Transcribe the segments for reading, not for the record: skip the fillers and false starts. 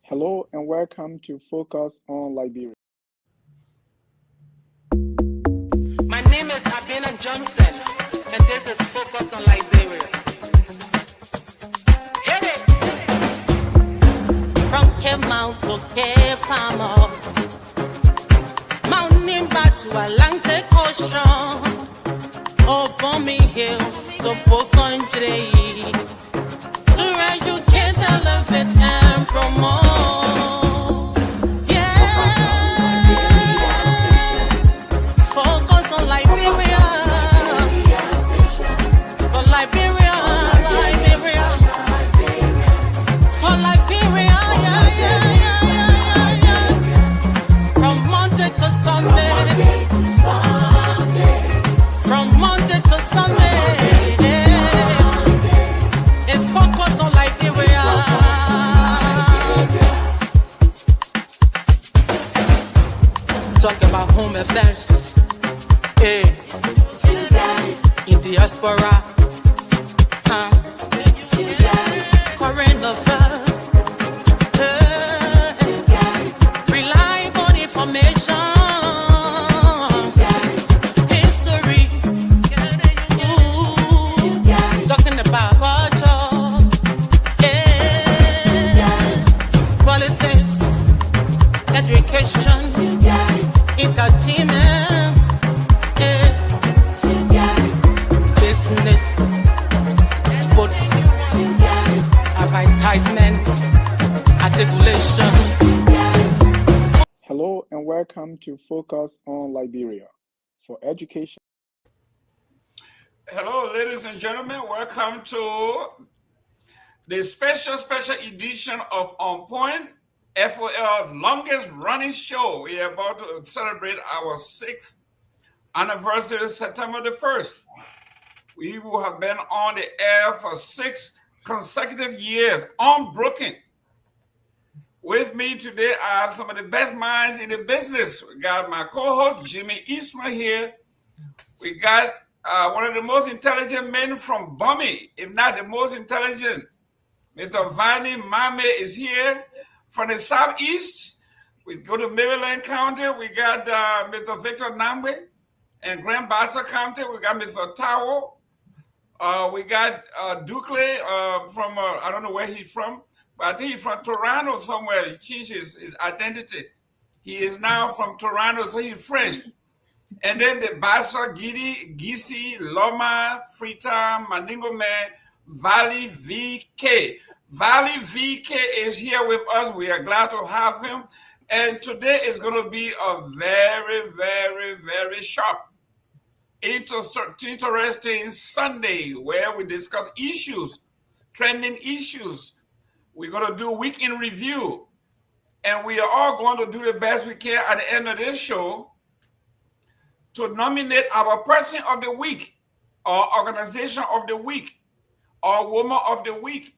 Hello and welcome to Focus on Liberia. My name is Abina Johnson, and this is Focus on Liberia. Hit it! From Cape Mount to Cape Palmo, Mount Nimba to Atlantic Ocean, Obomi Hills to Pocondre, to educate, elevate, and promote. Yeah, focus on Liberia, for Liberia, Liberia, for Liberia, yeah, yeah, yeah, yeah, yeah. From Monday to Sunday, from Monday to Sunday, it's focus on Liberia. Talk about home affairs, eh? In diaspora, current affairs, reliable information, history, talking about culture, politics, education, entertainment, business, sports, advertisement, articulation. Hello and welcome to Focus on Liberia for education. Hello, ladies and gentlemen. Welcome to the special edition of On Point, FOL longest running show. We are about to celebrate our 6th anniversary, September the 1st. We will have been on the air for 6 consecutive years, unbroken. With me today are some of the best minds in the business. We got my co-host, Jimmy Eastman here. We got one of the most intelligent men from Bummy, if not the most intelligent. Mr. Vani Mame is here from the Southeast. We go to Maryland County. We got Mr. Victor Nambe. And Grand Bassa County, we got Mr. Tao. We got Dukley from, I don't know where he's from, but I think he's from Toronto somewhere. He changed his identity. He is now from Toronto, so he's French. And then the Bassa, Gidi, Gisi, Loma, Freetown, Mandingo Man, Valley VK. Valley VK is here with us. We are glad to have him. And today is going to be a very, very, very sharp, interesting Sunday where we discuss issues, trending issues. We're going to do week in review. And we are all going to do the best we can at the end of this show to nominate our person of the week, or organization of the week, or woman of the week.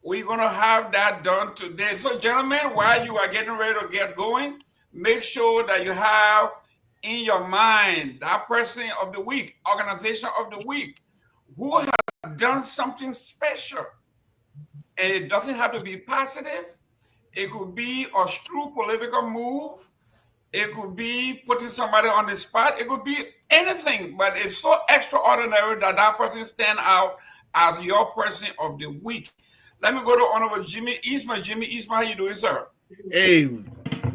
We're going to have that done today. So, gentlemen, while you are getting ready to get going, make sure that you have in your mind that person of the week, organization of the week, who has done something special. And it doesn't have to be positive. It could be a true political move. It could be putting somebody on the spot. It could be anything, but it's so extraordinary that that person stand out as your person of the week. Let me go to Honorable Jimmy Eastman. Jimmy Eastman, how you doing, sir? Hey,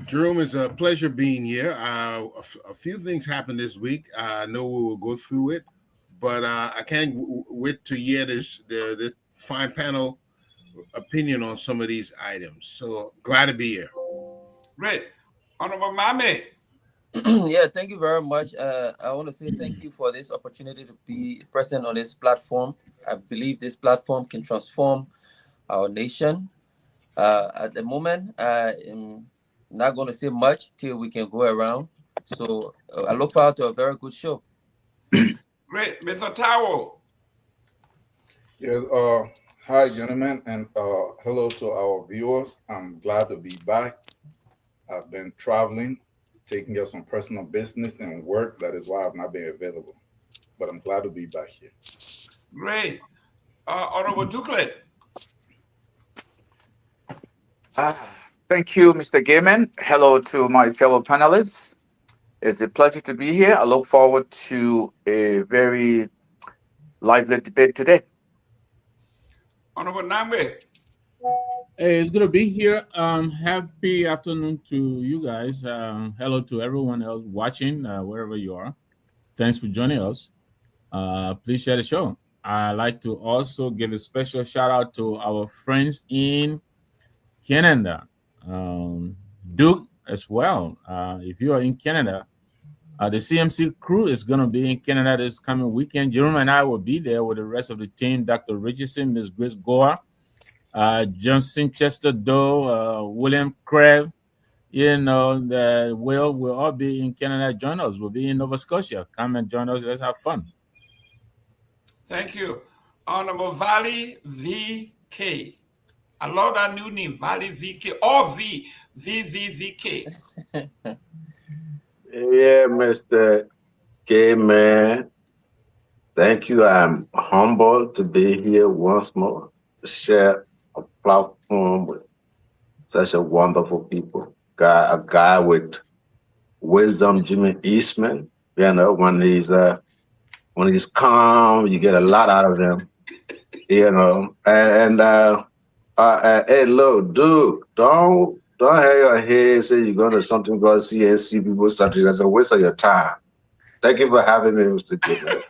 Jerome, it's a pleasure being here. A few things happened this week. I know we will go through it, but I can't wait to hear the fine panel opinion on some of these items. So glad to be here. Great. Honorable Mame. Yeah, thank you very much. I want to say thank you for this opportunity to be present on this platform. I believe this platform can transform our nation. At the moment, I'm not going to say much till we can go around. So I look forward to a very good show. Great. Mr. Tao. Yes, hi, gentlemen, and hello to our viewers. I'm glad to be back. I've been traveling, taking care of some personal business and work. That is why I've not been available. But I'm glad to be back here. Great. Honorable Duclet. Thank you, Mr. Gayman. Hello to my fellow panelists. It's a pleasure to be here. I look forward to a very lively debate today. Honorable Nambe. Hey, it's good to be here. Happy afternoon to you guys. Hello to everyone else watching, wherever you are. Thanks for joining us. Please share the show. I'd like to also give a special shout out to our friends in Canada, Duke as well. If you are in Canada, the CMC crew is going to be in Canada this coming weekend. Jerome and I will be there with the rest of the team: Dr. Richardson, Ms. Grace Goa, Johnson Chester Doe, William Craig. We'll all be in Canada. Join us. We'll be in Nova Scotia. Come and join us. Let's have fun. Thank you. Honorable Valley VK. I love that new name, Valley VK. Or VVVK. Yeah, Mr. Gayman. Thank you. I'm humbled to be here once more to share a platform with such a wonderful people. A guy with wisdom, Jimmy Eastman. When he's calm, you get a lot out of him. Hey, look, dude, don't have your head say you're going to something go see and see people something. That's a waste of your time. Thank you for having me, Mr. Gayman.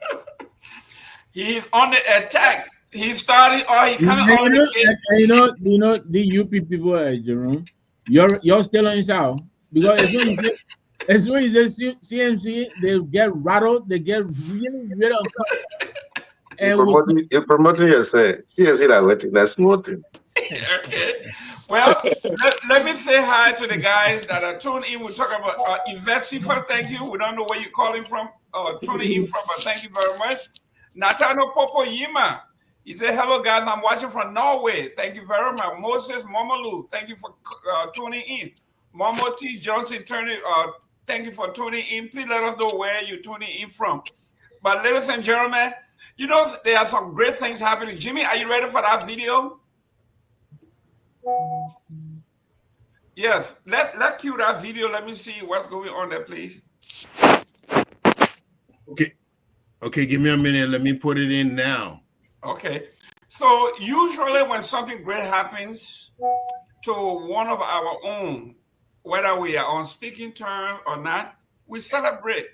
He's on the attack. He's starting or he coming on the UP people, Jerome, you're still on his out because as soon as you say CMC, they get rattled, they get really uncomfortable. You're promoting yourself. CMC that waiting, that's small thing. Okay. Well, let me say hi to the guys that are tuning in. We're talking about Yvette Sifa. Thank you. We don't know where you're calling from, tuning in from, but thank you very much. Natano Popo Yima. He said, hello, guys. I'm watching from Norway. Thank you very much. Moses Momalu. Thank you for tuning in. Momo T. Johnson, thank you for tuning in. Please let us know where you're tuning in from. But ladies and gentlemen, there are some great things happening. Jimmy, are you ready for that video? Yes, let's cue that video. Let me see what's going on there, please. Okay, give me a minute. Let me put it in now. Okay. So usually when something great happens to one of our own, whether we are on speaking terms or not, we celebrate.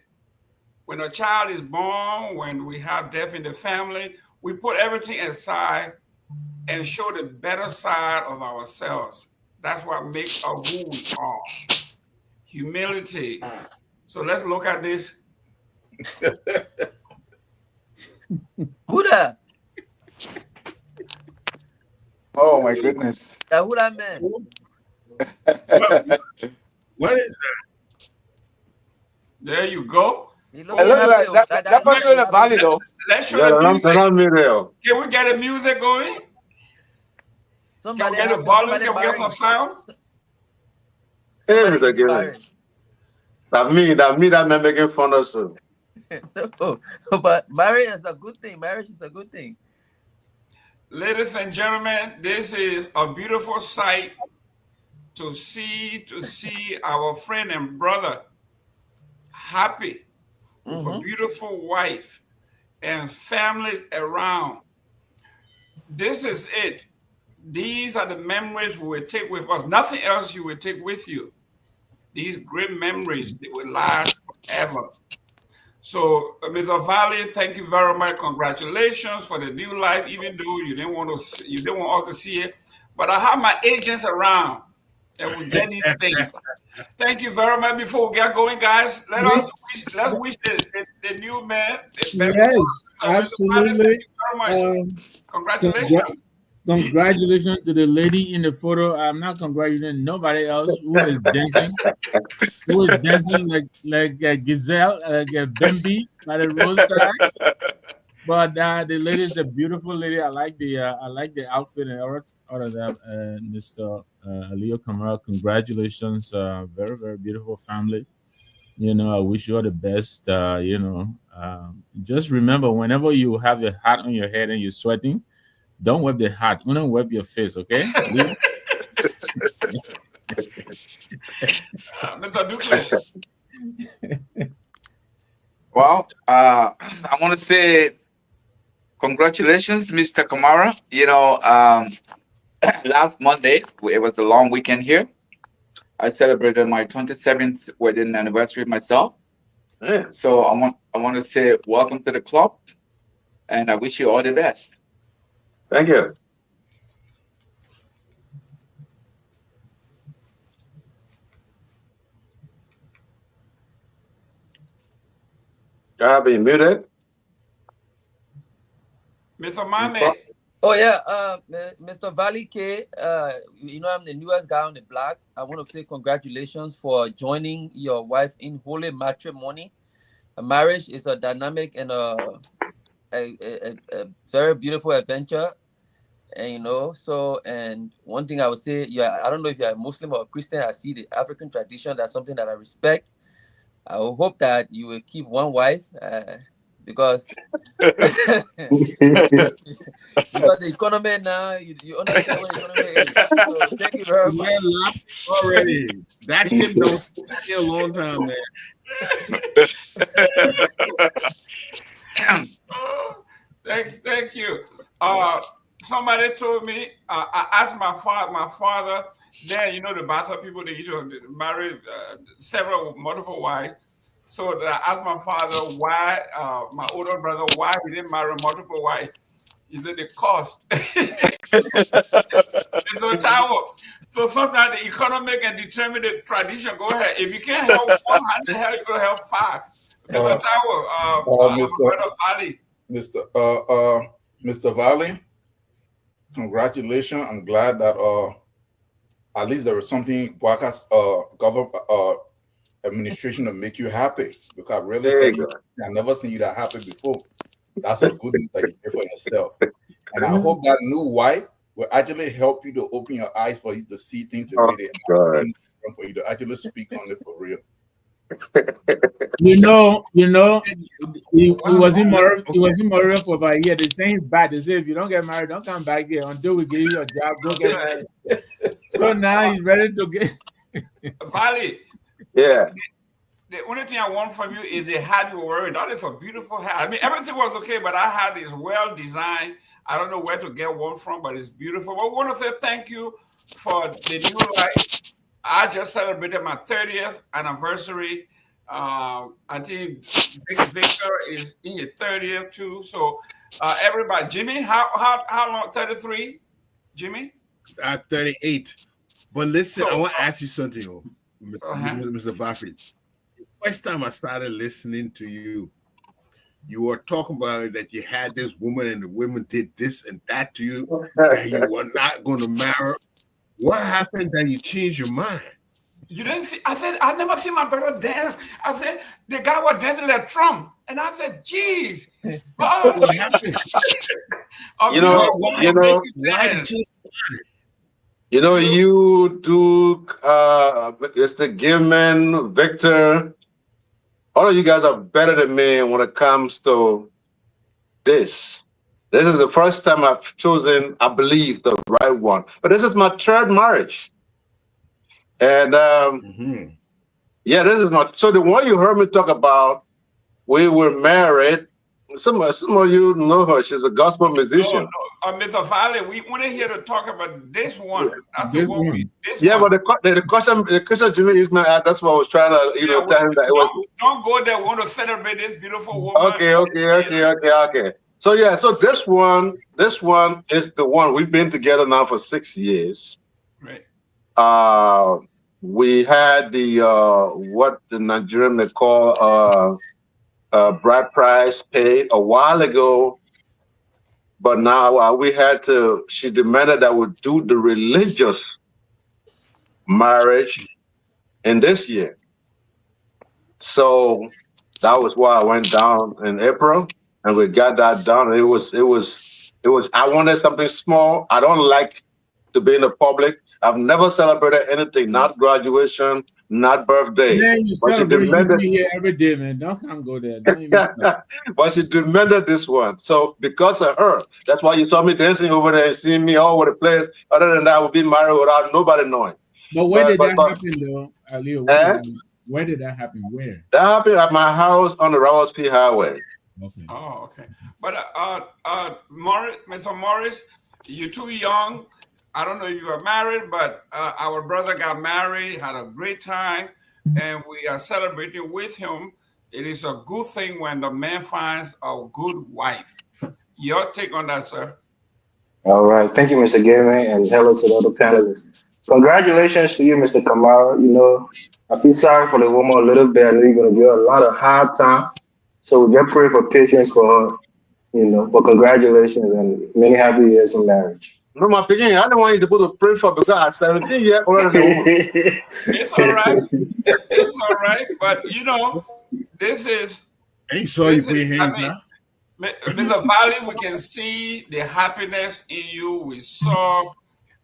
When a child is born, when we have death in the family, we put everything aside and show the better side of ourselves. That's what makes us who we are. Humility. So let's look at this. Who that? Oh my goodness. Who that man? What is that? There you go. That person in the valley though. Let's show the music. Can we get the music going? Can we get the volume? Can we get some sound? Hey, Mr. Gayman. That man making fun of us. No, but marriage is a good thing. Marriage is a good thing. Ladies and gentlemen, this is a beautiful sight to see our friend and brother happy with a beautiful wife and families around. This is it. These are the memories we will take with us. Nothing else you will take with you. These great memories, they will last forever. So, Mr. Valley, thank you very much. Congratulations for the new life, even though you didn't want us to see it. But I have my agents around and we get these things. Thank you very much. Before we get going, guys, let's wish the new man the best. Yes, absolutely. Thank you very much. Congratulations. Congratulations to the lady in the photo. I'm not congratulating nobody else who is dancing. Like a gazelle, like a Bambi by the roadside. But the lady is a beautiful lady. I like the outfit and all of that. Mr. Leo Kamara, congratulations. Very, very beautiful family. I wish you all the best. Just remember, whenever you have your hat on your head and you're sweating, don't wipe the hat. Don't wipe your face, okay? Mr. Duque. Well, I want to say congratulations, Mr. Kamara. You know, last Monday, it was a long weekend here. I celebrated my 27th wedding anniversary myself. Yeah. So I want to say welcome to the club, and I wish you all the best. Thank you. You have been muted. Mr. Mame. Oh yeah, Mr. Valley K. You know I'm the newest guy on the block. I want to say congratulations for joining your wife in holy matrimony. A marriage is a dynamic and a very beautiful adventure. And you know, so and one thing I would say, yeah, I don't know if you're a Muslim or a Christian. I see the African tradition. That's something that I respect. I will hope that you will keep one wife because because the economy now, you understand what the economy is. So thank you very much. Already, that shit don't stay a long time, man. Thank you. Somebody told me, I asked my father, then you know the Bassa people, they used to marry multiple wives. So I asked my father why, my older brother, why he didn't marry multiple wives. He said the cost. It's a tower. So sometimes the economy can determine the tradition. Go ahead. If you can't help one, how the hell you gonna help five? It's a tower. Mr. Valley, congratulations. I'm glad that at least there was something Waka's government administration to make you happy, because really I've never seen you that happy before. That's a good news that you did for yourself. And I hope that new wife will actually help you to open your eyes for you to see things the way they are, for you to actually speak on it for real. He was in Montreal for about a year. They say he's bad. They say if you don't get married, don't come back here until we give you a job. Go get married. So now he's ready to get. Valley. Yeah. The only thing I want from you is the hat you're wearing. That is a beautiful hat. I mean, everything was okay, but that hat is well designed. I don't know where to get one from, but it's beautiful. But we want to say thank you for the new life. I just celebrated my 30th anniversary. I think Victor is in his 30th too. So everybody, Jimmy, how long? 33, Jimmy? 38. But listen, I want to ask you something, Mr. Vafi. First time I started listening to you, you were talking about that you had this woman and the women did this and that to you, that you were not going to marry. What happened that you changed your mind? You didn't see? I said, I never see my brother dance. I said, the guy was dancing like Trump. And I said, geez. Oh, what happened? You took Mr. Gayman, Victor. All of you guys are better than me when it comes to this. This is the first time I've chosen, I believe, the right one. But this is my third marriage. And yeah, this is my, so the one you heard me talk about, we were married. Some of you know her. She's a gospel musician. Mr. Valley, we want to hear to talk about this one. That's this the one. one. One. But the question Jimmy is my that's what I was trying to tell him that it was. Don't go there. We want to celebrate this beautiful woman. Okay. So yeah, so this one is the one we've been together now for 6 years. Right. We had the what the Nigerian they call bride price paid a while ago, but now we had to. She demanded that we do the religious marriage in this year. So that was why I went down in April, and we got that done. It was. I wanted something small. I don't like to be in the public. I've never celebrated anything, not graduation, not birthday. Man, you celebrate here every day, man. Don't come go there. Don't even but she demanded this one. So because of her, that's why you saw me dancing over there and seeing me all over the place. Other than that, I would be married without nobody knowing. But where did that but happen, though, Leo? eh? Where did that happen? Where? That happened at my house on the Ross P Highway. Okay. Oh, okay. But Morris, Mr. Morris, you're too young. I don't know if you are married, but our brother got married, had a great time, and we are celebrating with him. It is a good thing when the man finds a good wife. Your take on that, sir? All right. Thank you, Mr. Gayman, and hello to the other panelists. Congratulations to you, Mr. Kamara. You know, I feel sorry for the woman a little bit. I know you're going to give her a lot of hard time. So we just pray for patience for her, you know, but congratulations and many happy years in marriage. No, my picking. I don't want you to put a pray for because I'm 17 years old as a woman. It's all right. It's all right. But, you know, this is... Hey, so you put your hands now? Mr. Valley, we can see the happiness in you. We saw,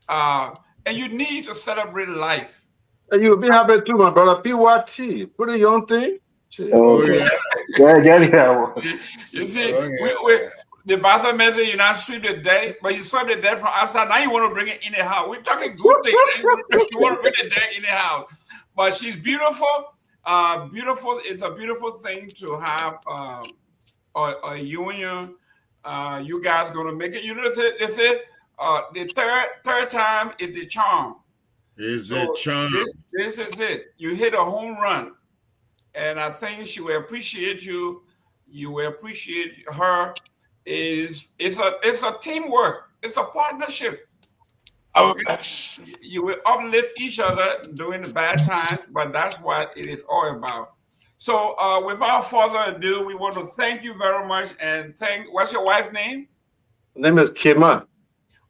and you need to celebrate life. And you'll be happy too, my brother. PYT, put a young thing. Oh, yeah. You see, the Martha method, you not sweep the dead, but you saw the dead from outside. Now you want to bring it in the house. We're talking good things. You want to bring the dead in the house. But she's beautiful. Beautiful. It's a beautiful thing to have a union. You guys going to make it. You know, they say the third time is the charm. Is it charm? This is it. You hit a home run. And I think she will appreciate you. You will appreciate her. It's a teamwork. It's a partnership. Okay? You will uplift each other during the bad times, but that's what it is all about. So without further ado, we want to thank you very much and what's your wife's name? Her name is Kima.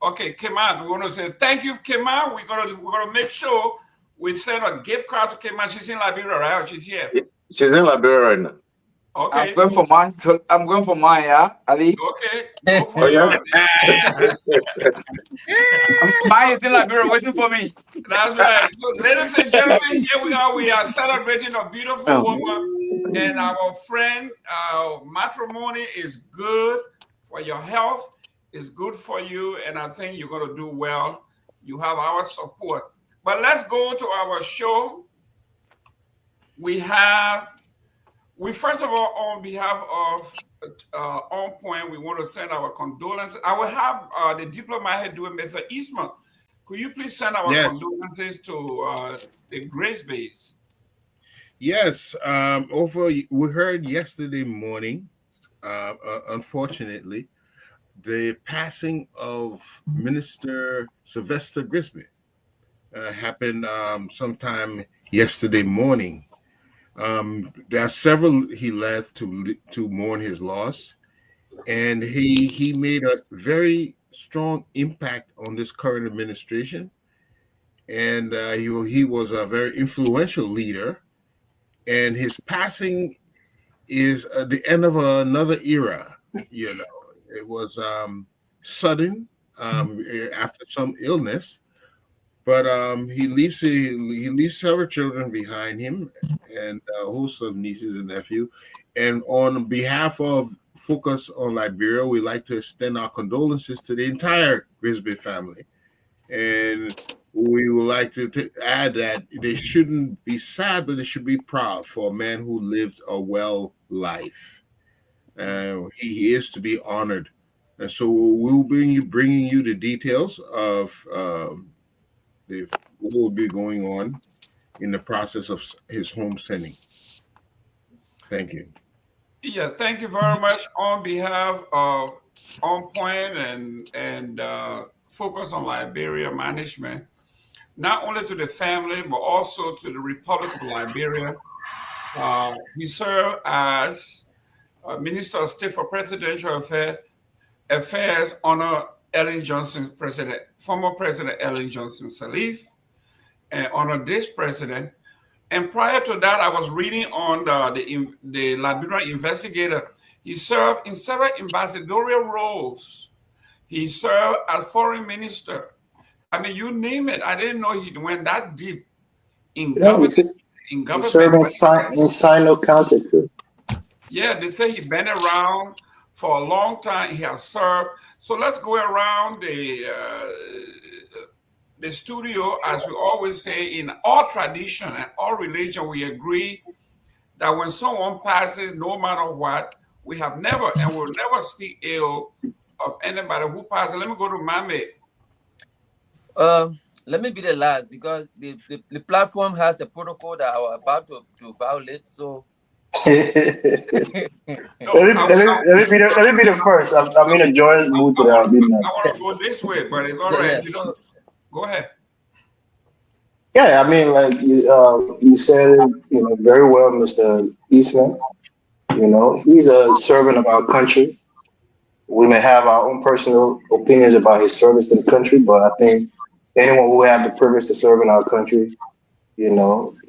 Okay, Kima. We want to say thank you, Kima. We're gonna make sure we send a gift card to Kima. She's in Liberia, right? Or she's here. She's in Liberia right now. Okay. I'm going for mine. So I'm going for mine, yeah, Ali. Okay. Go for it. Mine is in Liberia waiting for me. That's right. So, ladies and gentlemen, here we are. We are celebrating a beautiful woman, and our friend. Matrimony is good for your health. It's good for you, and I think you're going to do well. You have our support. But let's go to our show. We first of all, on behalf of On Point, we want to send our condolences. I will have the diplomat here doing Mr. Eastman. Could you please send our condolences to the Grisbys? Yes. We heard yesterday morning, unfortunately, the passing of Minister Sylvester Grisby happened sometime yesterday morning. There are several he left to mourn his loss, and he made a very strong impact on this current administration, and he was a very influential leader, and his passing is the end of another era. You know, it was sudden after some illness. But he leaves several children behind him and a host of nieces and nephews. And on behalf of Focus on Liberia, we'd like to extend our condolences to the entire Grisby family. And we would like to add that they shouldn't be sad, but they should be proud for a man who lived a well life. He is to be honored. And so we'll bringing you the details of what will be going on in the process of his home sending. Thank you. Yeah, thank you very much on behalf of On Point and Focus on Liberia Management, not only to the family, but also to the Republic of Liberia. He served as Minister of State for Presidential Affairs under Ellen Johnson, former President Ellen Johnson Sirleaf, and under this president. And prior to that, I was reading on the Liberian Investigator. He served in several ambassadorial roles. He served as foreign minister. I mean, you name it. I didn't know he went that deep in government. He served in Sino County too. Yeah, they say he been around for a long time. He has served. So let's go around the the studio, as we always say, in all tradition and all religion, we agree that when someone passes, no matter what, we have never and will never speak ill of anybody who passes. Let me go to Mame. Let me be the last because the platform has a protocol that I was about to violate. So No, let me be the first. I'm in a joyous mood today. I'll be I next. want to go this way, but it's all right. yeah, so Go ahead. Yeah, I mean, like you said it, very well, Mr. Eastman. He's a servant of our country. We may have our own personal opinions about his service to the country, but I think anyone who have the privilege to serve in our country,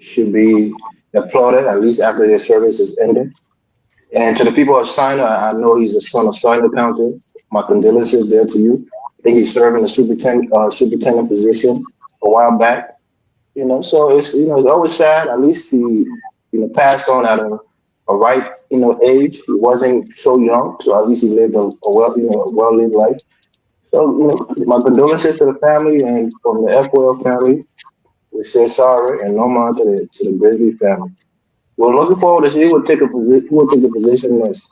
should be applauded at least after their service is ended. And to the people of China, I know he's a son of China County. My condolences there to you. I think he's serving the superintendent position a while back. So it's always sad. At least he passed on at a right age. He wasn't so young, so at least he lived a well lived life. So my condolences to the family, and from the FOL family, we say sorry and no more to the Grisby family. We're looking forward to see who will take the position next.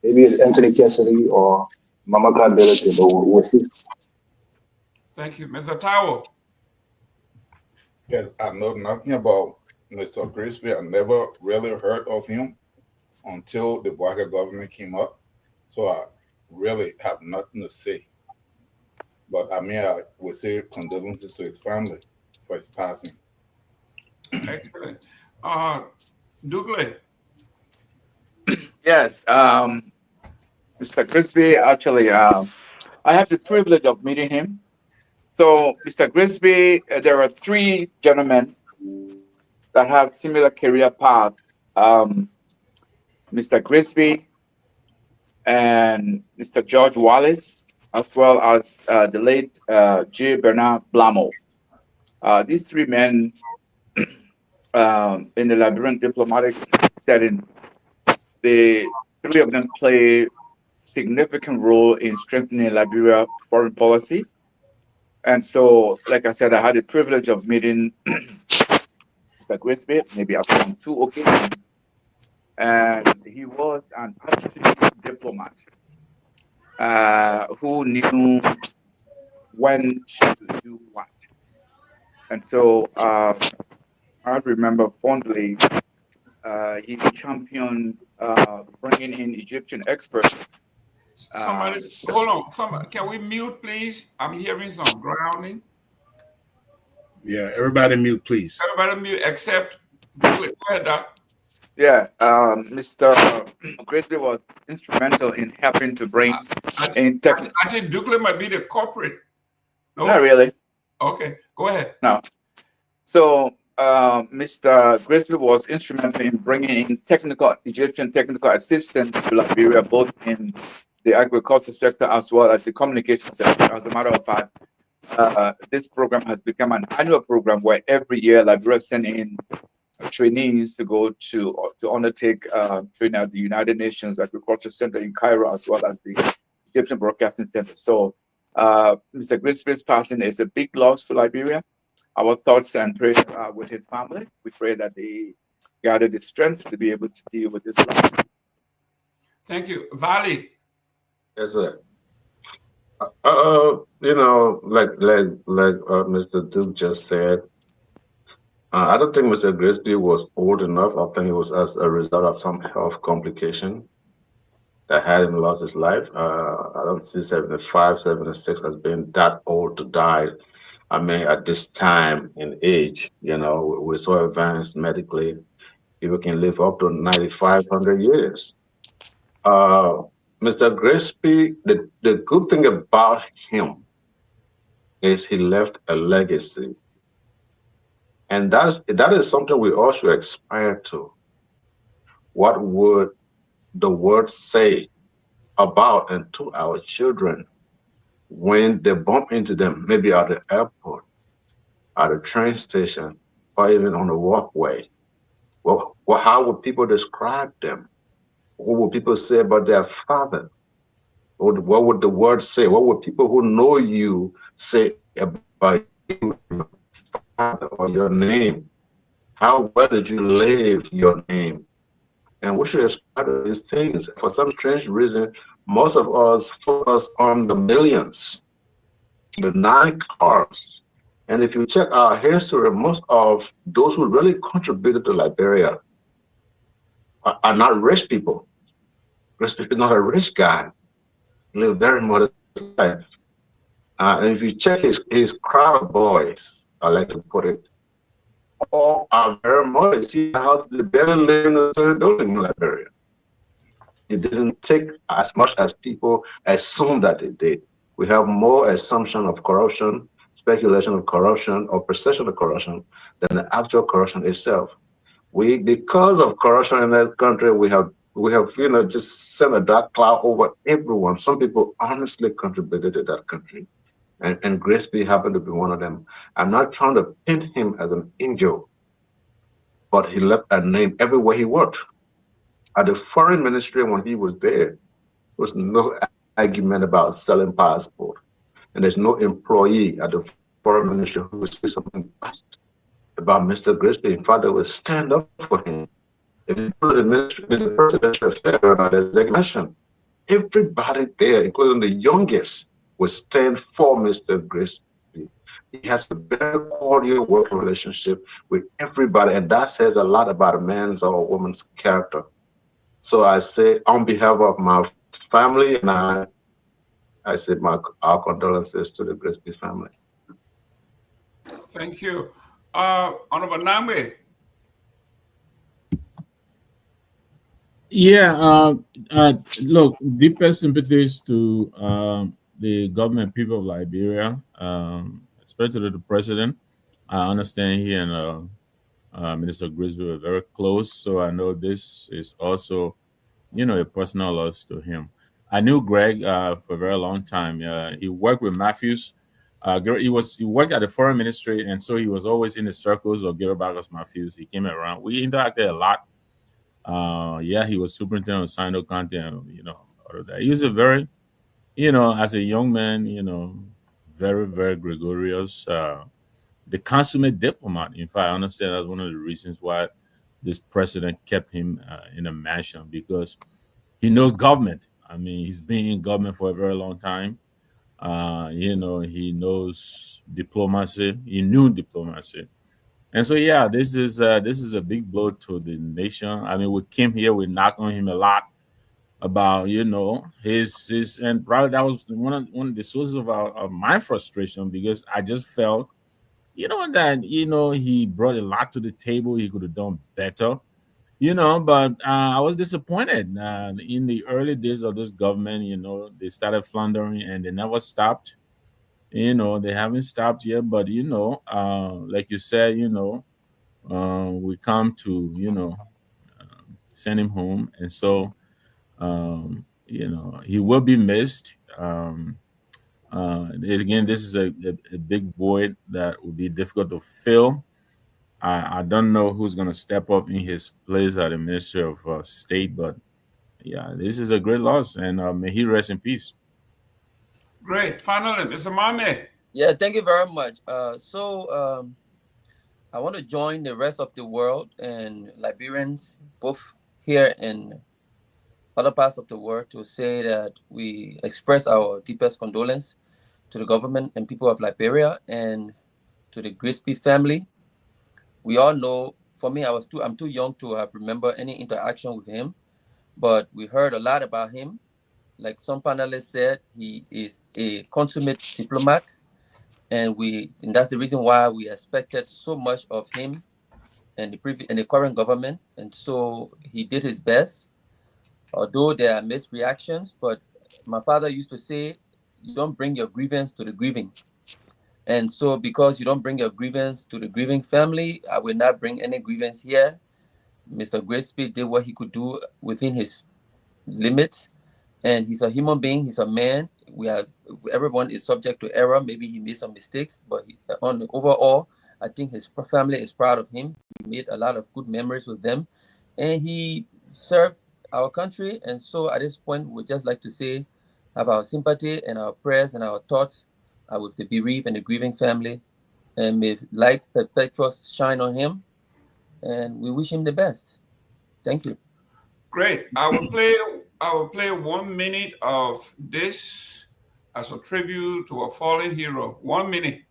Maybe it's Anthony Cassidy or Mama Ability, but we'll see. Thank you, Mr. Tao. Yes, I know nothing about Mr. Grisby. I never really heard of him until the Boaga government came up. So I really have nothing to say. But I mean, I would say condolences to his family for his passing. Excellent. Douglas. Yes, Mr. Grisby, actually, I have the privilege of meeting him. So, Mr. Grisby, there are three gentlemen that have similar career path. Mr. Grisby and Mr. George Wallace, as well as the late J. Bernard Blamo. These three men in the Liberian diplomatic setting, the three of them play significant role in strengthening Liberia foreign policy. And so, like I said, I had the privilege of meeting Mr. Grisby, maybe on 2 occasions. And he was an astute diplomat who knew when to do what. And so I remember fondly he championed bringing in Egyptian experts. Somebody, hold on. Can we mute, please? I'm hearing some grounding. Yeah, everybody mute, please. Everybody mute, except go ahead, Doc. Yeah, Mr. Grisby was instrumental in helping to bring in technical. I think Douglas might be the corporate. No? Not really. Okay, go ahead. No. So Mr. Grisby was instrumental in bringing in Egyptian technical assistance to Liberia, both in the agriculture sector as well as the communication sector. As a matter of fact, this program has become an annual program where every year Liberia sends in trainees to go to undertake training at the United Nations Agriculture Center in Cairo, as well as the Egyptian Broadcasting Center. So Mr. Grisby's passing is a big loss to Liberia. Our thoughts and prayers are with his family. We pray that they gather the strength to be able to deal with this loss. Thank you. Valley. Yes, sir. Like Mr. Duke just said, I don't think Mr. Grisby was old enough. I think it was as a result of some health complication that had him lost his life. I don't see 75, 76 as being that old to die. I mean, at this time in age, we're so advanced medically, people can live up to 9,500 years. Mr. Grisby, the good thing about him is he left a legacy. And that is something we all should aspire to. What would the world say about and to our children when they bump into them, maybe at the airport, at a train station, or even on a walkway? Well, how would people describe them? What would people say about their father? What would the world say? What would people who know you say about you? father or your name. How well did you live your name? And we should aspire to these things. For some strange reason, most of us focus on the millions, the 9 cars. And if you check our history, most of those who really contributed to Liberia are not rich people. Grisby is not a rich guy. He lived very modest life. And if you check his crowd of boys, I like to put it, all are very modest. He has the barely live in the same building in Liberia. It didn't take as much as people assume that it did. We have more assumption of corruption, speculation of corruption, or perception of corruption than the actual corruption itself. Because of corruption in that country, we have just sent a dark cloud over everyone. Some people honestly contributed to that country, and Grisby happened to be one of them. I'm not trying to paint him as an angel, but he left a name everywhere he worked. At the foreign ministry, when he was there was no argument about selling passport, and there's no employee at the foreign ministry who would say something bad about Mr. Grisby. In fact, they would stand up for him. If you go to the ministry, the presidential designation, everybody there, including the youngest, would stand for Mr. Grisby. He has a very cordial working relationship with everybody, and that says a lot about a man's or a woman's character. So I say, on behalf of my family and I say our condolences to the Grisby family. Thank you. Honorable Namwe. Yeah, look, deepest sympathies to the government people of Liberia, especially the president. I understand he and Minister Grisby were very close, so I know this is also, a personal loss to him. I knew Greg for a very long time. He worked with Matthews. He worked at the foreign ministry, and so he was always in the circles of Gary Bargus Matthews. He came around. We interacted a lot. He was superintendent of Sino County, and all of that. He was a very, as a young man, very, very gregarious, the consummate diplomat. In fact, I understand that's one of the reasons why this president kept him in a mansion, because he knows government. I mean, he's been in government for a very long time. He knows diplomacy. He knew diplomacy. And so, this is a big blow to the nation. I mean, we came here, we knocked on him a lot about his and probably that was one of the sources of my frustration, because I just felt that he brought a lot to the table. He could have done better, but I was disappointed in the early days of this government. They started floundering and they never stopped. They haven't stopped yet, but like you said, we come to send him home, and so he will be missed. Again, this is a big void that will be difficult to fill. I don't know who's going to step up in his place at the Ministry of State, but this is a great loss, and may he rest in peace. Great. Finally, Mr. Mame. Yeah, thank you very much. I want to join the rest of the world and Liberians, both here and other parts of the world, to say that we express our deepest condolence to the government and people of Liberia and to the Grisby family. We all know, for me, I'm too young to have remember any interaction with him, but we heard a lot about him. Like some panelists said, he is a consummate diplomat, and that's the reason why we expected so much of him and the current government. And so he did his best, although there are mixed reactions. But my father used to say, you don't bring your grievance to the grieving. And so because you don't bring your grievance to the grieving family, I will not bring any grievance here. Mr. Grisby did what he could do within his limits. And he's a human being, he's a man. Everyone is subject to error. Maybe he made some mistakes, but overall, I think his family is proud of him. He made a lot of good memories with them, and he served our country. And so at this point, we'd just like to say, have our sympathy and our prayers and our thoughts with the bereaved and the grieving family. and may light perpetual shine on him. And we wish him the best. Thank you. Great. I will play 1 minute of this as a tribute to a fallen hero. 1 minute.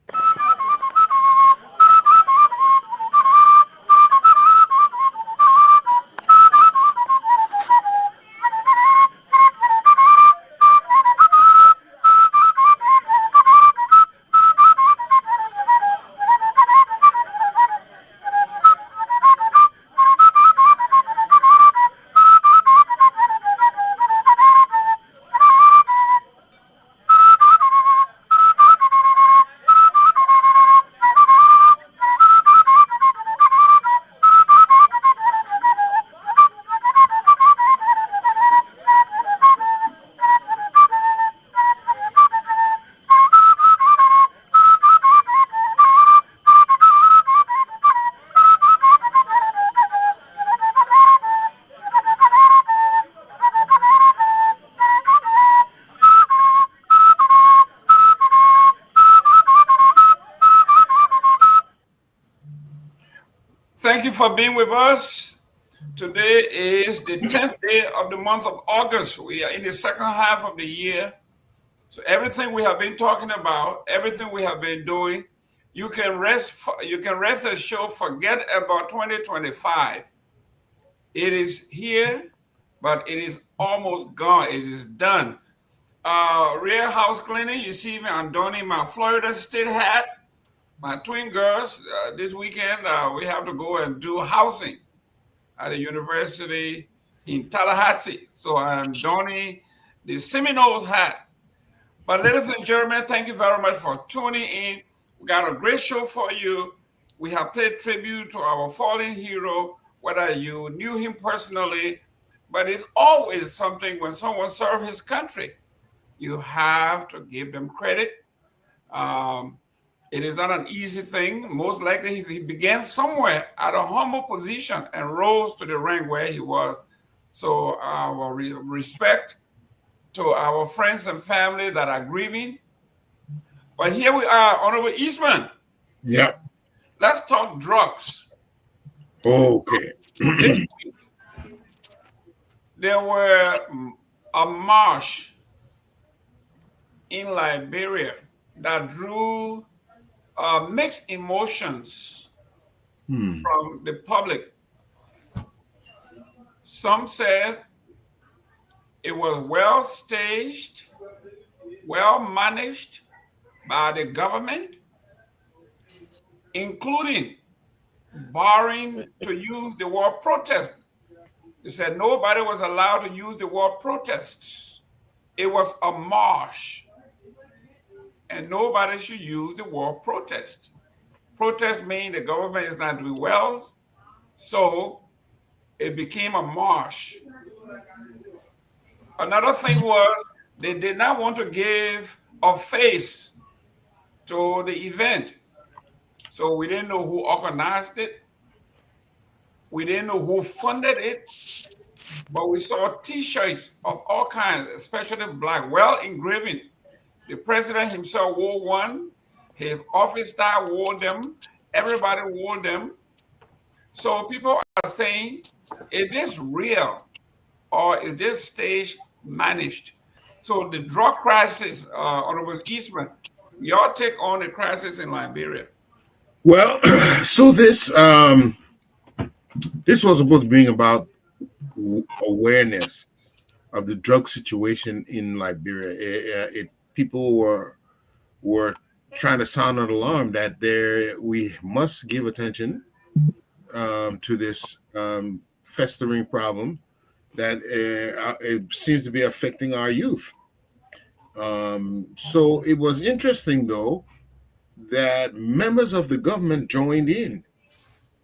Thank you for being with us. Today is the 10th day of the month of August. We are in the second half of the year. So everything we have been talking about, everything we have been doing, you can rest assured, forget about 2025. It is here, but it is almost gone. It is done. Real house cleaning, you see me, I'm donning my Florida State hat. My twin girls, this weekend, we have to go and do housing at a university in Tallahassee. So I'm donning the Seminoles hat. But ladies and gentlemen, thank you very much for tuning in. We got a great show for you. We have played tribute to our fallen hero, whether you knew him personally, but it's always something when someone serves his country. You have to give them credit. It is not an easy thing. Most likely, he began somewhere at a humble position and rose to the rank where he was. So, our respect to our friends and family that are grieving. But here we are, Honorable Eastman. Yeah. Let's talk drugs. Okay. This week, there were a march in Liberia that drew mixed emotions from the public. Some said it was well staged, well managed by the government, including barring to use the word protest. They said nobody was allowed to use the word protests. It was a march, and nobody should use the word protest. Protest means the government is not doing well, so it became a march. Another thing was they did not want to give a face to the event. So we didn't know who organized it. We didn't know who funded it. But we saw T-shirts of all kinds, especially black, well engraved. The president himself wore one. His office staff wore them. Everybody wore them. So people are saying, is this real or is this stage managed? So the drug crisis, Honorable Eastman, your take on the crisis in Liberia? Well, so this was supposed to bring about awareness of the drug situation in Liberia. People were trying to sound an alarm that we must give attention to this festering problem that it seems to be affecting our youth. So it was interesting, though, that members of the government joined in,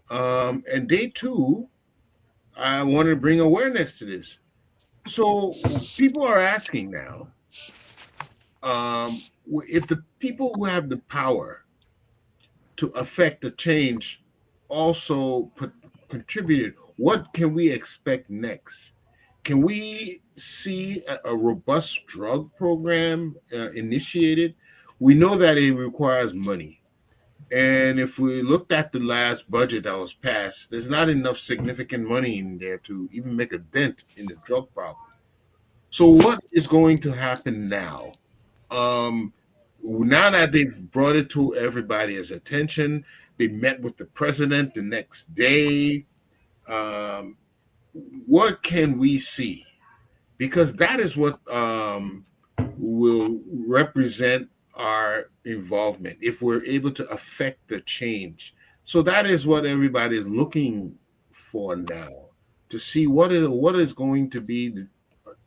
and they too wanted to bring awareness to this. So people are asking now, if the people who have the power to affect the change also contributed, what can we expect next? Can we see a robust drug program initiated? We know that it requires money, And if we looked at the last budget that was passed, there's not enough significant money in there to even make a dent in the drug problem. So what is going to happen now? Now that they've brought it to everybody's attention, they met with the president the next day. Um, what can we see? Because that is what will represent our involvement if we're able to affect the change. So that is what everybody is looking for now, to see what is going to be the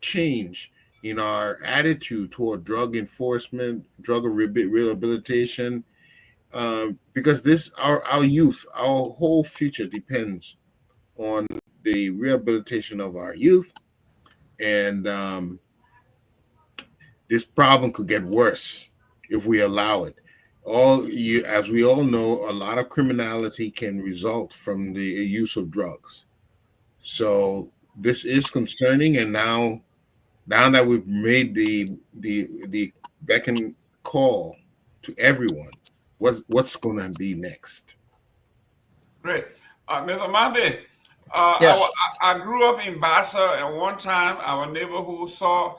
change in our attitude toward drug enforcement, drug rehabilitation, because this our youth, our whole future depends on the rehabilitation of our youth, and this problem could get worse if we allow it. As we all know, a lot of criminality can result from the use of drugs. So this is concerning, and now that we've made the beckon call to everyone, what's going to be next? Great. Mr. Mambe, Yes. I grew up in Bassa, and one time our neighborhood saw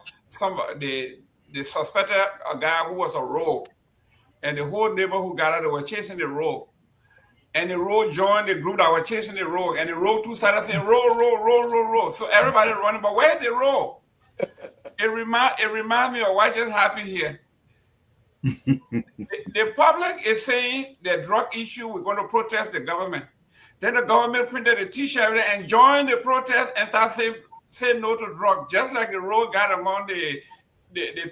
they suspected a guy who was a rogue, and the whole neighborhood got out. They were chasing the rogue, and the rogue joined the group that were chasing the rogue, and the rogue too started saying roll, roll, roll, roll, roll. So everybody running, but where's the rogue? It remind me of what just happened here. The public is saying the drug issue, we're going to protest the government. Then the government printed a t-shirt and joined the protest and started saying no to drug, just like the road got among the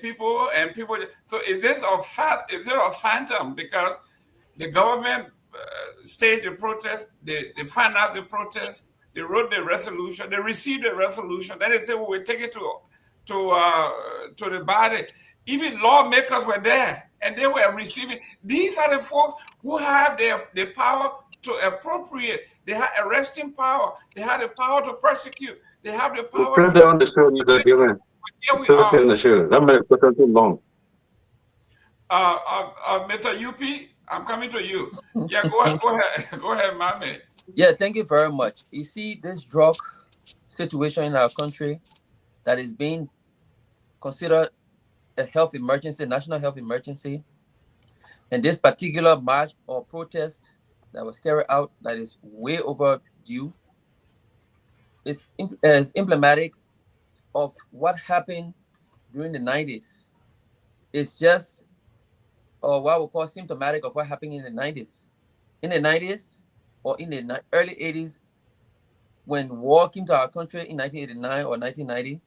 people and people. So is there a phantom? Because the government staged the protest, they financed the protest, they wrote the resolution, they received the resolution, then they said, well, we'll take it to the body. Even lawmakers were there and they were receiving. These are the folks who have the power to appropriate. They have arresting power. They have the power to persecute. They have the power Put to... down the show, Mr. Gayman. Here we Put are. in the show. That may put too long. Mr. UP, I'm coming to you. Yeah, go ahead. Go ahead, Mami. Yeah, thank you very much. You see, this drug situation in our country that is being considered a health emergency, national health emergency, and this particular march or protest that was carried out that is way overdue is emblematic of what happened during the 90s. It's just what we call symptomatic of what happened in the 90s. In the 90s or in the early 80s, when war came to our country in 1989 or 1990,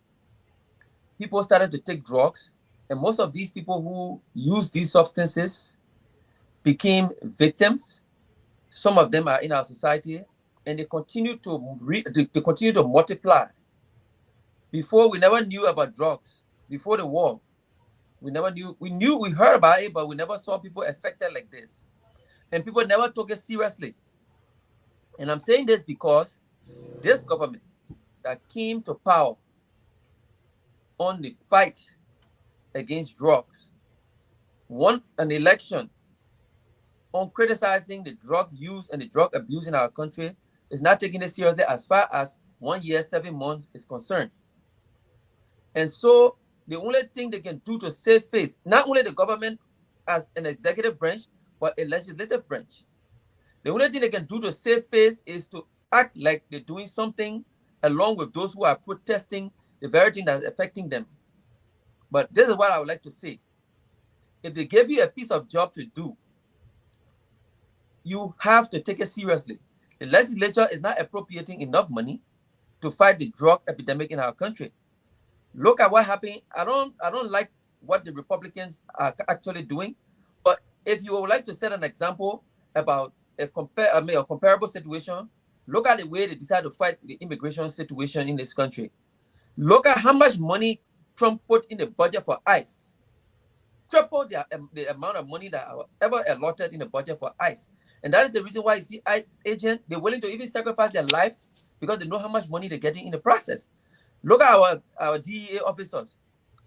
people started to take drugs, and most of these people who use these substances became victims. Some of them are in our society, and they continue to multiply. Before, we never knew about drugs. Before the war, we heard about it, but we never saw people affected like this, and people never took it seriously. And I'm saying this because this government that came to power on the fight against drugs won an election on criticizing the drug use and the drug abuse in our country, is not taking it seriously as far as 1 year, 7 months is concerned. And so the only thing they can do to save face, not only the government as an executive branch, but a legislative branch, the only thing they can do to save face is to act like they're doing something along with those who are protesting the very thing that's affecting them. But this is what I would like to say. If they give you a piece of job to do, you have to take it seriously. The legislature is not appropriating enough money to fight the drug epidemic in our country. Look at what happened. I don't like what the Republicans are actually doing, but if you would like to set an example about a comparable situation, look at the way they decided to fight the immigration situation in this country. Look at how much money Trump put in the budget for ICE. Triple the amount of money that was ever allotted in the budget for ICE. And that is the reason why you see ICE agents, they're willing to even sacrifice their life because they know how much money they're getting in the process. Look at our DEA officers.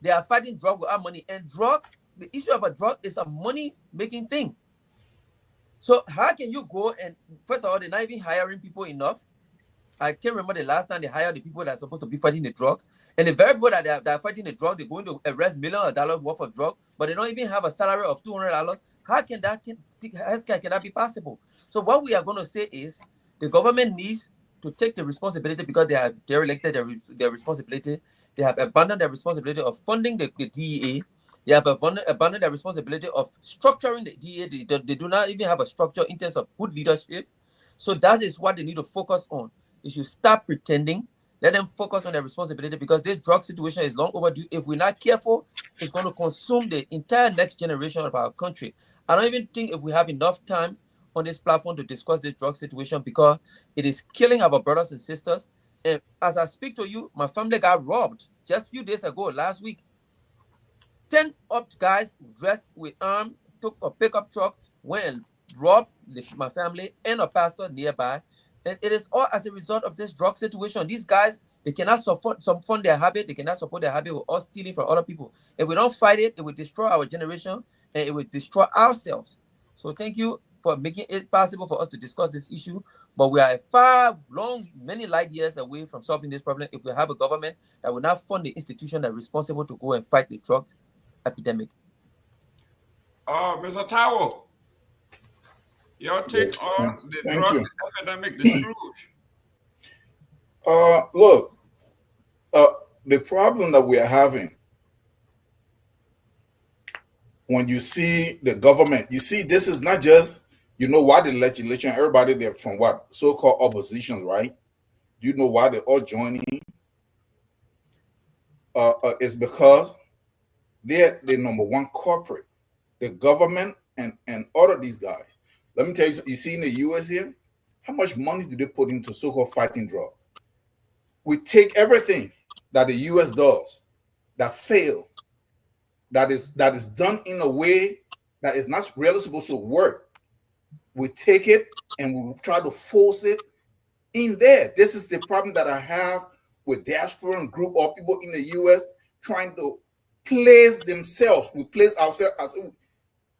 They are fighting drug with our money. And the issue of a drug is a money-making thing. So how can you go and, first of all, they're not even hiring people enough. I can't remember the last time they hired the people that are supposed to be fighting the drugs. And the very people that are fighting the drug, they're going to arrest millions of dollars worth of drugs, but they don't even have a salary of $200. How can that be possible? So what we are going to say is the government needs to take the responsibility, because they have derelicted their responsibility. They have abandoned their responsibility of funding the DEA. They have abandoned their responsibility of structuring the DEA. They do not even have a structure in terms of good leadership. So that is what they need to focus on. They should stop pretending. Let them focus on their responsibility, because this drug situation is long overdue. If we're not careful, it's going to consume the entire next generation of our country. I don't even think if we have enough time on this platform to discuss this drug situation, because it is killing our brothers and sisters. And as I speak to you, my family got robbed just a few days ago, last week. 10 up guys dressed with arms took a pickup truck, went and robbed my family and a pastor nearby. And it is all as a result of this drug situation. These guys, they cannot support their habit. They cannot support their habit with us stealing from other people. If we don't fight it, it will destroy our generation and it will destroy ourselves. So thank you for making it possible for us to discuss this issue. But we are many light years away from solving this problem if we have a government that will not fund the institution that is responsible to go and fight the drug epidemic. Mr. Tao, your take on the drug epidemic, the scourge. Look, the problem that we are having, when you see the government, you see this is not just, why the legislation, everybody there from what? So-called oppositions, right? Do you know why they're all joining? It's because they're the number one corporate, the government and all of these guys. Let me tell you, you see in the US here, how much money do they put into so-called fighting drugs? We take everything that the US does that fail, that is done in a way that is not really supposed to work. We take it and we try to force it in there. This is the problem that I have with diaspora and group of people in the US trying to place themselves. We place ourselves as if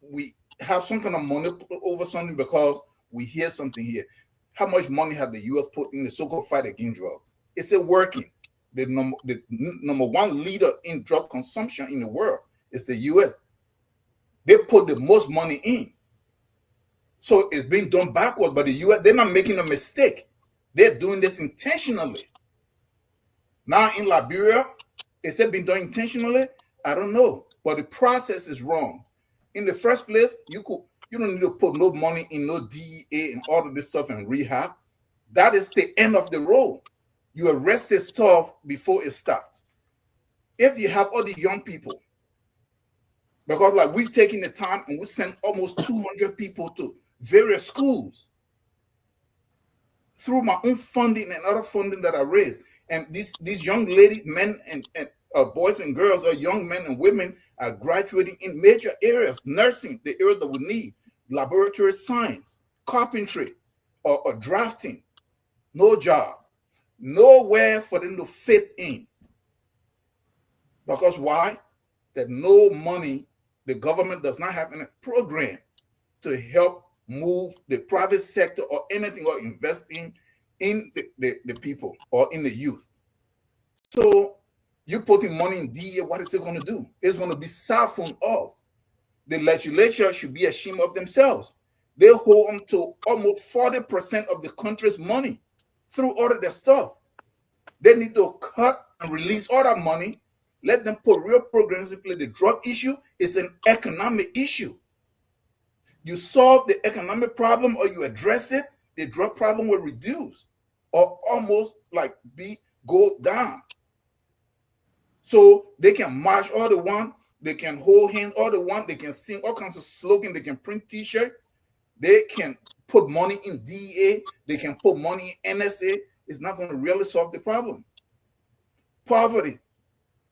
we have some kind of money over something because we hear something here. How much money have the US put in the so-called fight against drugs? Is it working? The number one leader in drug consumption in the world is the US. They put the most money in. So it's being done backwards, but the US, they're not making a mistake. They're doing this intentionally. Now in Liberia, is it being done intentionally? I don't know, but the process is wrong. In the first place, you don't need to put no money in no DEA and all of this stuff and rehab. That is the end of the road. You arrest this stuff before it starts. If you have all the young people, because like we've taken the time and we sent almost 200 people to various schools through my own funding and other funding that I raised. And these young ladies, men and boys and girls, or young men and women are graduating in major areas, nursing, the area that we need, laboratory science, carpentry, or drafting. No job, nowhere for them to fit in. Because why? That no money, the government does not have any program to help move the private sector or anything or investing in the people or in the youth. So you're putting money in DEA, what is it going to do? It's going to be siphoned off. The legislature should be ashamed of themselves. They hold on to almost 40% of the country's money through all of their stuff. They need to cut and release all that money. Let them put real programs in place. The drug issue is an economic issue. You solve the economic problem or you address it, the drug problem will reduce or almost like go down. So they can march all the one, they can hold hands all the one, they can sing all kinds of slogans, they can print t-shirts, they can put money in DEA, they can put money in NSA. It's not going to really solve the problem. Poverty,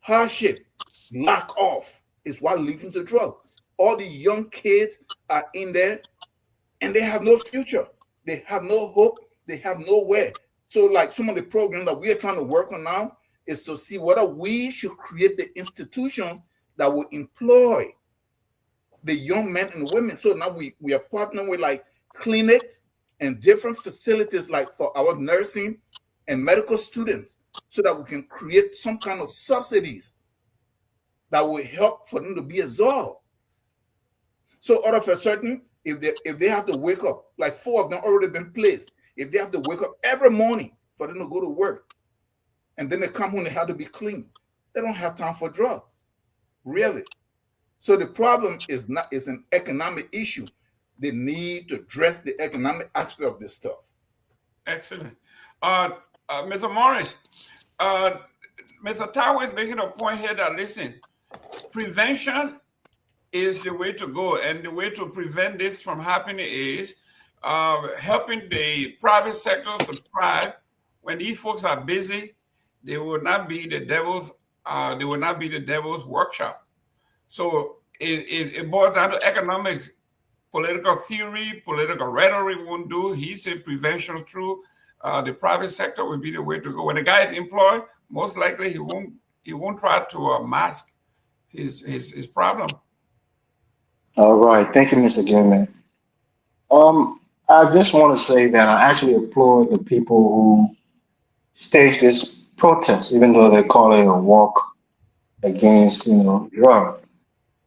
hardship, lack of is what leading to drugs. All the young kids are in there and they have no future. They have no hope. They have nowhere. So like some of the programs that we are trying to work on now is to see whether we should create the institution that will employ the young men and women. So now we are partnering with like clinics and different facilities like for our nursing and medical students so that we can create some kind of subsidies that will help for them to be absorbed. So all of a sudden, if they have to wake up, like 4 of them already been placed, if they have to wake up every morning for them to go to work, and then they come home, they have to be clean, they don't have time for drugs, really. So the problem is an economic issue. They need to address the economic aspect of this stuff. Excellent. Mr. Morris, Mr. Tower is making a point here that, listen, prevention is the way to go. And the way to prevent this from happening is helping the private sector to thrive. When these folks are busy, they will not be the devil's workshop. So it boils down to economics. Political theory, political rhetoric won't do. He said prevention through the private sector would be the way to go. When the guy is employed, most likely he won't try to mask his problem. All right. Thank you, Mr. Gayman. I just want to say that I actually applaud the people who staged this protest, even though they call it a walk against, drug.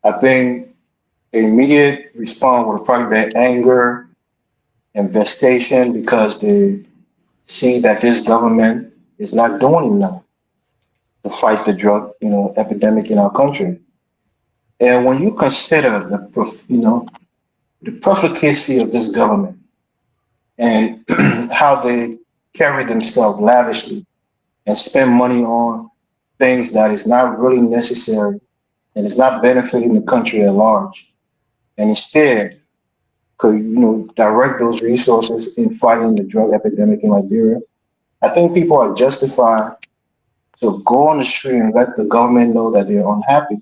I think the immediate response would probably be anger and devastation because they see that this government is not doing enough to fight the drug, epidemic in our country. And when you consider the profligacy of this government and how they carry themselves lavishly and spend money on things that is not really necessary and is not benefiting the country at large, and instead could direct those resources in fighting the drug epidemic in Liberia, I think people are justified to go on the street and let the government know that they're unhappy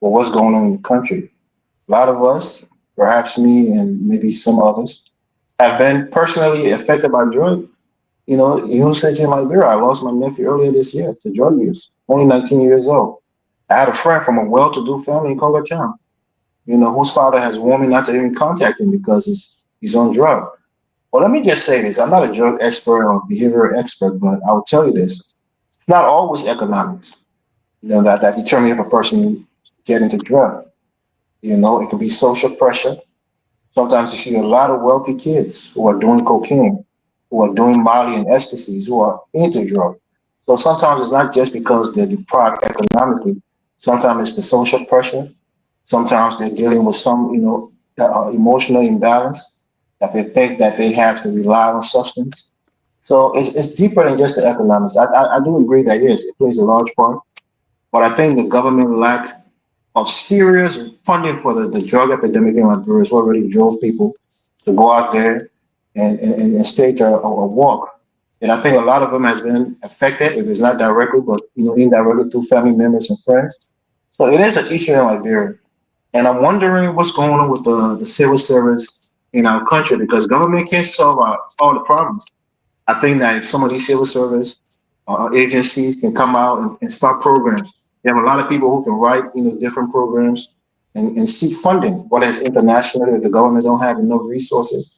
with what's going on in the country. A lot of us, perhaps me and maybe some others, have been personally affected by drug usage in Liberia. I lost my nephew earlier this year to drug use, only 19 years old. I had a friend from a well-to-do family in Congo Town, whose father has warned me not to even contact him because he's on drug. Well, let me just say this. I'm not a drug expert or behavioral expert, but I will tell you this. It's not always economics, that determine if a person get into drug. It could be social pressure. Sometimes you see a lot of wealthy kids who are doing cocaine, who are doing Molly and ecstasies, who are into drug. So sometimes it's not just because they're deprived economically. Sometimes it's the social pressure. Sometimes they're dealing with some, emotional imbalance that they think that they have to rely on substance. So it's deeper than just the economics. I do agree that yes, it plays a large part, but I think the government lack of serious funding for the drug epidemic in Liberia is what really drove people to go out there and stage a walk. And I think a lot of them has been affected, if it's not directly, but indirectly through family members and friends. So it is an issue in Liberia. And I'm wondering what's going on with the civil service in our country, because government can't solve all the problems. I think that if some of these civil service agencies can come out and start programs, you have a lot of people who can write, different programs and seek funding, whether it's internationally, if the government don't have enough resources.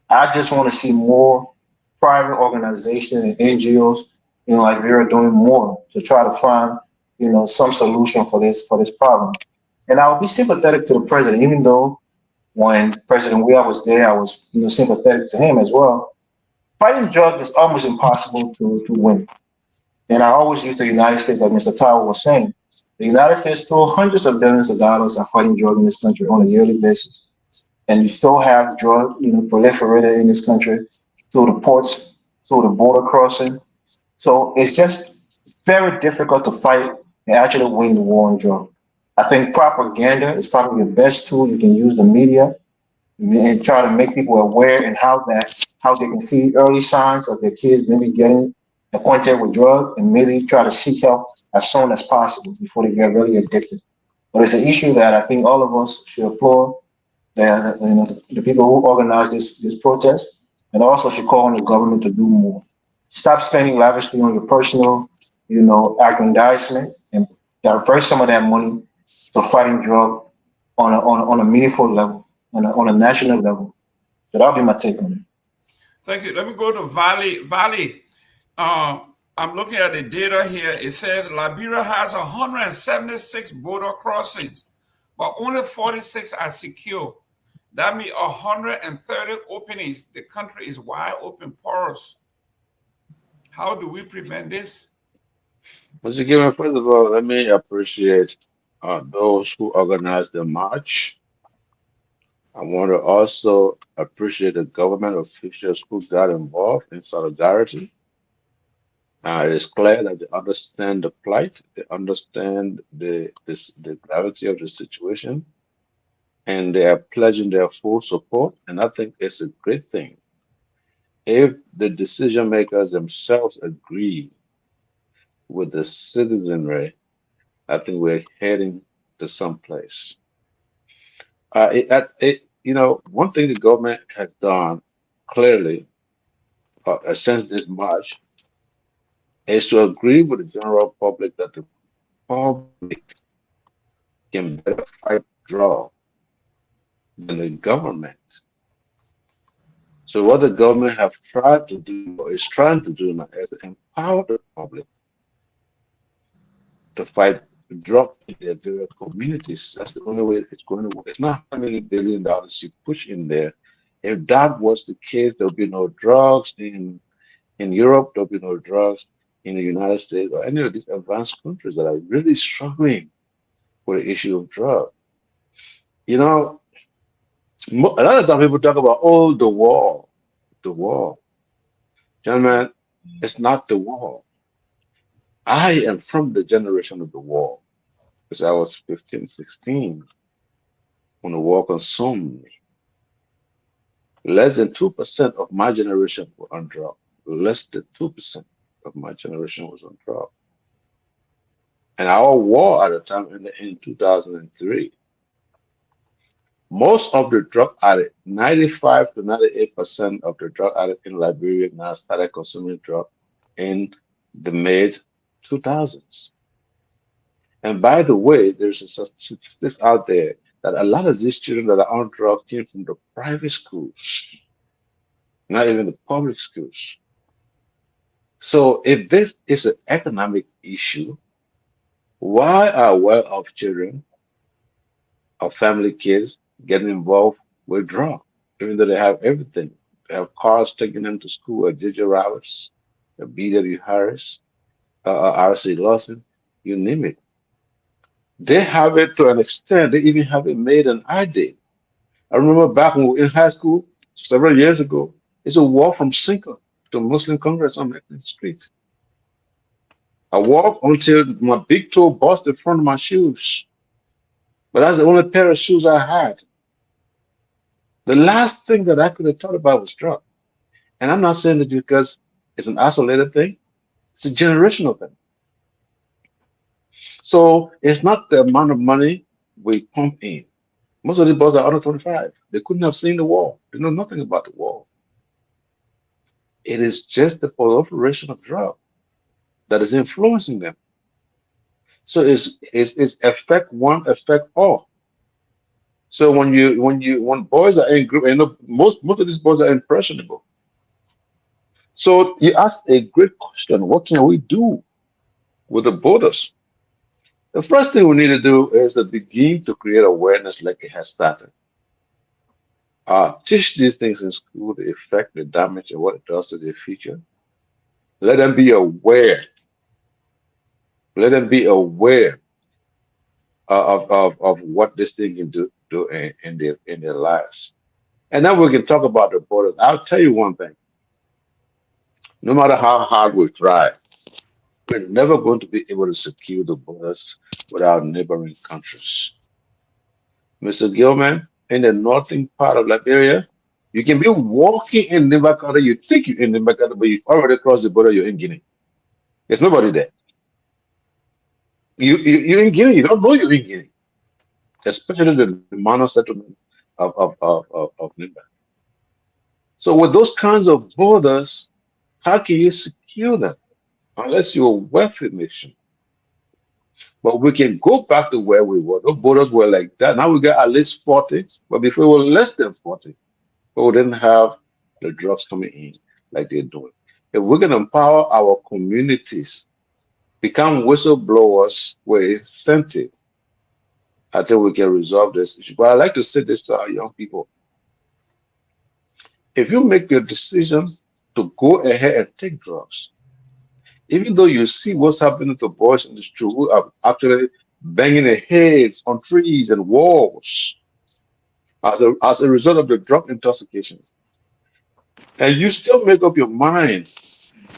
I just want to see more private organizations and NGOs, like we're doing more to try to find, some solution for this problem. And I would be sympathetic to the president, even though when President Weah was there, I was, sympathetic to him as well. Fighting drug is almost impossible to win. And I always use the United States, like Mr. Tower was saying. The United States throw hundreds of billions of dollars at fighting drug in this country on a yearly basis. And you still have drug, proliferated in this country through the ports, through the border crossing. So it's just very difficult to fight and actually win the war on drug. I think propaganda is probably the best tool. You can use the media and try to make people aware and how they can see early signs of their kids maybe getting acquainted with drug and maybe try to seek help as soon as possible before they get really addicted. But it's an issue that I think all of us should applaud. The people who organize this protest, and also should call on the government to do more. Stop spending lavishly on your personal, aggrandizement, and divert some of that money to fighting drug on a meaningful level, on a national level. So that'll be my take on it. Thank you. Let me go to Valley. Valley. I'm looking at the data here. It says Liberia has 176 border crossings, but only 46 are secure. That means 130 openings. The country is wide open, porous. How do we prevent this? Mr. Gayman, first of all, let me appreciate those who organized the march. I want to also appreciate the government officials who got involved in solidarity. It is clear that they understand the plight, they understand the gravity of the situation, and they are pledging their full support. And I think it's a great thing. If the decision makers themselves agree with the citizenry, I think we're heading to someplace. One thing the government has done clearly since this March is to agree with the general public that the public can better fight drug than the government. So what the government have tried to do or is trying to do now is empower the public to fight drug in their various communities. That's the only way it's going to work. It's not how many $1 billion you push in there. If that was the case, there'll be no drugs in Europe, there'll be no drugs in the United States or any of these advanced countries that are really struggling with the issue of drugs. You know, a lot of times people talk about, oh, the war, the war. Gentlemen, it's not the war. I am from the generation of the war because I was 15, 16 when the war consumed me. Less than 2% of my generation were on drugs. Less than 2% of my generation was on drugs. And our war at the time in 2003, most of the drug addict, 95 to 98% of the drug addict in Liberia now started consuming drugs in the mid 2000s. And by the way, there's a statistic out there that a lot of these children that are on drugs came from the private schools, not even the public schools. So if this is an economic issue, why are well-off children or family kids getting involved with drugs, even though they have everything? They have cars taking them to school at J.J. Roberts, B.W. Harris, R.C. Lawson, you name it. They have it to an extent, they even have it made an ID. I remember back when we were in high school, several years ago, it's a walk from Cinco to Muslim Congress on Macklin Street. I walked until my big toe bust the front of my shoes. But that's the only pair of shoes I had. The last thing that I could have thought about was drugs. And I'm not saying that because it's an isolated thing, it's a generational thing. So it's not the amount of money we pump in. Most of the boys are under 25. They couldn't have seen the war. They know nothing about the war. It is just the proliferation of drugs that is influencing them. So it's affect one, affect all. So when boys are in group, most of these boys are impressionable. So you asked a great question: what can we do with the borders? The first thing we need to do is to begin to create awareness, like it has started. Teach these things in school, the effect, the damage, and what it does to their future. Let them be aware. Let them be aware of what this thing can do in their lives. And then we can talk about the borders. I'll tell you one thing. No matter how hard we try, we're never going to be able to secure the borders with our neighboring countries. Mr. Gilman, in the northern part of Liberia, you can be walking in Nimbakata, you think you're in Nimbakata, but you've already crossed the border, you're in Guinea. There's nobody there. You're in Guinea, you don't know you're in Guinea, especially the minor settlement of Nimba. So with those kinds of borders, how can you secure them? Unless you're a wealthy nation. But we can go back to where we were. Those borders were like that. Now we got at least 40, but before we were less than 40. we wouldn't have the drugs coming in like they're doing. If we can empower our communities, become whistleblowers with incentive, I think we can resolve this issue. But I like to say this to our young people. If you make your decision to go ahead and take drugs, even though you see what's happening to boys in the street who are actually banging their heads on trees and walls as a result of the drug intoxication, and you still make up your mind,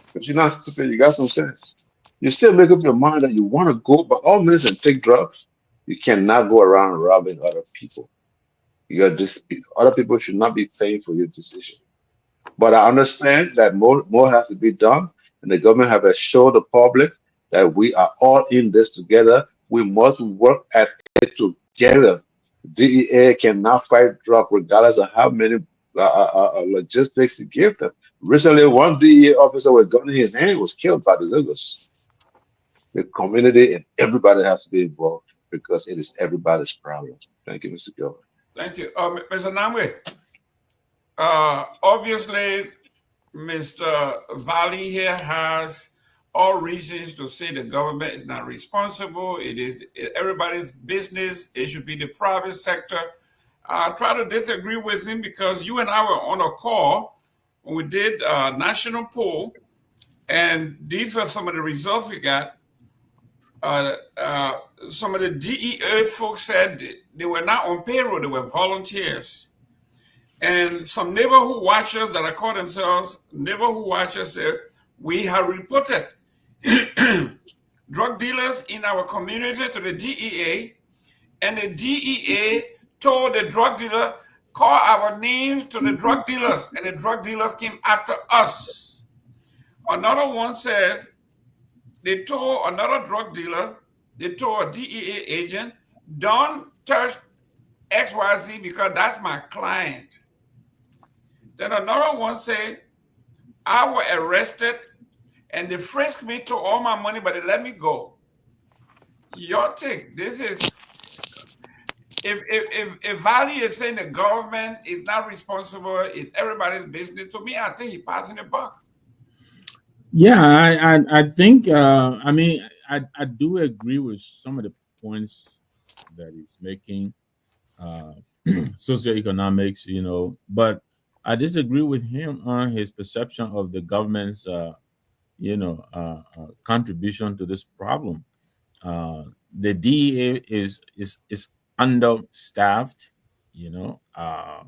because you're not stupid, you got some sense. You still make up your mind that you want to go by all means and take drugs. You cannot go around robbing other people. Other people should not be paying for your decision. But I understand that more has to be done, and the government have assured the public that we are all in this together. We must work at it together. DEA cannot fight drug regardless of how many logistics you give them. Recently, one DEA officer with a gun in his hand was killed by the Zugos. The community and everybody has to be involved because it is everybody's problem. Thank you, Mr. Governor. Thank you. Mr. Namwe, obviously, Mr. Valley here has all reasons to say the government is not responsible. It is everybody's business. It should be the private sector. I try to disagree with him because you and I were on a call when we did a national poll, and these were some of the results we got. Some of the DEA folks said they were not on payroll, they were volunteers. And some neighborhood watchers that call themselves neighborhood watchers said, we have reported drug dealers in our community to the DEA, and the DEA told the drug dealer, call our names to the drug dealers, and the drug dealers came after us. Another one says, they told another drug dealer, they told a DEA agent, don't touch XYZ because that's my client. Then another one say, I was arrested and they frisked me, took all my money, but they let me go. Your take, this is, if Valley is saying the government is not responsible, it's everybody's business, to me, I think he's passing the buck. Yeah, I think I mean I do agree with some of the points that he's making, socioeconomics, but I disagree with him on his perception of the government's contribution to this problem. The DEA is understaffed, they are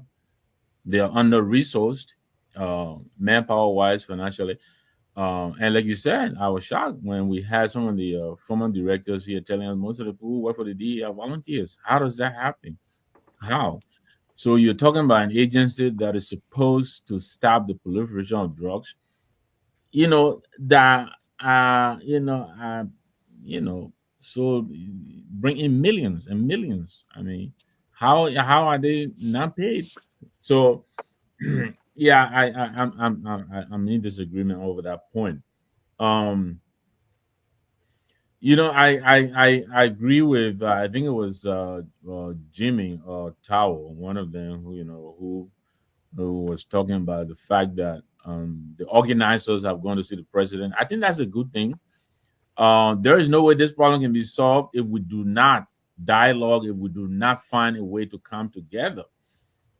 under resourced, manpower wise, financially. And like you said, I was shocked when we had some of the former directors here telling us most of the people who work for the DEA are volunteers. How does that happen? How? So you're talking about an agency that is supposed to stop the proliferation of drugs, that so bring in millions and millions. I mean, how are they not paid? So yeah, I'm in disagreement over that point. I agree with I think it was Jimmy or Tao, one of them who was talking about the fact that the organizers have gone to see the president. I think that's a good thing. There is no way this problem can be solved if we do not dialogue, if we do not find a way to come together.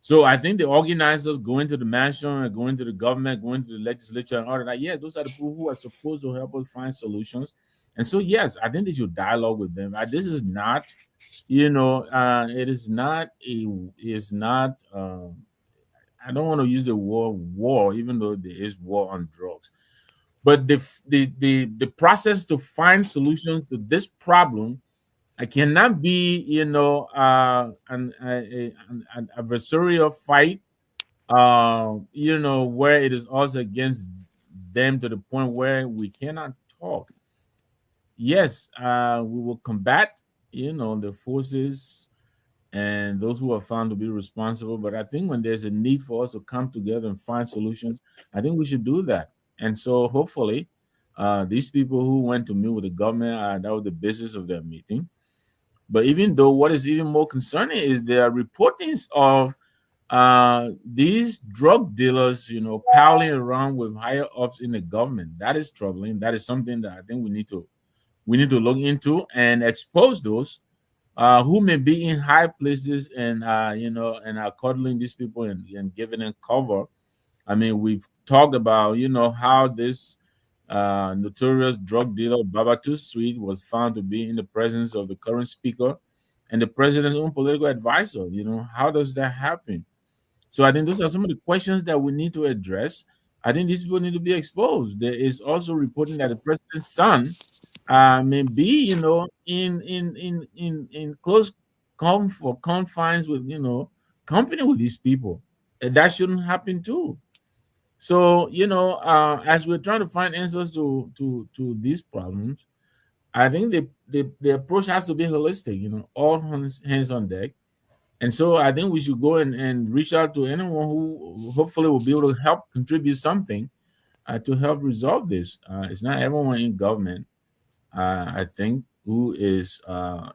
So I think the organizers going to the mansion and going to the government, going to the legislature and all of that, yeah, those are the people who are supposed to help us find solutions. And so, yes, I think they should dialogue with them. This is not, it is not I don't want to use the word war, even though there is war on drugs. But the process to find solutions to this problem, I cannot be, an adversarial fight, where it is also against them to the point where we cannot talk. Yes, we will combat, the forces and those who are found to be responsible. But I think when there's a need for us to come together and find solutions, I think we should do that. And so hopefully, these people who went to meet with the government, that was the basis of their meeting. But even though what is even more concerning is their reportings of these drug dealers, palling around with higher ups in the government, that is troubling. That is something that I think we need to look into and expose those who may be in high places and and are coddling these people and giving them cover. I mean, we've talked about how this notorious drug dealer Babatu Sweet was found to be in the presence of the current speaker and the president's own political advisor. How does that happen? So I think those are some of the questions that we need to address. I think these people need to be exposed. There is also reporting that the president's son may be, in close confines with, company with these people. And that shouldn't happen too. So, as we're trying to find answers to these problems, I think the approach has to be holistic, all hands on deck. And so I think we should go and reach out to anyone who hopefully will be able to help contribute something to help resolve this. It's not everyone in government, I think, who is, a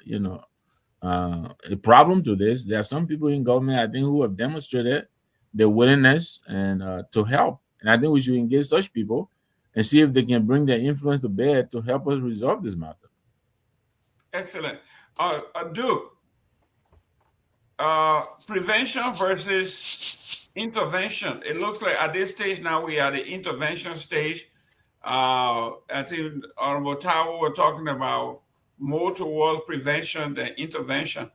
problem to this. There are some people in government, I think, who have demonstrated their willingness and to help. And I think we should engage such people and see if they can bring their influence to bear to help us resolve this matter. Excellent. Duke, prevention versus intervention. It looks like at this stage now we are at the intervention stage. I think Honorable Tower were talking about more towards prevention than intervention.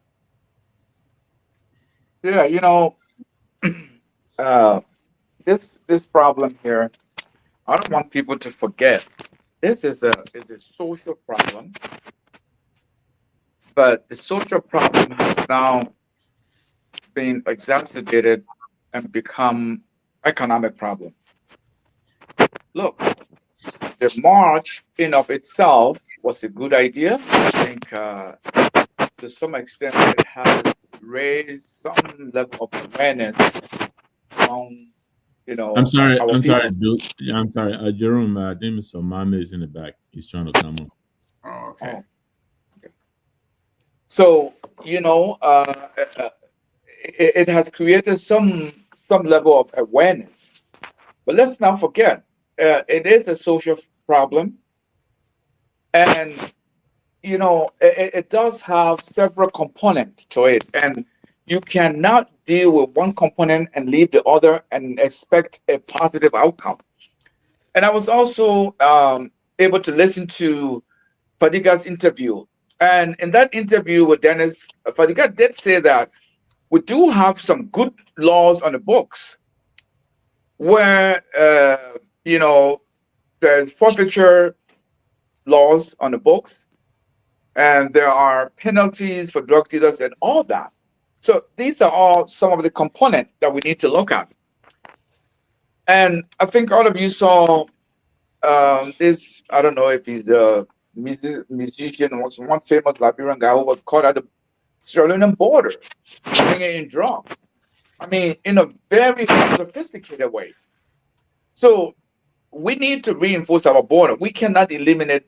Yeah, this problem here, I don't want people to forget. This is a social problem, but the social problem has now been exacerbated and become economic problem. Look, the march in of itself was a good idea. I think to some extent it has raised some level of awareness among I'm sorry, our people. Duke. Yeah, I'm sorry, Jerome. I think Mr. Mame is in the back. He's trying to come on. Oh, okay. So it has created some level of awareness, but let's not forget it is a social problem, and it does have several components to it, and you cannot deal with one component and leave the other and expect a positive outcome. And I was also able to listen to Fadiga's interview. And in that interview with Dennis, Fadiga did say that we do have some good laws on the books where, there's forfeiture laws on the books, and there are penalties for drug dealers and all that. So these are all some of the components that we need to look at. And I think all of you saw this, I don't know if he's a musician, was one famous Liberian guy who was caught at the Sierra Leone border bringing in drugs. I mean, in a very sophisticated way. So we need to reinforce our border. We cannot eliminate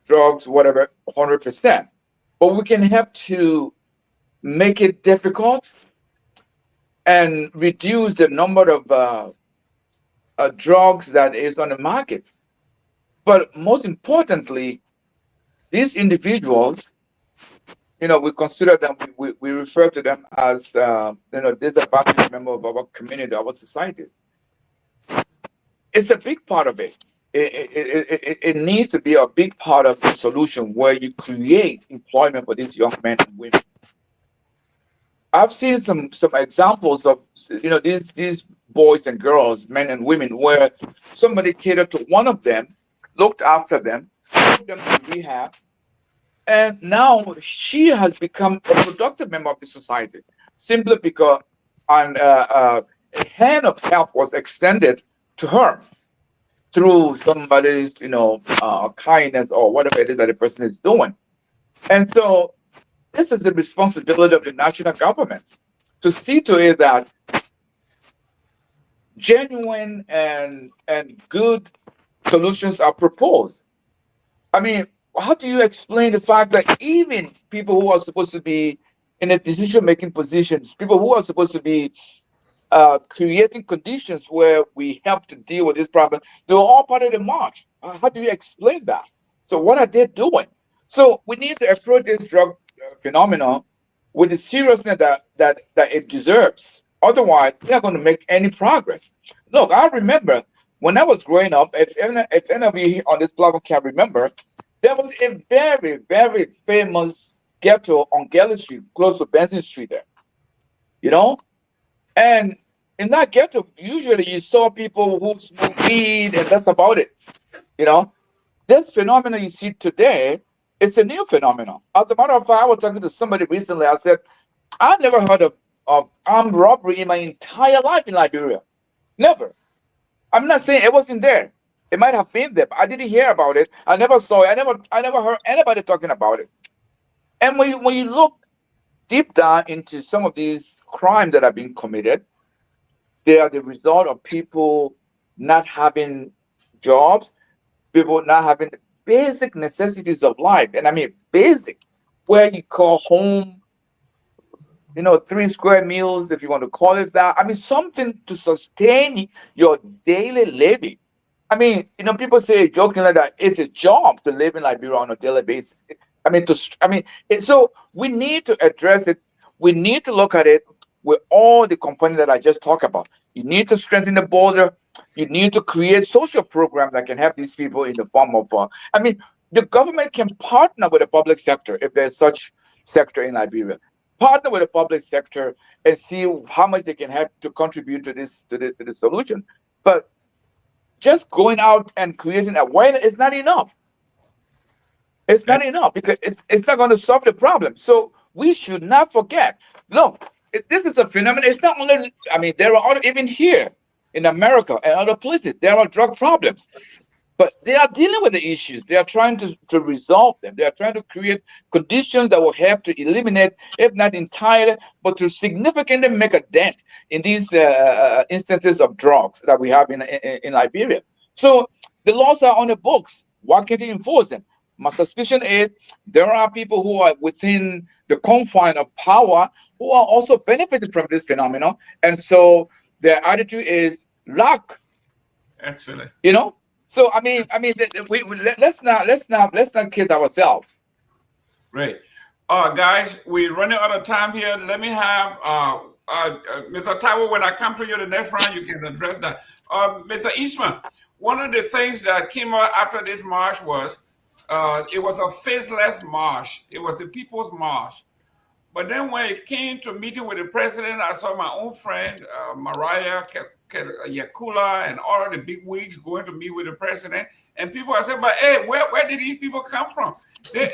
drugs, whatever, 100%, but we can help to make it difficult and reduce the number of drugs that is on the market. But most importantly, these individuals, we consider them, we refer to them as, disadvantaged members of our community, our societies. It's a big part of it. It needs to be a big part of the solution where you create employment for these young men and women. I've seen some examples of these boys and girls, men and women, where somebody catered to one of them, looked after them, took them to rehab, and now she has become a productive member of the society simply because a hand of help was extended to her through somebody's kindness or whatever it is that the person is doing. And so this is the responsibility of the national government to see to it that genuine and good solutions are proposed. I mean, how do you explain the fact that even people who are supposed to be in the decision-making positions, people who are supposed to be creating conditions where we help to deal with this problem, they were all part of the march. How do you explain that? So what are they doing? So we need to approach this drug phenomenon with the seriousness that it deserves. Otherwise, we're not going to make any progress. Look, I remember when I was growing up, if any of you on this platform can remember, there was a very, very famous ghetto on Galley Street, close to Benson Street there. You know? And in that ghetto, usually you saw people who smoke weed, and that's about it. You know? This phenomenon you see today, it's a new phenomenon. As a matter of fact, I was talking to somebody recently. I said, I never heard of armed robbery in my entire life in Liberia. Never. I'm not saying it wasn't there. It might have been there, but I didn't hear about it. I never saw it. I never heard anybody talking about it. And when you look deep down into some of these crimes that are being committed, they are the result of people not having jobs, people not having basic necessities of life. And I mean basic, where you call home, 3 square meals, if you want to call it that. I mean, something to sustain your daily living. I mean, people say jokingly that it's a job to live in Liberia on a daily basis. So we need to address it. We need to look at it with all the components that I just talked about. You need to strengthen the border. You need to create social programs that can help these people in the form of, the government can partner with the public sector if there's such sector in Liberia. Partner with the public sector and see how much they can help to contribute to the solution. But just going out and creating awareness is not enough. It's not enough because it's not going to solve the problem. So we should not forget. Look, this is a phenomenon. It's not only, there are other, even here in America and other places, there are drug problems. But they are dealing with the issues. They are trying to resolve them. They are trying to create conditions that will help to eliminate, if not entirely, but to significantly make a dent in these instances of drugs that we have in Liberia. So the laws are on the books. Why can't you enforce them? My suspicion is there are people who are within the confine of power who are also benefiting from this phenomenon. And so their attitude is luck. Excellent. So let's not kid ourselves. Great. Guys, we're running out of time here. Let me have Mr. Taiwo, when I come to you the next round, you can address that. Mr. Eastman, one of the things that came out after this march was it was a faceless march. It was the people's march. But then when it came to meeting with the president, I saw my own friend, Mariah Yakula, and all of the big wigs going to meet with the president. And people are saying, but hey, where did these people come from? This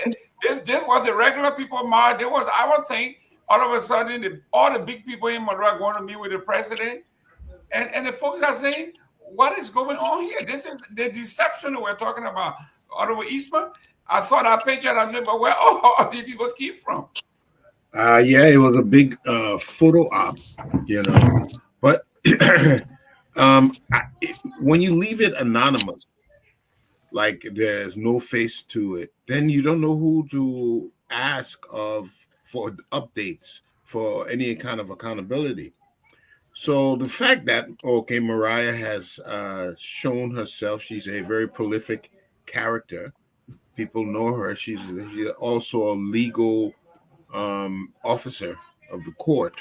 was the regular people march. There was our thing. All of a sudden, all the big people in Monroe are going to meet with the president. And the folks are saying, what is going on here? This is the deception that we're talking about. Oliver Eastman, I saw that picture and I'm saying, but where all these people came from? Yeah, it was a big photo op, But when you leave it anonymous, like there's no face to it, then you don't know who to ask for updates, for any kind of accountability. So the fact that, Mariah has shown herself, she's a very prolific character. People know her. She's also a legal officer of the court.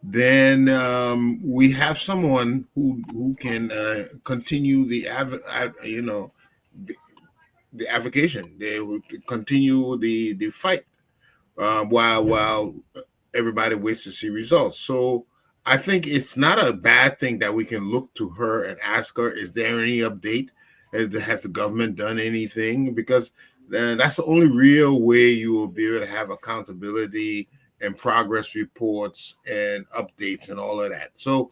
Then we have someone who can continue the avocation. They will continue the fight while everybody waits to see results. So I think it's not a bad thing that we can look to her and ask her, is there any update? Has the government done anything? Because that's the only real way you will be able to have accountability and progress reports and updates and all of that. So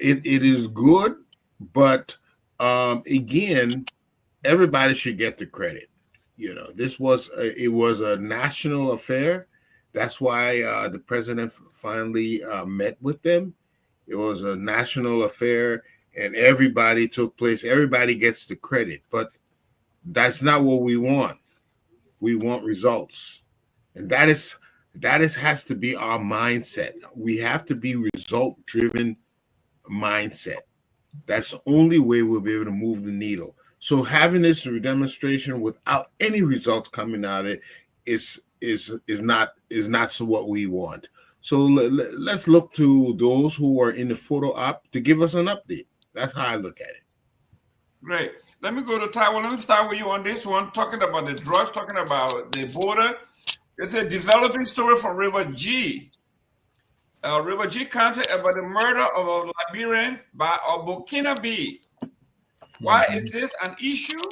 it is good, but again, everybody should get the credit. This was a national affair. That's why the president finally met with them. It was a national affair, and everybody took place. Everybody gets the credit, but that's not what we want. We want results, and that is That has to be our mindset. We have to be result-driven mindset. That's the only way we'll be able to move the needle. So having this demonstration without any results coming out of it is not so what we want. So let's look to those who are in the photo op to give us an update. That's how I look at it. Great. Let me go to Taiwan. Let me start with you on this one, talking about the drugs, talking about the border. It's a developing story from River G. River G County about the murder of a Liberian by a Burkinabe. Why is this an issue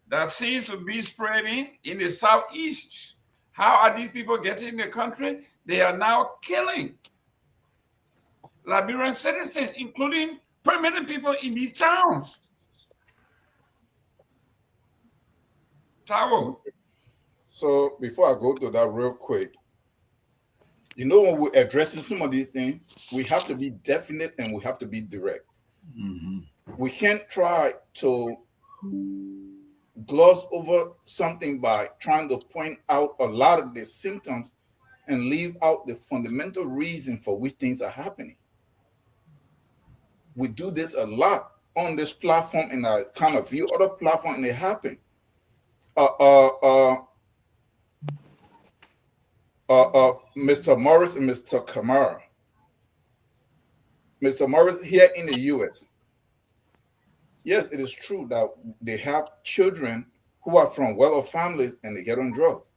that seems to be spreading in the southeast? How are these people getting in the country? They are now killing Liberian citizens, including permanent people in these towns. Taiwo. So before I go to that real quick, you know, when we're addressing some of these things, we have to be definite and we have to be direct. We can't try to gloss over something by trying to point out a lot of the symptoms and leave out the fundamental reason for which things are happening. We do this a lot on this platform, and I kind of view other platforms, and it happen. Mr. Morris and Mr. Kamara. Mr. Morris, here in the U.S., yes, it is true that they have children who are from well-off families and they get on drugs.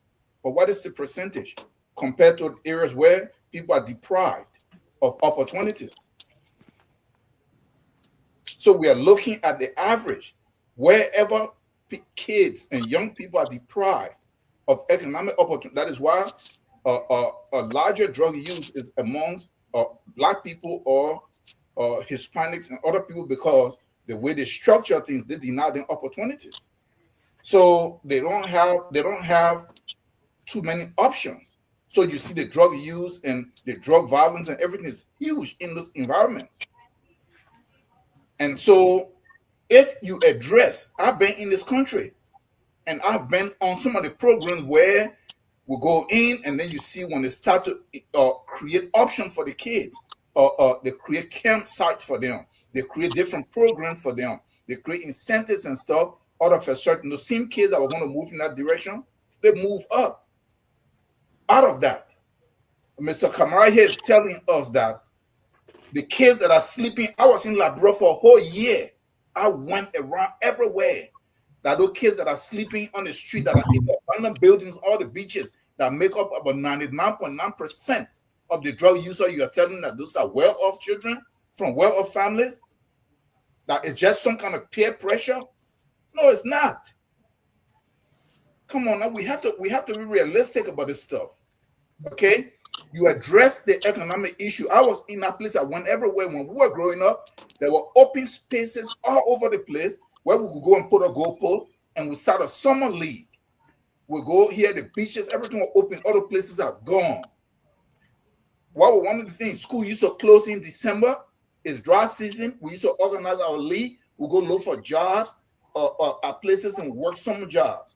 But what is the percentage compared to areas where people are deprived of opportunities? So we are looking at the average. Wherever kids and young people are deprived of economic opportunity, that is why a larger drug use is amongst Black people or Hispanics and other people, because the way they structure things, they deny them opportunities. So they don't have too many options. So you see the drug use and the drug violence and everything is huge in those environments. And so if you address, I've been in this country and I've been on some of the programs where we go in and then you see when they start to create options for the kids, they create campsites for them. They create different programs for them. They create incentives and stuff. Out of a certain, the same kids that were going to move in that direction, they move up out of that. Mr. Kamara here is telling us that the kids that are sleeping, I was in Labrador for a whole year. I went around everywhere. That those kids that are sleeping on the street, that are in the abandoned buildings, all the beaches, that make up about 99.9% of the drug user, you are telling that those are well-off children from well-off families? That it's just some kind of peer pressure? No, it's not. Come on now, we have to be realistic about this stuff. Okay? You address the economic issue. I was in that place. I went everywhere when we were growing up. There were open spaces all over the place where we could go and put a goalpost and we start a summer league. We go here, the beaches, everything was open. Other places are gone. One of the things, school used to close in December. It's dry season. We used to organize our league. We go look for jobs at places and work summer jobs.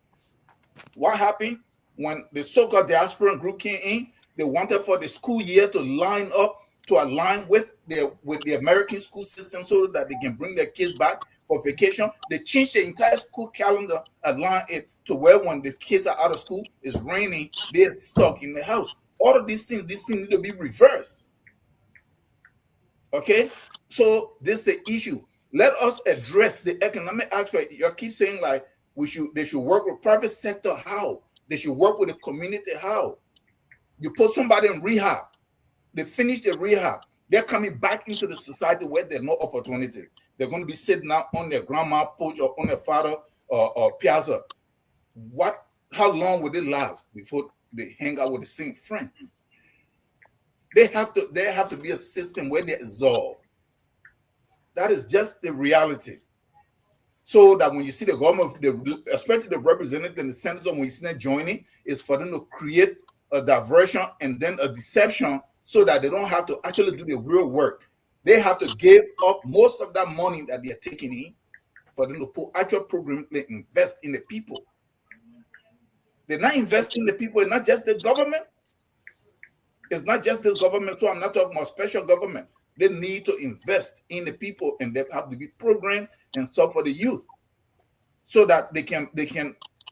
What happened when the so-called diaspora group came in? They wanted for the school year to align with the American school system so that they can bring their kids back for vacation. They changed the entire school calendar, align it to where when the kids are out of school, it's raining, they're stuck in the house. All of these things need to be reversed. Okay, so this is the issue. Let us address the economic aspect. You keep saying like they should work with private sector. How? They should work with the community. How? You put somebody in rehab, they finish the rehab, they're coming back into the society where there's no opportunity. They're going to be sitting out on their grandma porch or on their father or piazza. How long will it last before they hang out with the same friends? There have to be a system where they absorb. That is just the reality. So that when you see the government, especially the representative and the senators, when you see them joining, is for them to create a diversion and then a deception so that they don't have to actually do the real work. They have to give up most of that money that they're taking in for them to put actual programs, they invest in the people. They're not investing in the people, it's not just the government. It's not just this government. So I'm not talking about special government. They need to invest in the people, and there have to be programs and stuff for the youth, so that they can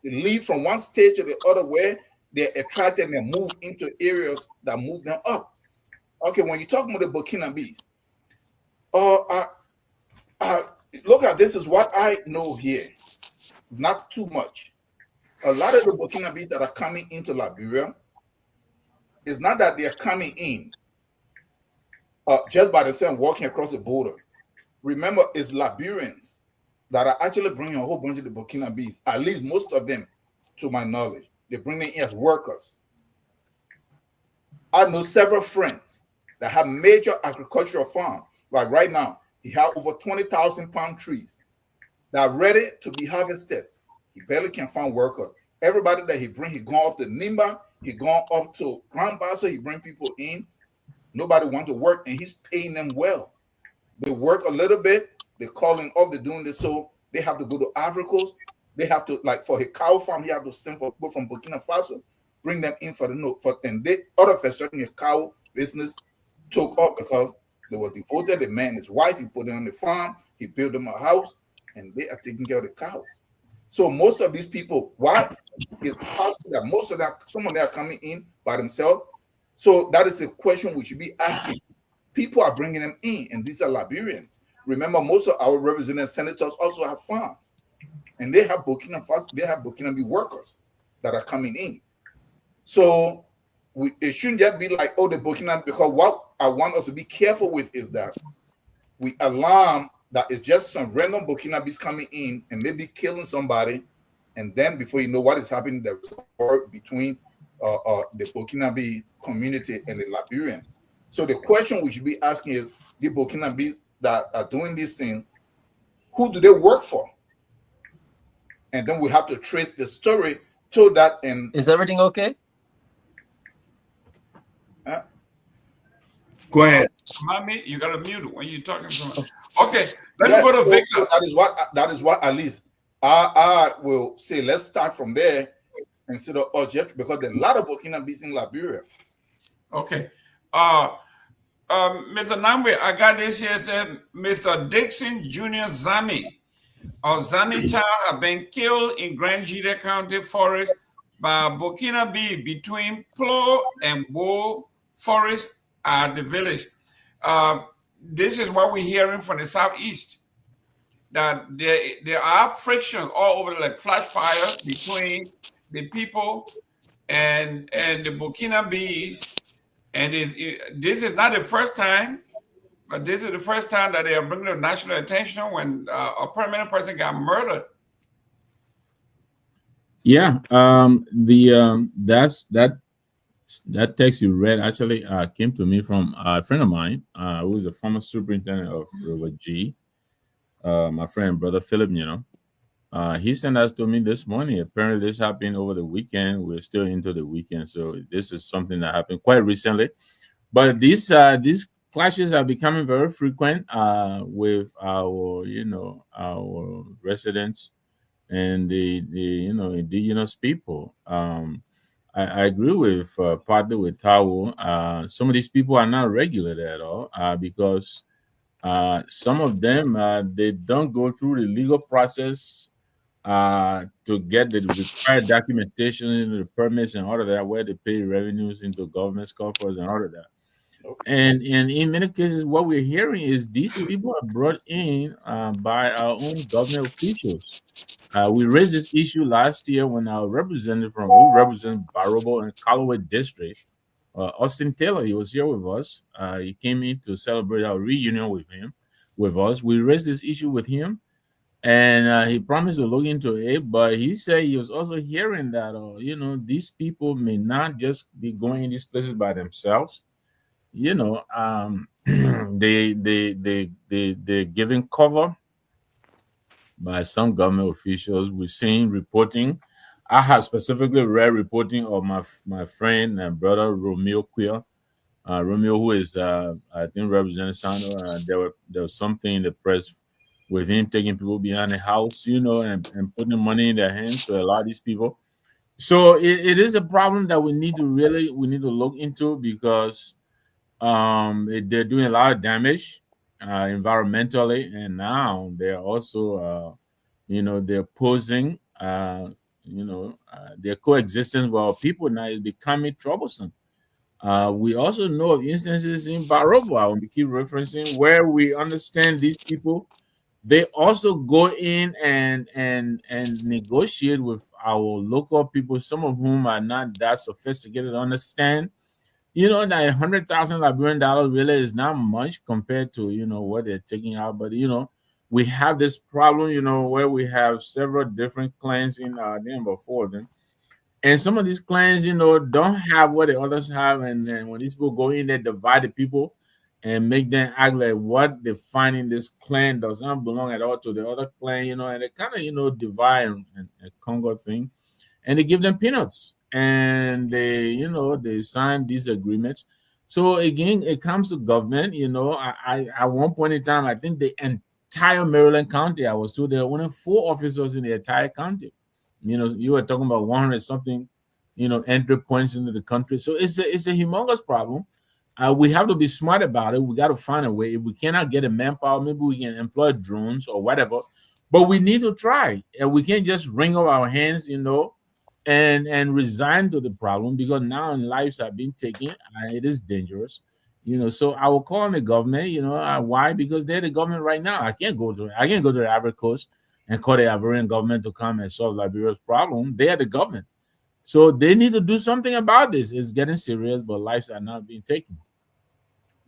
leave from one stage to the other where they're attracted and they move into areas that move them up. Okay, when you're talking about the Burkinabes, look at this is what I know here. Not too much. A lot of the Burkinabes that are coming into Liberia, it's not that they're coming in just by themselves walking across the border. Remember, it's Liberians that are actually bringing a whole bunch of the Burkinabes, at least most of them, to my knowledge. They bring them in as workers. I know several friends that have major agricultural farms. Like right now, he has over 20,000 palm trees that are ready to be harvested. He barely can find workers. Everybody that he bring, he gone up to Nimba, he gone up to Grand Basso, he bring people in. Nobody want to work, and he's paying them well. They work a little bit, they're calling off, they're doing this, so they have to go to Ivory Coast. They have to, like for his cow farm, he have to send for people from Burkina Faso, bring them in for the note. And they all of a sudden his cow business took off because they were devoted. The man, his wife, he put them on the farm, he built them a house, and they are taking care of the cows. So most of these people, why is possible that most of them, some of them are coming in by themselves. So that is a question we should be asking. People are bringing them in, and these are Liberians. Remember, most of our representative senators also have farms, and they have Burkina Faso, they have Burkinabe workers that are coming in. So it shouldn't just be like, oh, the Burkina, because what I want us to be careful with is that we alarm that it's just some random Burkinabes coming in and maybe killing somebody, and then before you know what is happening, there's a war between the Burkinabe community and the Liberians. So the question we should be asking is, the Burkinabes that are doing these things, who do they work for? And then we have to trace the story to that. And is everything okay? Go ahead. Mommy, you got to mute when you're talking to me. Okay, let me go to Victor. So that is what at least I will say. Let's start from there instead of object, because there are a lot of Burkinabes in Liberia. Okay. Mr. Namwe, I got this here. Said Mr. Dixon Jr. Zami of Zami Town have been killed in Grand Jide County Forest by Burkinabe between Plo and Wo Forest at the village. This is what we're hearing from the southeast, that there are frictions all over, like flash fire between the people and the Burkinabes. And this is not the first time, but this is the first time that they are bringing to national attention when a permanent person got murdered. Yeah, that text you read actually came to me from a friend of mine who is a former superintendent of River G. My friend, brother Philip, he sent us to me this morning. Apparently, this happened over the weekend. We're still into the weekend, so this is something that happened quite recently. But these clashes are becoming very frequent with our residents and the indigenous people. I agree with partly with Tao. Some of these people are not regulated at all because some of them they don't go through the legal process to get the required documentation into the permits and all of that, where they pay revenues into government's coffers and all of that. And in many cases, what we're hearing is these people are brought in by our own government officials. We raised this issue last year when our representative who represents Barobo and Callaway District, Austin Taylor, he was here with us. He came in to celebrate our reunion with us. We raised this issue with him, and he promised to look into it. But he said he was also hearing that these people may not just be going in these places by themselves. They're giving cover by some government officials. We're seeing reporting. I have specifically read reporting of my friend and brother Romeo Queer. Romeo, who is I think representing Sano, there was something in the press with him taking people behind the house, and putting money in their hands to allow these people So it is a problem that we need to look into, because they're doing a lot of damage environmentally, and now they're also they're posing their coexistence with our people now is becoming troublesome. We also know of instances in Baroba, when we keep referencing, where we understand these people, they also go in and negotiate with our local people, some of whom are not that sophisticated to understand, that $100,000 really is not much compared to what they're taking out. But we have this problem, where we have several different clans in number four of them, and some of these clans, don't have what the others have, and then when these people go in, they divide the people and make them act like what they find in this clan does not belong at all to the other clan, and they kind of divide and conquer thing, and they give them peanuts, and they sign these agreements. So again, it comes to government. I at one point in time, I think the entire Maryland County, I was told there were only 4 officers in the entire county. You were talking about 100 something, entry points into the country. So it's a humongous problem. We have to be smart about it. We got to find a way. If we cannot get a manpower, maybe we can employ drones or whatever. But we need to try, and we can't just wring up our hands, and resign to the problem, because now lives are being taken. It is dangerous. So I will call on the government. Why? Because they're the government right now. I can't go to the Ivory Coast and call the Ivorian government to come and solve Liberia's problem. They are the government. So they need to do something about this. It's getting serious, but lives are not being taken.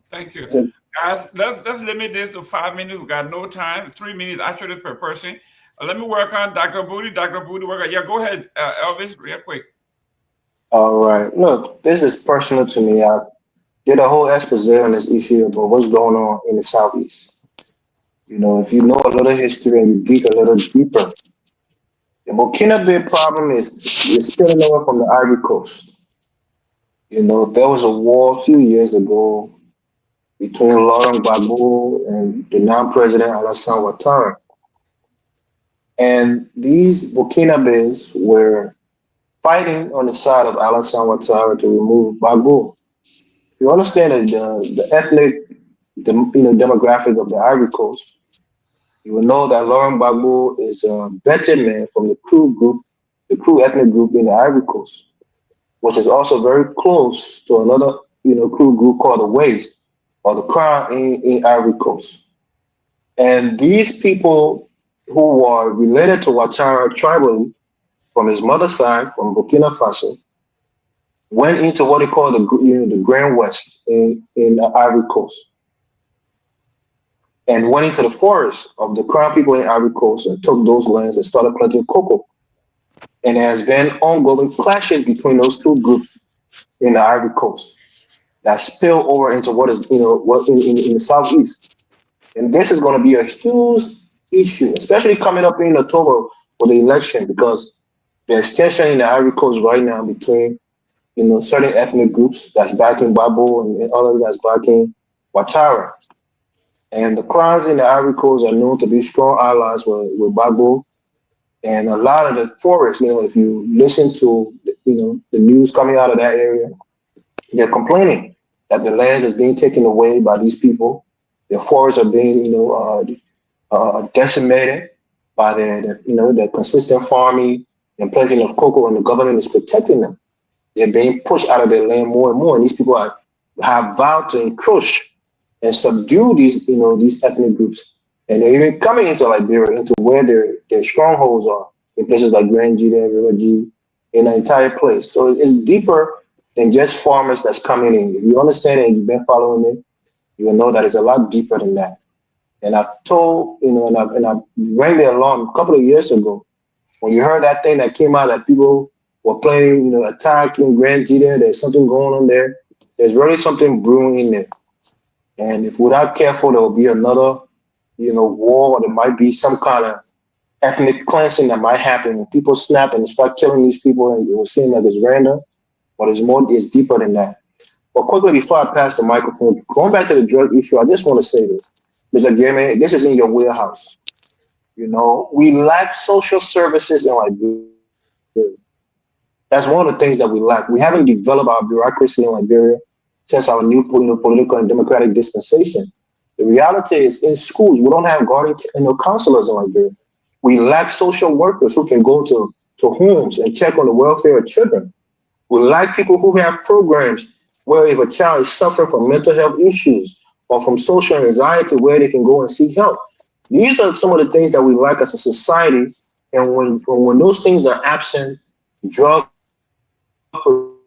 Thank you. Guys, let's limit this to 5 minutes. We got no time. 3 minutes actually per person. Let me work on Dr. Booty. Dr. Booty, work on. Yeah, go ahead, Elvis, real quick. All right. Look, this is personal to me. I did a whole expose on this issue about what's going on in the Southeast. If you know a little history and you dig a little deeper, the Burkina Faso problem is spilling over from the Ivory Coast. There was a war a few years ago between Laurent Gbagbo and the now president Alassane Ouattara. And these Burkinabés were fighting on the side of Alassane Ouattara to remove Gbagbo. You understand that the ethnic demographic of the Ivory Coast, you will know that Laurent Gbagbo is a veteran man from the Kru ethnic group in the Ivory Coast, which is also very close to another Kru group called the Ways or the Crown in Ivory Coast. And these people who are related to Ouattara tribally from his mother's side, from Burkina Faso, went into what they call the Grand West in the Ivory Coast, and went into the forest of the Crown people in Ivory Coast and took those lands and started planting cocoa. And there has been ongoing clashes between those two groups in the Ivory Coast that spill over into what is what in the southeast. And this is going to be a huge issue, especially coming up in October for the election, because there's tension in the Ivory Coast right now between certain ethnic groups that's backing Gbagbo and others that's backing Ouattara. And the Crowns in the Ivory Coast are known to be strong allies with Gbagbo. And a lot of the forests, if you listen to the news coming out of that area, they're complaining that the lands is being taken away by these people. Their forests are being decimated by their consistent farming and planting of cocoa, and the government is protecting them. They're being pushed out of their land more and more, and these people have vowed to encroach and subdue these ethnic groups. And they're even coming into Liberia, into where their strongholds are, in places like Grand Gita, River G, in the entire place. So it's deeper than just farmers that's coming in. If you understand it and you've been following it, you will know that it's a lot deeper than that. And I told, and I rang the alarm a couple of years ago when you heard that thing that came out that people were playing, attack in Grand Gita. There's something going on there. There's really something brewing in there. And if we're not careful, there will be another, war, or there might be some kind of ethnic cleansing that might happen when people snap and start killing these people, and it will seem like it's random, but it's deeper than that. But quickly, before I pass the microphone, going back to the drug issue, I just want to say this. Mr. Gayman, this is in your wheelhouse. We lack social services in Liberia. That's one of the things that we lack. We haven't developed our bureaucracy in Liberia since our new political and democratic dispensation. The reality is, in schools, we don't have guardian, counselors in Liberia. We lack social workers who can go to homes and check on the welfare of children. We lack people who have programs where if a child is suffering from mental health issues or from social anxiety, where they can go and seek help. These are some of the things that we lack as a society. And when those things are absent, drug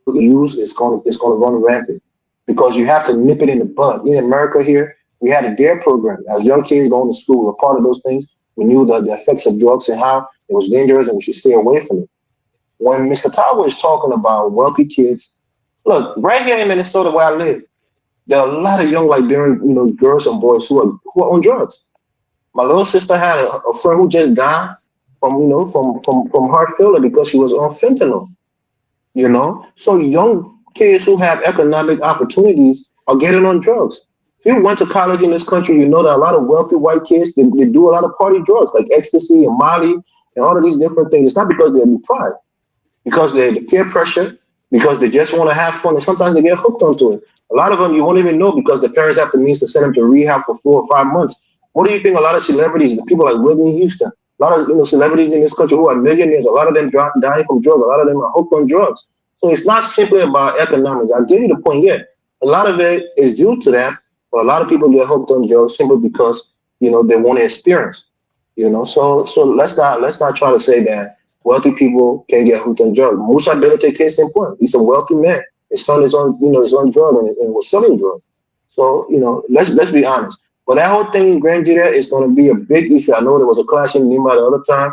use is going to run rampant because you have to nip it in the bud. In America here, we had a DARE program. As young kids going to school, we're part of those things. We knew the effects of drugs and how it was dangerous and we should stay away from it. When Mr. Tawa is talking about wealthy kids, look, right here in Minnesota where I live, there are a lot of young Liberian, girls and boys who are on drugs. My little sister had a friend who just died from heart failure because she was on fentanyl. So young kids who have economic opportunities are getting on drugs. If you went to college in this country, you know that a lot of wealthy white kids they do a lot of party drugs like ecstasy and Molly and all of these different things. It's not because they're deprived because they the peer pressure, because they just want to have fun, and sometimes they get hooked onto it. A lot of them you won't even know because the parents have the means to send them to rehab for 4 or 5 months. What do you think? A lot of celebrities, the people like Whitney Houston, a lot of celebrities in this country who are millionaires, a lot of them dying from drugs. A lot of them are hooked on drugs. So it's not simply about economics. I'll give you the point. Yeah, a lot of it is due to that, but a lot of people get hooked on drugs simply because they want to experience. So let's not try to say that wealthy people can get hooked on drugs. Musa Belete case in point. He's a wealthy man. His son is on drugs and was selling drugs. So let's be honest. But that whole thing in Grand Judah is going to be a big issue. I know there was a clash in Nima the other time.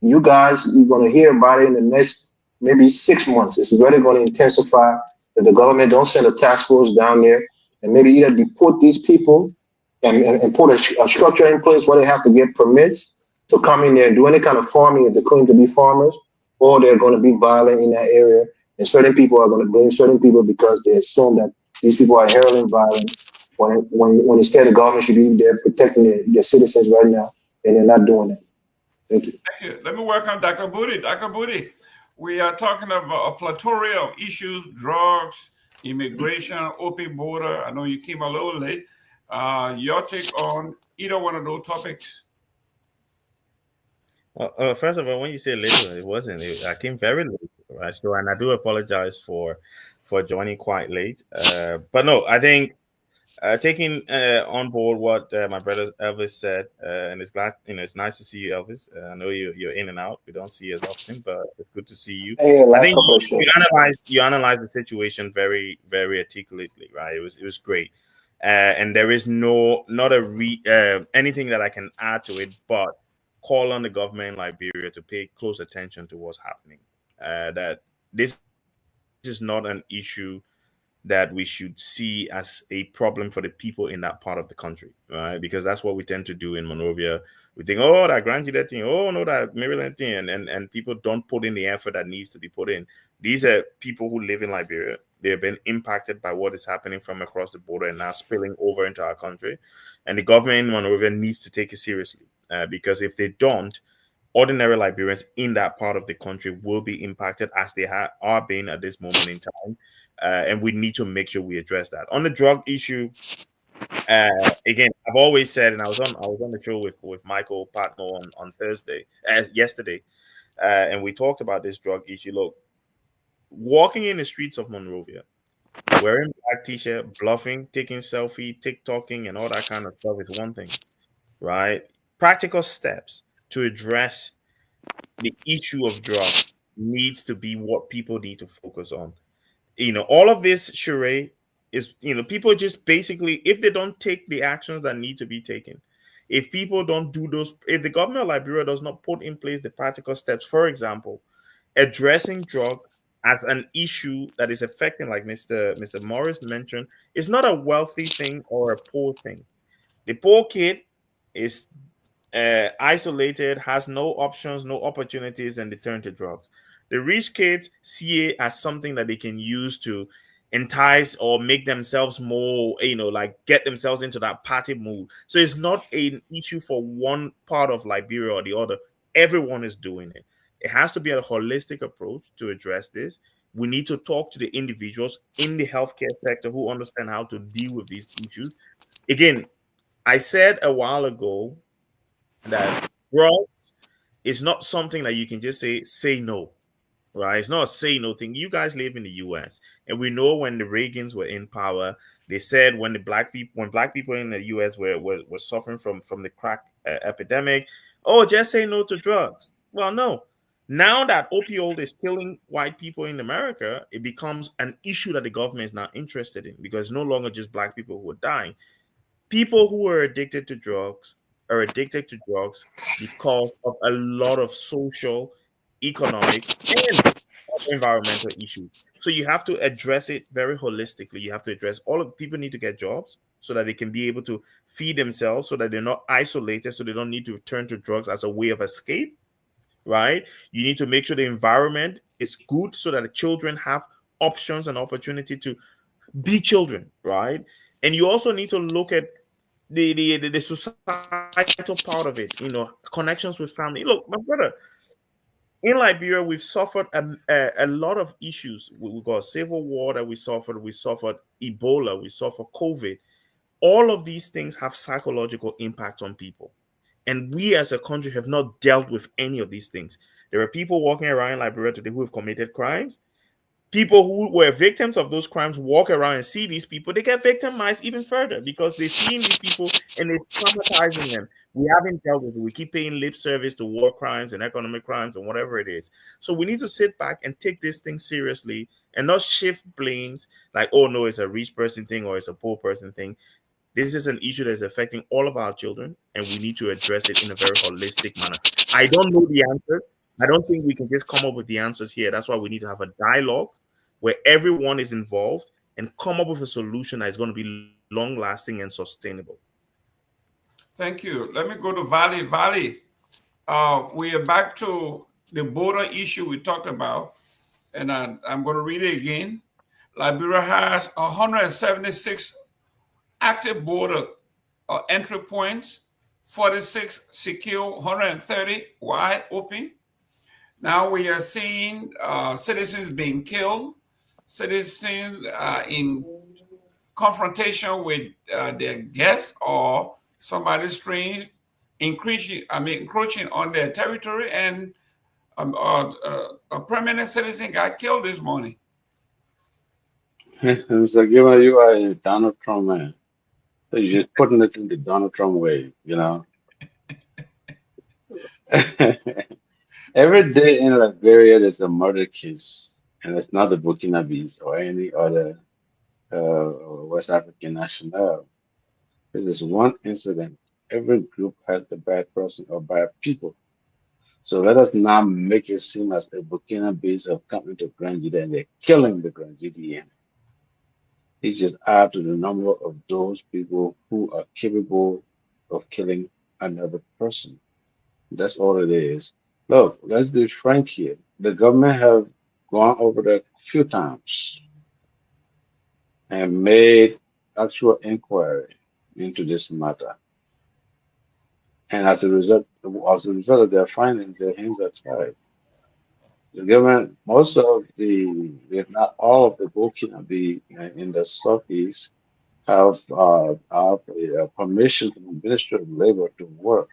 You guys, you're going to hear about it in the next maybe 6 months. It's really going to intensify if the government don't send a task force down there and maybe either deport these people and put a structure in place where they have to get permits to come in there and do any kind of farming if they're claiming to be farmers, or they're going to be violent in that area. And certain people are going to blame certain people because they assume that these people are heralding violence when instead the government should be there protecting their citizens right now, and they're not doing that. Thank you. Thank you. Let me welcome Dr. Booty. Dr. Booty, we are talking about a plethora of issues: drugs, immigration, open border. I know you came a little late. Your take on either one of those topics? Well, first of all, when you say little, it wasn't. I came very late, right? So, and I do apologize for joining quite late. But no, I think taking on board what my brother Elvis said, and it's glad it's nice to see you, Elvis. I know you're in and out. We don't see you as often, but it's good to see you. Hey, I last think couple of shows. you analyzed the situation very very articulately, right? It was great, and there is not anything that I can add to it, but call on the government in Liberia to pay close attention to what's happening. That this is not an issue that we should see as a problem for the people in that part of the country, right? Because that's what we tend to do in Monrovia. We think, oh, that Grand Judah thing, oh, no, that Maryland thing, and people don't put in the effort that needs to be put in. These are people who live in Liberia. They have been impacted by what is happening from across the border and now spilling over into our country. And the government in Monrovia needs to take it seriously because if they don't, ordinary Liberians in that part of the country will be impacted as they are being at this moment in time. And we need to make sure we address that. On the drug issue, again, I've always said, and I was on the show with Michael Patmo on Thursday, yesterday, and we talked about this drug issue. Look, walking in the streets of Monrovia, wearing black t-shirt, bluffing, taking selfie, TikToking, and all that kind of stuff is one thing, right? Practical steps to address the issue of drugs needs to be what people need to focus on. All of this charade is, people just basically, if they don't take the actions that need to be taken, if people don't do those, if the government of Liberia does not put in place the practical steps, for example, addressing drug as an issue that is affecting, like Mr. Morris mentioned, it's not a wealthy thing or a poor thing. The poor kid is isolated, has no options, no opportunities, and they turn to drugs. The rich kids see it as something that they can use to entice or make themselves more, like get themselves into that party mood. So it's not an issue for one part of Liberia or the other. Everyone is doing it. It has to be a holistic approach to address this. We need to talk to the individuals in the healthcare sector who understand how to deal with these issues. Again, I said a while ago that drugs is not something that you can just say no, right? It's not a say no thing. You guys live in the US, and we know when the Reagans were in power, they said when black people in the US were suffering from the crack epidemic, oh, just say no to drugs. Well, no. Now that opioid is killing white people in America, it becomes an issue that the government is not interested in, because it's no longer just black people who are dying. People who are addicted to drugs are addicted to drugs because of a lot of social, economic, and environmental issues. So you have to address it very holistically. You have to address all of people need to get jobs so that they can be able to feed themselves, so that they're not isolated, so they don't need to turn to drugs as a way of escape, right? You need to make sure the environment is good so that the children have options and opportunity to be children, right? And you also need to look at the societal part of it, connections with family. Look, my brother, in Liberia, we've suffered a lot of issues. We got civil war that we suffered Ebola, we suffered COVID. All of these things have psychological impact on people. And we as a country have not dealt with any of these things. There are people walking around in Liberia today who have committed crimes. People who were victims of those crimes walk around and see these people, they get victimized even further because they're seeing these people and it's traumatizing them. We haven't dealt with it. We keep paying lip service to war crimes and economic crimes and whatever it is. So we need to sit back and take this thing seriously and not shift blames like, oh no, it's a rich person thing or it's a poor person thing. This is an issue that is affecting all of our children, and we need to address it in a very holistic manner. I don't know the answers. I don't think we can just come up with the answers here. That's why we need to have a dialogue where everyone is involved and come up with a solution that is going to be long lasting and sustainable. Thank you. Let me go to Valley. Valley, we are back to the border issue we talked about, and I'm going to read it again. Liberia has 176 active border entry points, 46 secure, 130 wide open. Now we are seeing citizens being killed, citizens in confrontation with their guests or somebody strange encroaching on their territory, and a permanent citizen got killed this morning. So, given you are a Donald Trump man, so you're just putting it in the Donald Trump way, Every day in Liberia, there's a murder case, and it's not the Burkinabes or any other West African national. This is one incident. Every group has the bad person or bad people. So let us not make it seem as if Burkinabes have come into Grand Juda and they're killing the Grand Judean. It just add to the number of those people who are capable of killing another person. That's all it is. Look, let's be frank here. The government have gone over that a few times and made actual inquiry into this matter. And as a result of their findings, their hands are tied. The government, most of if not all of the Burkina in the southeast have permission from the Ministry of Labor to work.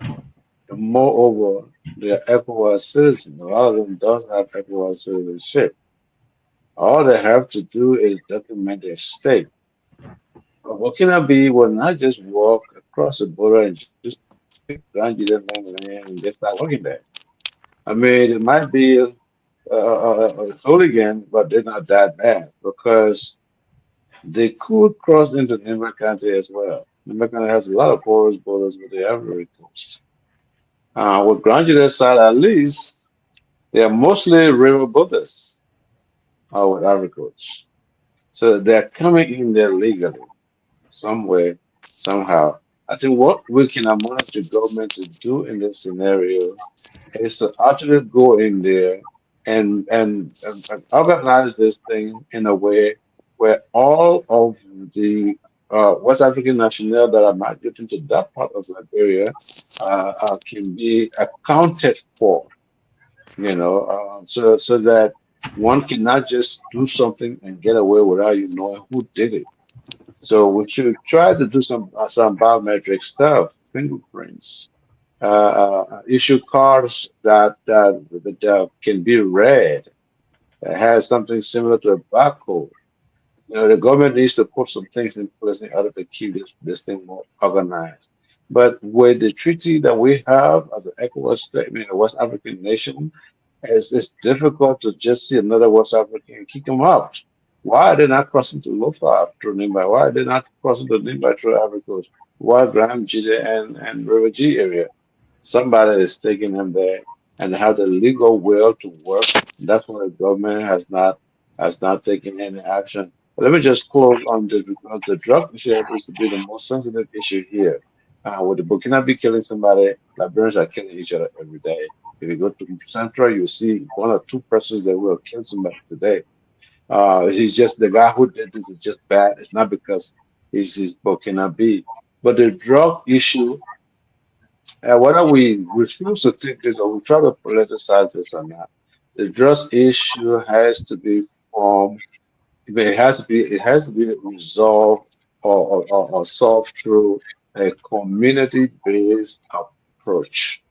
And moreover, they are ECOWAS citizens. A lot of them does have ECOWAS citizenship. All they have to do is document their state. But Burkina will not just walk across the border and just pick Grand land and just start working there. I mean, it might be a hooligan, but they're not that bad because they could cross into Nimba County as well. Nimba County has a lot of porous borders with the Ivory Coast. With Grand side, at least, they are mostly river Buddhists with Ivory Coast. So they're coming in there legally, some way, somehow. I think what we can admonish the government to do in this scenario is to actually go in there and organize this thing in a way where all of the West African nationals that are migrating to that part of Liberia can be accounted for. so that one cannot just do something and get away without you knowing who did it. So we should try to do some biometric stuff, fingerprints, issue cards that can be read, that has something similar to a barcode. The government needs to put some things in place in order to keep this thing more organized. But with the treaty that we have as an ECOWAS statement, a West African nation, it's difficult to just see another West African and kick them out. Why are they not crossing to Lofa through Nimba? Why are they not crossing to Nimba through Ivory Coast? Why Graham, Jide, and River G area? Somebody is taking them there and they have the legal will to work. That's why the government has not taken any action. But let me just close on this because the drug issue happens to be the most sensitive issue here. With the Burkina killing somebody, Liberians are killing each other every day. If you go to Central, you see one or two persons that will kill somebody today. He's just the guy who did this is just bad. It's not because he's Burkina. But the drug issue, whether we refuse to take this or we try to politicize this or not, the drug issue has to be from it has to be resolved or solved through a community-based approach.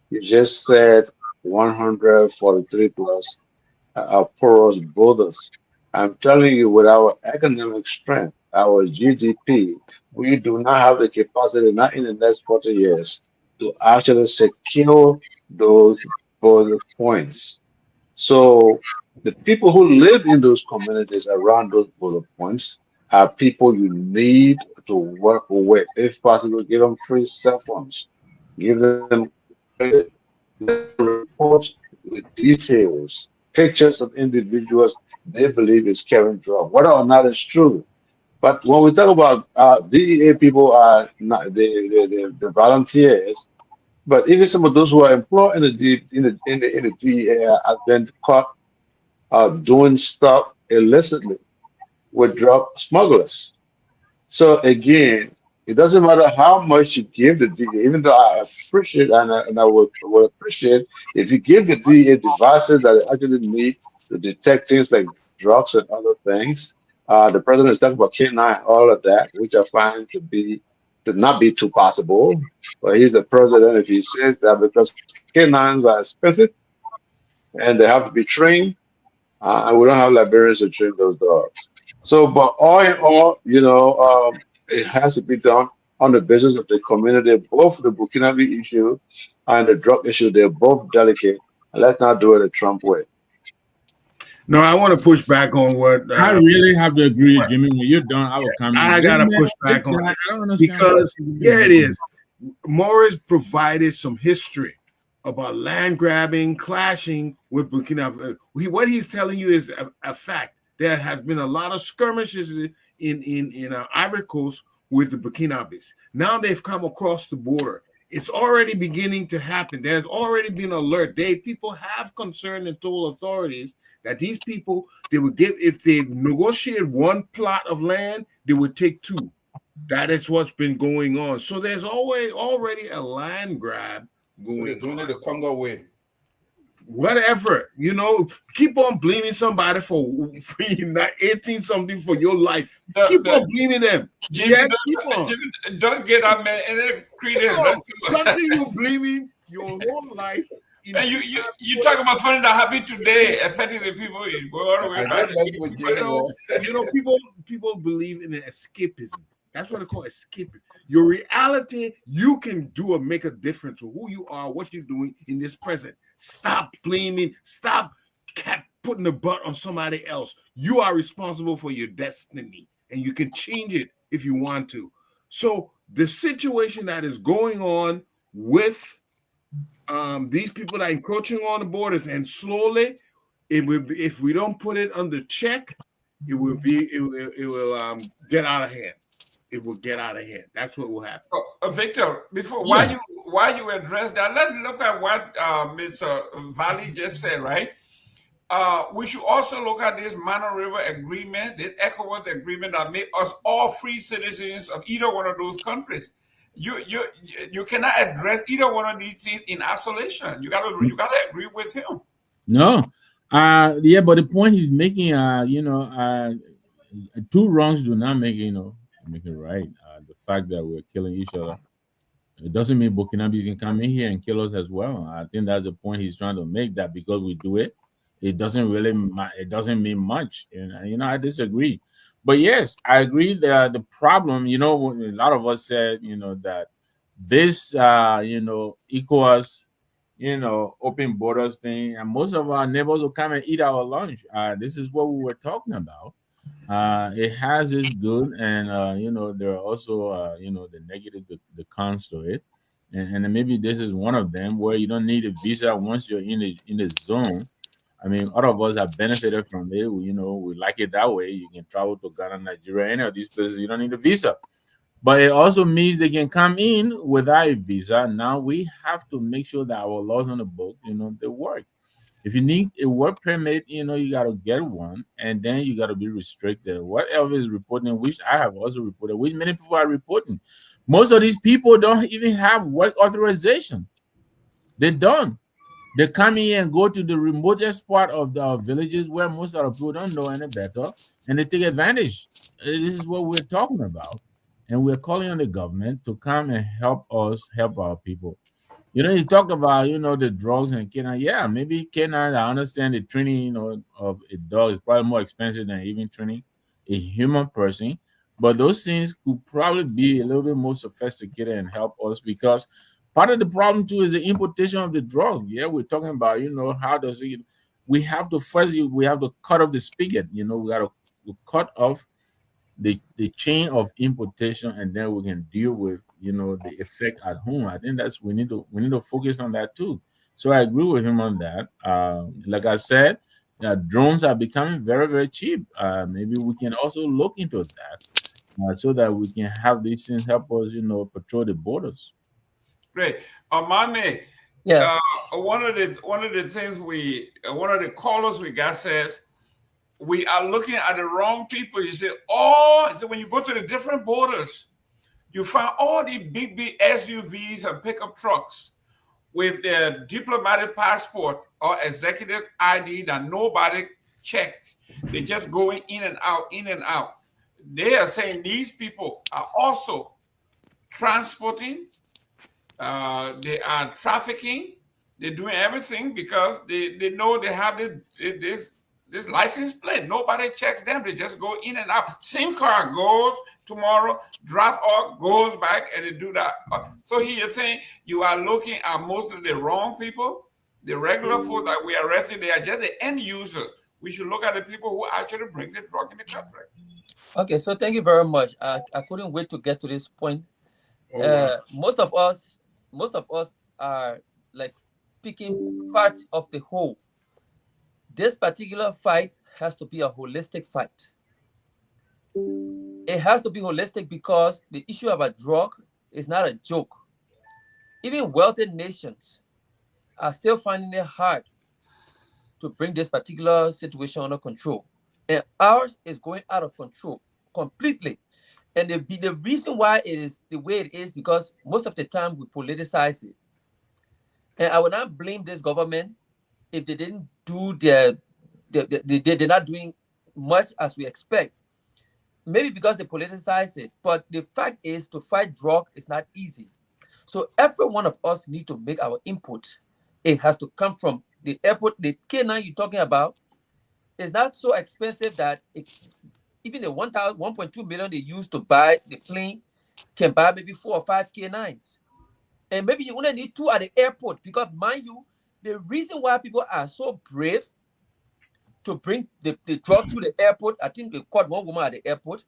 You just said 143 plus porous borders. I'm telling you, with our economic strength, our GDP, we do not have the capacity, not in the next 40 years, to actually secure those border points. So the people who live in those communities around those bullet points are people you need to work with. If possible, give them free cell phones, give them credit, let them report with details, pictures of individuals they believe is carrying drugs, whether or not it's true. But when we talk about DEA people are not the volunteers, but even some of those who are employed in the in the DEA have been caught doing stuff illicitly with drug smugglers. So again, it doesn't matter how much you give the DEA, even though I appreciate and I would appreciate if you give the DEA devices that they actually need to detect things like drugs and other things. The president is talking about K9, all of that, which I find to not be too possible. But he's the president if he says that because K9s are expensive and they have to be trained, and we don't have librarians to train those dogs. So, but all in all, it has to be done on the basis of the community. Both the Burkinabe issue and the drug issue, they're both delicate. And let's not do it the Trump way. No, I want to push back on what I really have to agree, Jimmy. When you're done, I will come in. I gotta push back on I it don't understand because it is. Morris provided some history about land grabbing, clashing with Burkina. What he's telling you is a fact. There has been a lot of skirmishes in Ivory Coast with the Burkinabes. Now they've come across the border. It's already beginning to happen. There's already been alert. People have concerned and told authorities that these people, they would give, if they negotiate one plot of land, they would take two. That is what's been going on. So there's already a land grab going on. So they're doing it the Congo way. Whatever, keep on blaming somebody for 18 something for your life. Keep on blaming them. Jimmy, don't get up, man. And credence. Continue blaming your whole life. And you talk about something that happened today affecting the people. You go all the way back. People believe in escapism. That's what they call escapism. Your reality, you can do or make a difference to who you are, what you're doing in this present. Stop blaming. Stop putting the butt on somebody else. You are responsible for your destiny, and you can change it if you want to. So the situation that is going on with these people that are encroaching on the borders, and slowly, it will be, if we don't put it under check, it will get out of hand. It will get out of hand. That's what will happen. Victor, while you address that, let's look at what Mr. Valley just said, right? We should also look at this Mano River Agreement, this ECOWAS agreement that made us all free citizens of either one of those countries. You cannot address either one of these things in isolation. You gotta agree with him. No. Yeah, but the point he's making, two wrongs do not make it right. The fact that we're killing each other, it doesn't mean Burkina can come in here and kill us as well. I think that's the point he's trying to make. That because we do it, it doesn't really, it doesn't mean much. And I disagree. But yes, I agree that the problem, a lot of us said, that this, equals, open borders thing, and most of our neighbors will come and eat our lunch. This is what we were talking about. It has its good, and there are also the negative, the cons to it, and then maybe this is one of them where you don't need a visa once you're in the zone. I mean, all of us have benefited from it. We like it that way. You can travel to Ghana, Nigeria, any of these places. You don't need a visa. But it also means they can come in without a visa. Now we have to make sure that our laws on the book, they work. If you need a work permit, you got to get one, and then you got to be restricted. What Elvis is reporting, which I have also reported, which many people are reporting, most of these people don't even have work authorization. They don't. They come in and go to the remotest part of the villages where most of the people don't know any better, and they take advantage. This is what we're talking about, and we're calling on the government to come and help us help our people. You talk about, the drugs and canine. Yeah, maybe canine, I understand the training, of a dog is probably more expensive than even training a human person. But those things could probably be a little bit more sophisticated and help us because part of the problem too is the importation of the drug. Yeah, we're talking about, how does it, we have to cut off the spigot, we got to cut off the chain of importation, and then we can deal with the effect at home. I think that's we need to focus on that too. So I agree with him on that. Like I said, drones are becoming very, very cheap. Maybe we can also look into that, so that we can have these things help us patrol the borders. Great. Amane, Yeah. one of the things one of the callers we got says we are looking at the wrong people. You say, when you go to the different borders, you find all the big SUVs and pickup trucks with their diplomatic passport or executive ID that nobody checks. They're just going in and out, in and out. They are saying these people are also transporting, they are trafficking, they're doing everything because they know they have this license plate. Nobody checks them. They just go in and out. SIM card goes tomorrow, drops off, goes back, and they do that. So he is saying you are looking at most of the wrong people. The regular folks that we are arresting, they are just the end users. We should look at the people who actually bring the drug in the country. Okay, so thank you very much. I couldn't wait to get to this point. Most of us are like picking parts of the whole. This particular fight has to be a holistic fight. It has to be holistic because the issue of a drug is not a joke. Even wealthy nations are still finding it hard to bring this particular situation under control. And ours is going out of control completely. And the reason why it is the way it is because most of the time we politicize it. And I would not blame this government if they didn't do they're not doing much as we expect. Maybe because they politicize it. But the fact is to fight drug is not easy. So every one of us need to make our input. It has to come from the airport. The K9 you're talking about is not so expensive that even the 1.2 million they use to buy the plane can buy maybe 4 or 5 K9s. And maybe you only need 2 at the airport because, mind you, the reason why people are so brave to bring the drug through the airport, I think they caught one woman at the airport,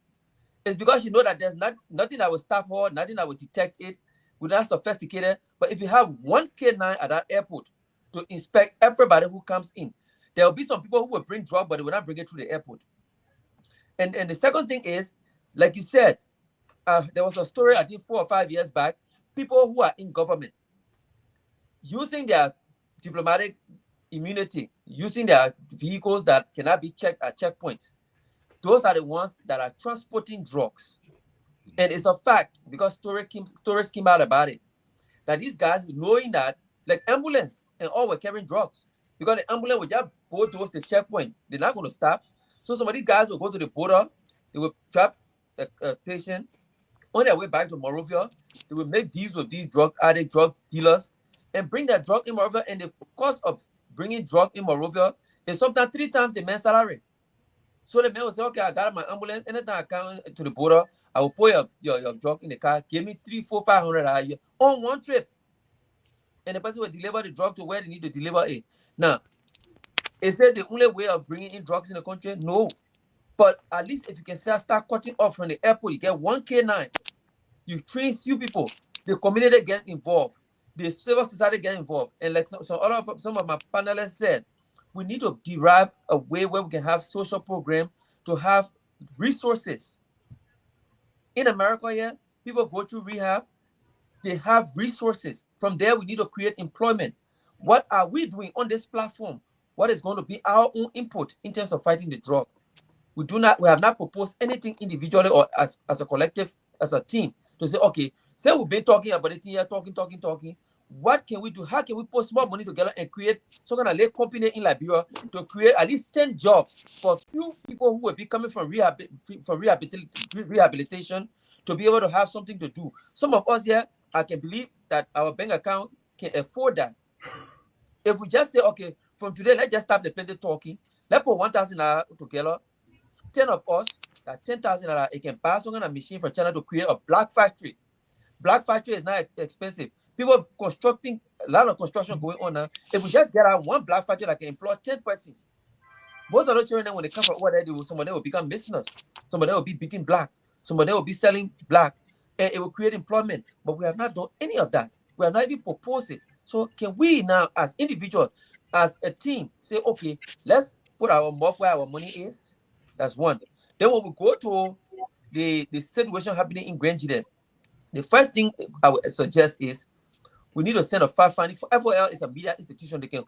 is because you know that there's nothing that will stop her, nothing that will detect it. We're not sophisticated. But if you have 1 K9 at that airport to inspect everybody who comes in, there will be some people who will bring drug, but they will not bring it through the airport. And the second thing is, like you said, there was a story I think 4 or 5 years back, people who are in government using their diplomatic immunity, using their vehicles that cannot be checked at checkpoints. Those are the ones that are transporting drugs. And it's a fact because stories came out about it. That these guys, knowing that, like ambulance and all were carrying drugs. because the ambulance will just go towards the checkpoint. They're not going to stop. So some of these guys will go to the border. They will trap a patient on their way back to Monrovia. They will make deals with these drug addict, drug dealers, and bring that drug in Monrovia. And the cost of bringing drug in Monrovia is sometimes 3 times the man's salary. So the man will say, okay, I got my ambulance. Anytime I come to the border, I will put your drug in the car. Give me $300, $400, $500 on one trip. And the person will deliver the drug to where they need to deliver it. Now, is that the only way of bringing in drugs in the country? No. But at least if you can start cutting off from the airport, you get 1 K9. You train few people. The community get involved. The civil society get involved. And like some of my panelists said, we need to derive a way where we can have social program to have resources. In America here, people go through rehab. They have resources. From there, we need to create employment. What are we doing on this platform? What is going to be our own input in terms of fighting the drug? We have not proposed anything individually or as a collective, as a team, to say, okay, say we've been talking about it here, talking. What can we do? How can we put small money together and create some kind of little company in Liberia to create at least 10 jobs for few people who will be coming from rehabilitation to be able to have something to do? Some of us here, I can believe that our bank account can afford that. If we just say, okay, from today, let's just stop the plenty talking. Let's put $1,000 together. 10 of us, that $10,000, it can buy some kind of machine from China to create a black factory. Black factory is not expensive. People constructing, a lot of construction going on now. If we just get out one black factory that can employ 10 persons, most of those children, when they come from over there, some of them will become listeners. Some of them will be beating black. Some of them will be selling black. And it will create employment. But we have not done any of that. We have not even proposed it. So can we now, as individuals, as a team, say, okay, let's put our mouth where our money is? That's one. Then when we go to the situation happening in Grenjide, the first thing I would suggest is we need to send a fact finding. FOL is a media institution. They can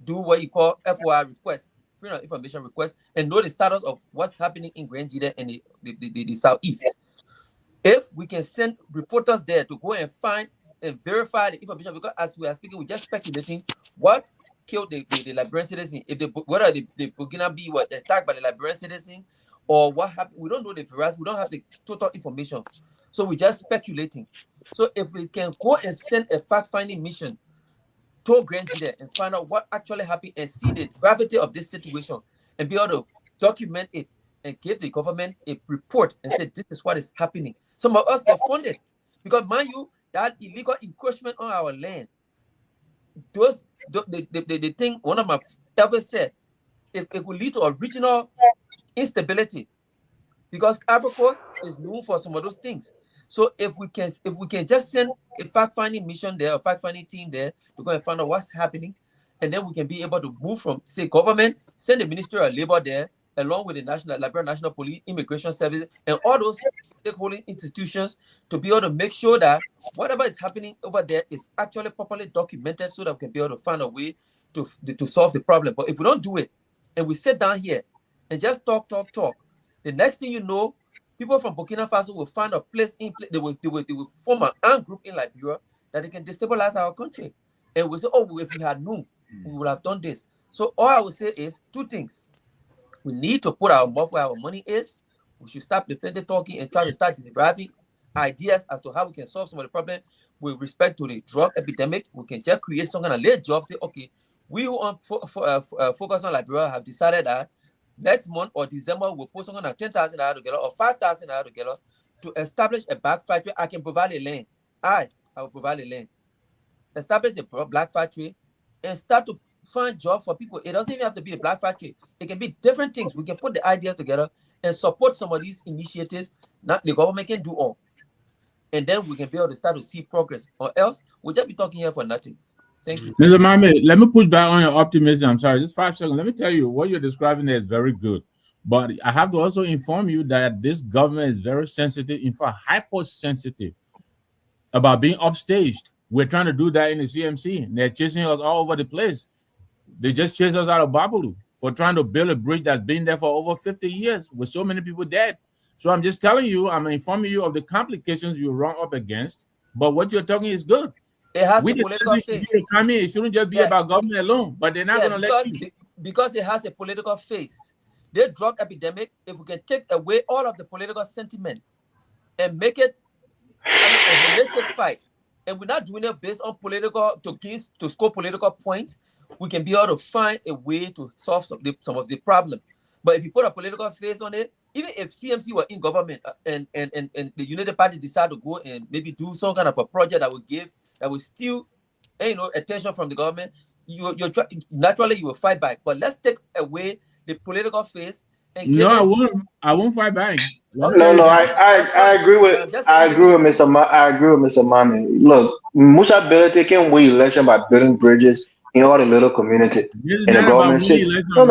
do what you call FOI request, freedom of information request, and know the status of what's happening in Grenjide and the southeast. If we can send reporters there to go and find and verify the information, because as we are speaking, we're just speculating what killed the Liberian citizen, whether the Burkina be attacked by the Liberian citizen or what happened. We don't know the veracity, we don't have the total information. So we're just speculating. So if we can go and send a fact-finding mission to Grenjide and find out what actually happened and see the gravity of this situation and be able to document it and give the government a report and say this is what is happening. Some of us get funded because, mind you, that illegal encroachment on our land, the thing one of my elders said, it will lead to a regional instability because Ivory Coast is known for some of those things. So if we can just send a fact-finding mission there, a fact-finding team there to go and find out what's happening, and then we can be able to move from, say, government, send the Ministry of Labor there, along with the Liberian National Police, Immigration Service, and all those stakeholder institutions to be able to make sure that whatever is happening over there is actually properly documented so that we can be able to find a way to solve the problem. But if we don't do it, and we sit down here and just talk, the next thing you know, people from Burkina Faso will find a place they will form an armed group in Liberia that they can destabilize our country. And we say, oh, if we had known, we would have done this. So all I would say is 2 things. We need to put our mouth where our money is. We should stop the plenty talking and try to start deriving ideas as to how we can solve some of the problem with respect to the drug epidemic. We can just create some kind of late job. Say, okay, we who focus on Liberia have decided that next month or December we'll put some kind of $10,000 together or $5,000 together to establish a black factory. I can provide a land. I will provide a land. Establish the black factory and start to find jobs for people. It doesn't even have to be a black factory. It can be different things. We can put the ideas together and support some of these initiatives. Not the government can do all. And then we can be able to start to see progress. Or else we'll just be talking here for nothing. Thank you. Mr. Mame, let me push back on your optimism. I'm sorry, just 5 seconds. Let me tell you, what you're describing there is very good. But I have to also inform you that this government is very sensitive, in fact, hypersensitive about being upstaged. We're trying to do that in the CMC. They're chasing us all over the place. They just chased us out of Babalu for trying to build a bridge that's been there for over 50 years with so many people dead. So I'm just telling you, I'm informing you of the complications you run up against. But what you're talking is good. It has We a political discussing should face. be economy. It shouldn't just be about government alone. But they're not going to let you. Because it has a political face. The drug epidemic, if we can take away all of the political sentiment and make it a holistic fight, and we're not doing it based on political to score political points, we can be able to find a way to solve some of the problem. But if you put a political face on it, even if CMC were in government and the United Party decide to go and maybe do some kind of a project that will steal attention from the government, naturally you will fight back. But let's take away the political face and give I won't fight back. No, I agree with Mr. I agree with Mr. Mami. Look, Musa ability can win election by building bridges in all the little community. And the government said, no,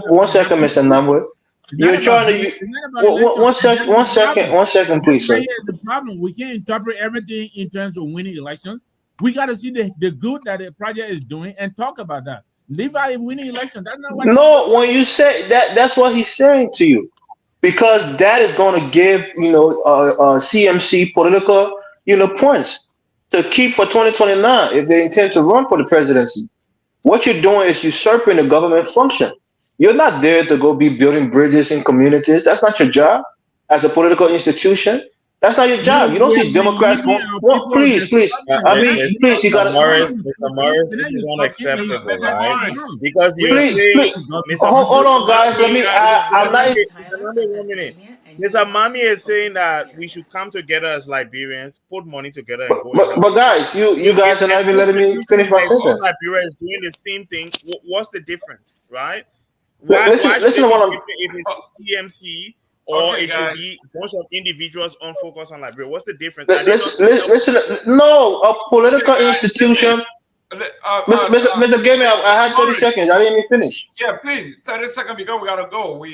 one second, Mr. Namwe. You're trying to one second, please, sir. The problem, we can't interpret everything in terms of winning elections. We got to see the good that the project is doing and talk about that. Leave out winning election. That's not what. No, when you say that, that's what he's saying to you, because that is going to give CMC political points to keep for 2029 if they intend to run for the presidency. What you're doing is usurping the government function. You're not there to go be building bridges in communities. That's not your job as a political institution. That's not your job. You don't see Democrats going. Well, please. I mean, please, you gotta. Mr. Morris, this is unacceptable, right? Because you're please. Hold on, guys. Let me. I'm not. Another 1 minute. Mr. Mami is saying that we should come together as Liberians, put money together, and go. But guys, you guys are not even letting me finish my sentence. Liberia is doing the same thing. What's the difference, right? Listen to what I'm. If it's PMC. Or it should be a bunch of individuals on focus on Liberia. What's the difference? Listen, no, a political institution. Mr. Gayman, I had 30 seconds. I didn't even finish. Yeah, please, 30 seconds because we gotta go.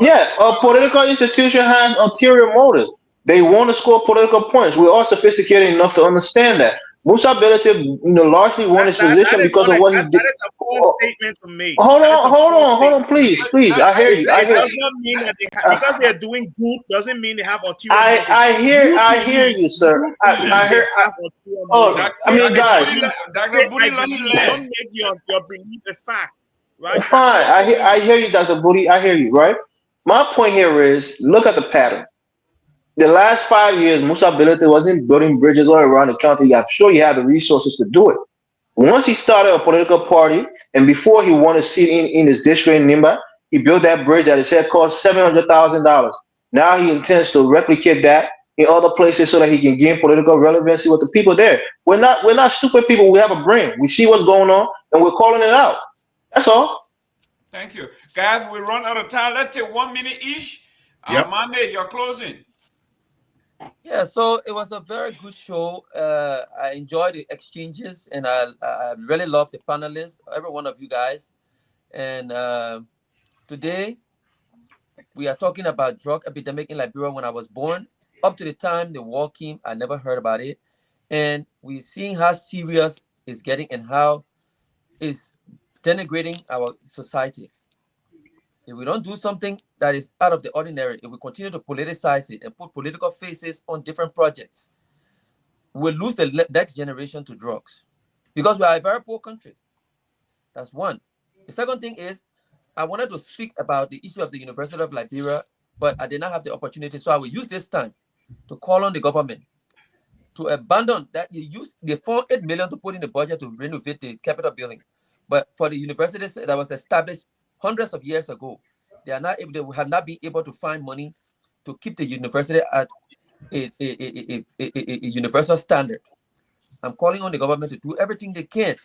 Yeah, a political institution has ulterior motive. They want to score political points. We're all sophisticated enough to understand that. Musa Belete, largely won his position because of what he did. That is a false statement to make. Hold on, please. I hear you. It does not mean that because they are doing good doesn't mean they have ulterior. I hear you, sir. I hear. I mean, guys. Don't make your belief a fact, right? It's fine. I hear you, Dr. Booty. I hear you, right? My point here is, look at the pattern. The last 5 years, Musa Belete wasn't building bridges all around the country. I'm sure he had the resources to do it. Once he started a political party, and before he won a seat in his district in Nimba, he built that bridge that he said cost $700,000. Now he intends to replicate that in other places so that he can gain political relevancy with the people there. We're not stupid people. We have a brain. We see what's going on, and we're calling it out. That's all. Thank you, guys. We run out of time. Let's take 1 minute each. Mame, you're closing. Yeah, so it was a very good show. I enjoyed the exchanges, and I really love the panelists, every one of you guys. And today, we are talking about drug epidemic in Liberia. When I was born, up to the time the war came, I never heard about it. And we're seeing how serious it's getting and how it's denigrating our society. If we don't do something that is out of the ordinary, if we continue to politicize it and put political faces on different projects, we'll lose the next generation to drugs because we are a very poor country. That's one. The second thing is, I wanted to speak about the issue of the University of Liberia, but I did not have the opportunity. So I will use this time to call on the government to abandon that. They found $8 million to put in the budget to renovate the Capitol building. But for the university that was established hundreds of years ago, they have not been able to find money to keep the university at a universal standard. I'm calling on the government to do everything they can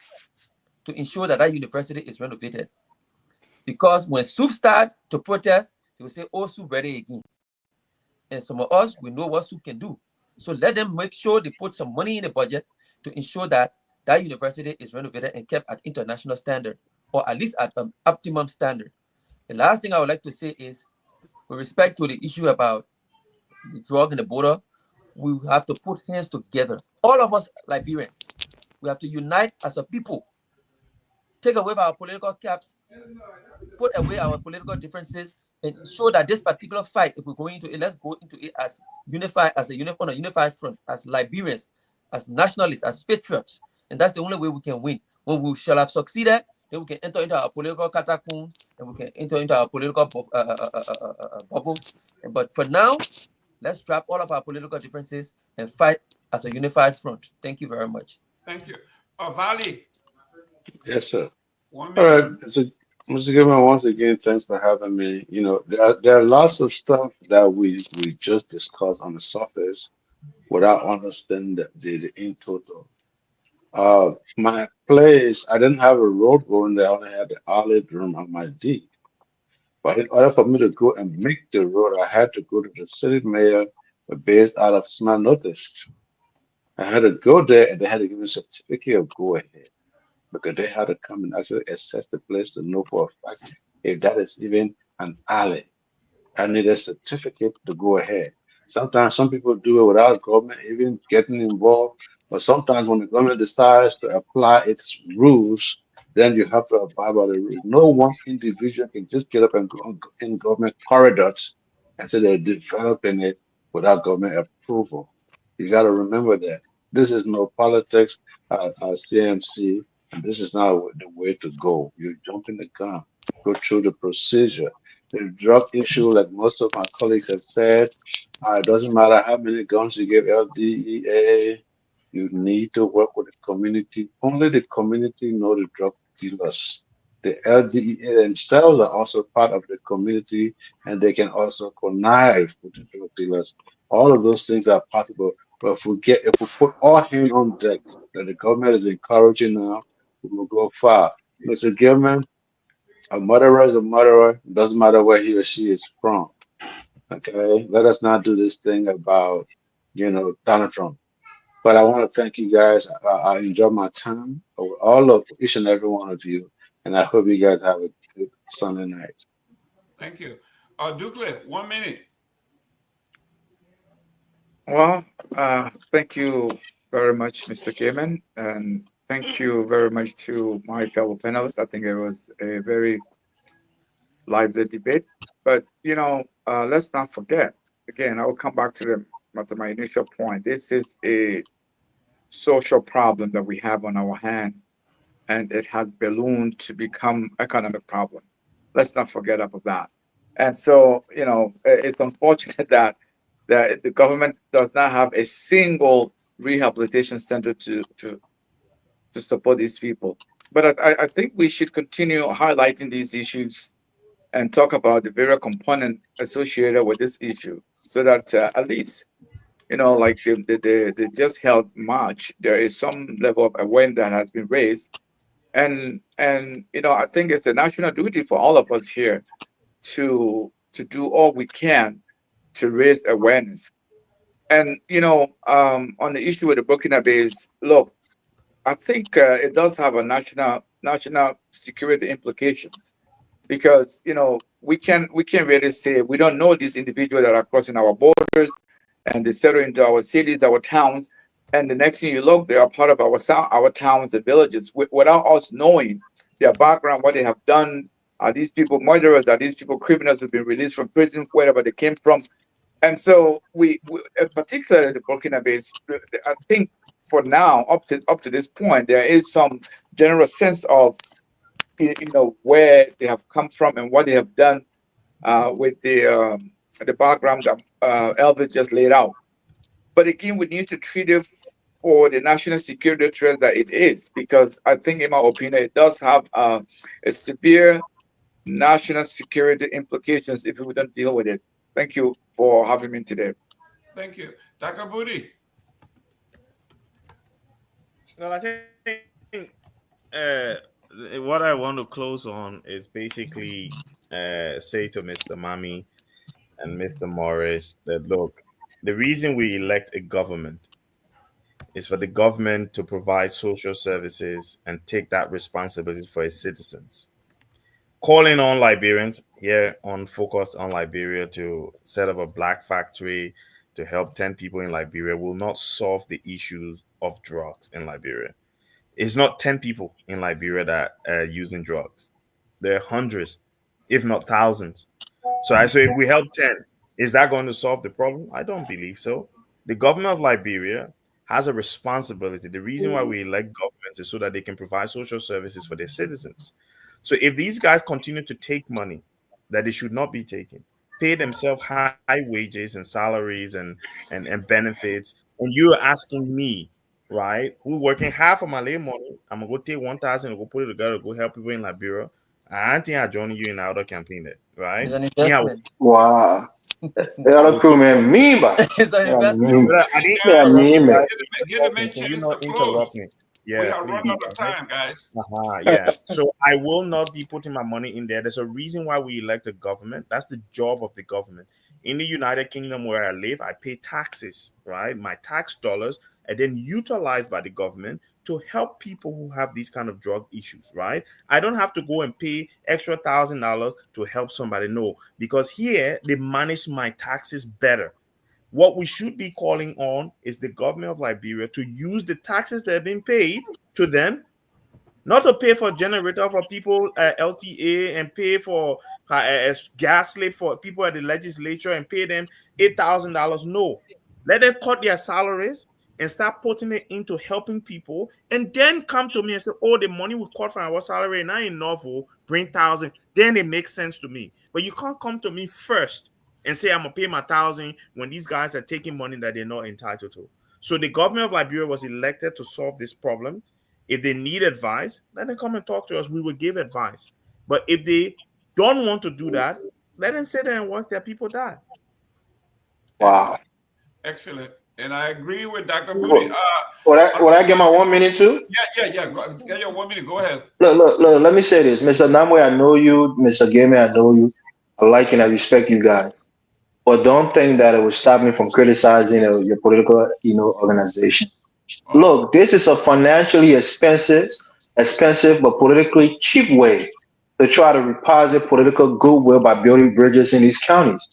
to ensure that that university is renovated. Because when SUP start to protest, they will say, oh, SUP ready again. And some of us, we know what SUP can do. So let them make sure they put some money in the budget to ensure that that university is renovated and kept at international standard, or at least at an optimum standard. The last thing I would like to say is, with respect to the issue about the drug and the border, we have to put hands together. All of us Liberians, we have to unite as a people, take away our political caps, put away our political differences, and ensure that this particular fight, if we're going into it, let's go into it as unified, on a unified front, as Liberians, as nationalists, as patriots. And that's the only way we can win. When we shall have succeeded, then we can enter into our political catacomb and we can enter into our political bubbles. But for now, let's drop all of our political differences and fight as a unified front. Thank you very much. Thank you. Valley, Yes, sir. 1 All minute. right. So, Mr. Gilman, once again, thanks for having me. There are lots of stuff that we just discussed on the surface without understanding the in total. My place, I didn't have a road going there. I only had the olive room on my deed. But in order for me to go and make the road, I had to go to the city mayor based out of Smart Notice. I had to go there and they had to give me a certificate of go ahead because they had to come and actually assess the place to know for a fact if that is even an alley. I need a certificate to go ahead. Sometimes some people do it without government even getting involved, but sometimes when the government decides to apply its rules, then you have to abide by the rules. No one individual can just get up and go in government corridors and say they're developing it without government approval. You got to remember that this is no politics, CMC, and this is not the way to go. You jump in the gun, go through the procedure. The drug issue, like most of my colleagues have said, it doesn't matter how many guns you give LDEA, you need to work with the community. Only the community know the drug dealers. The LDEA themselves are also part of the community and they can also connive with the drug dealers. All of those things are possible. But if we put all hands on deck that the government is encouraging now, we will go far. Mr. Gilman, a murderer is a murderer. Doesn't matter where he or she is from. Okay, let us not do this thing about, Donald Trump. But I want to thank you guys. I enjoyed my time with all of each and every one of you, and I hope you guys have a good Sunday night. Thank you. Ducle, 1 minute. Well, thank you very much, Mr. Gayman, and thank you very much to my fellow panelists. I think it was a very lively debate. But let's not forget. Again, I will come back to my initial point. This is a social problem that we have on our hands, and it has ballooned to become economic problem. Let's not forget about that. And so, it's unfortunate that the government does not have a single rehabilitation center to support these people. But I think we should continue highlighting these issues and talk about the various component associated with this issue so that at least like the just held march, there is some level of awareness that has been raised, and I think it's a national duty for all of us here to do all we can to raise awareness. And on the issue with the Burkina Faso, look, I think it does have a national security implications because we can really say we don't know these individuals that are crossing our borders and they settle into our cities, our towns, and the next thing you look, they are part of our towns and villages without us knowing their background, what they have done. Are these people murderers? Are these people criminals who've been released from prison, wherever they came from? And so we particularly the Burkina Faso, I think for now, up to this point, there is some general sense of where they have come from and what they have done with the background that Elvis just laid out. But again, we need to treat it for the national security threat that it is, because I think, in my opinion, it does have a severe national security implications if we don't deal with it. Thank you for having me today. Thank you. Dr. Booty. Well, I think what I want to close on is basically say to Mr. Mami and Mr. Morris that look, the reason we elect a government is for the government to provide social services and take that responsibility for its citizens. Calling on Liberians here on Focus on Liberia to set up a black factory to help 10 people in Liberia will not solve the issues of drugs in Liberia. It's not 10 people in Liberia that are using drugs. There are hundreds, if not thousands. So if we help 10, is that going to solve the problem? I don't believe so. The government of Liberia has a responsibility. The reason why we elect governments is so that they can provide social services for their citizens. So if these guys continue to take money that they should not be taking, pay themselves high wages and salaries and benefits, and you're asking me, right, who working half of my labor money, I'm gonna go take 1,000 and go put it together to go help people in Liberia. I don't think I join you in our campaign there, It's right? an Me, I will, investment. Wow. I Other will crew keep man, mean ba? It's an Yeah, investment. mean. but I Listen, didn't Yeah, guys, interrupt mean you. man. give the man Can you chance to not close. interrupt me? We Yeah, have run please. out of time, guys. Yeah. So I will not be putting my money in there. There's a reason why we elect a government. That's the job of the government. In the United Kingdom where I live, I pay taxes, right? My tax dollars are then utilized by the government to help people who have these kind of drug issues, right? I don't have to go and pay extra $1,000 to help somebody. No, because here they manage my taxes better. What we should be calling on is the government of Liberia to use the taxes that have been paid to them, not to pay for generator for people at LTA and pay for gas slave for people at the legislature and pay them $8,000. No, let them cut their salaries and start putting it into helping people, and then come to me and say, "Oh, the money we cut from our salary and I enough will bring 1,000." Then it makes sense to me. But you can't come to me first and say I'm gonna pay my 1,000 when these guys are taking money that they're not entitled to. So the government of Liberia was elected to solve this problem. If they need advice, let them come and talk to us. We will give advice. But if they don't want to do that, let them sit there and watch their people die. Wow. Excellent. And I agree with Dr. Moody. Would I get my 1 minute too? Yeah. Get your 1 minute. Go ahead. Look, let me say this. Mr. Namwe, I know you. Mr. Gayman, I know you. I like and I respect you guys. But don't think that it will stop me from criticizing your political, organization. Look, this is a financially expensive but politically cheap way to try to reposit political goodwill by building bridges in these counties.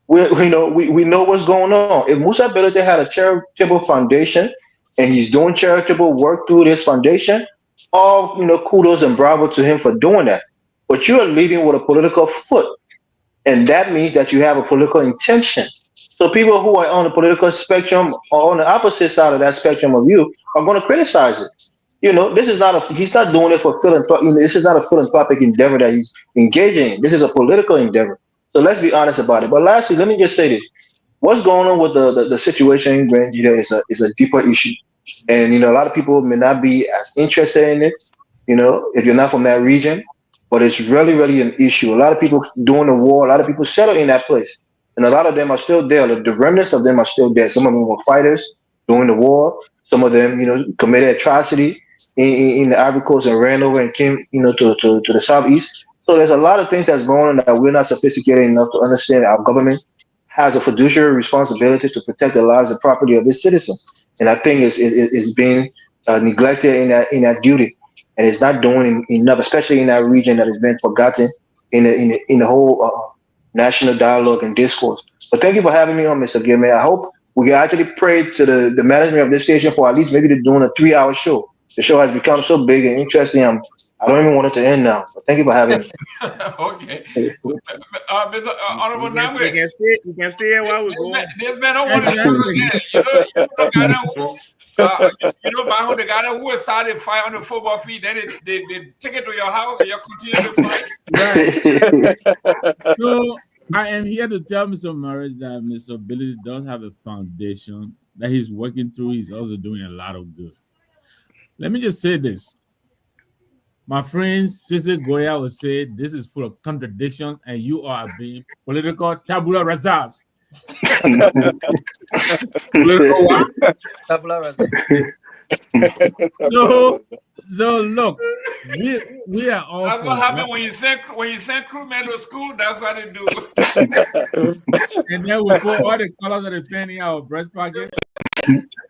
We know what's going on. If Musa Belete had a charitable foundation and he's doing charitable work through this foundation, all kudos and bravo to him for doing that. But you are leading with a political foot, and that means that you have a political intention. So people who are on the political spectrum or on the opposite side of that spectrum of you are going to criticize it. This is not he's not doing it for philanthropic. This is not a philanthropic endeavor that he's engaging in. This is a political endeavor. So let's be honest about it. But lastly, let me just say this: what's going on with the situation in Grand Vita is a deeper issue, and a lot of people may not be as interested in it. If you're not from that region, but it's really, really an issue. A lot of people doing the war, a lot of people settle in that place, and a lot of them are still there. The remnants of them are still there. Some of them were fighters during the war. Some of them, committed atrocity in the Ivory Coast and ran over and came, to the southeast. So there's a lot of things that's going on that we're not sophisticated enough to understand. Our government has a fiduciary responsibility to protect the lives and property of its citizens, and I think it's being neglected in that duty, and it's not doing enough, especially in that region that has been forgotten in the whole national dialogue and discourse. But thank you for having me on, Mr. Gilman. I hope we can actually pray to the management of this station for at least maybe they're doing a 3-hour show. The show has become so big and interesting. I don't even want it to end now. But thank you for having me. Okay. Mr. Honorable You Namwe, can stay here while we go. this man don't want to shoot us in. You know the guy the guy who started fight on the football field, then they take it to your house and you continue to fight. Right. So I am here to tell Mr. Morris that Mr. Billy does have a foundation that he's working through. He's also doing a lot of good. Let me just say this. My friend Sissy Goya will say this is full of contradictions and you are being political tabula rasas. Political what? Tabula rasa. So look, we are all. That's what happened when you send crewmen to school. That's what they do. And then we put all the colors of the penny in our breast pocket.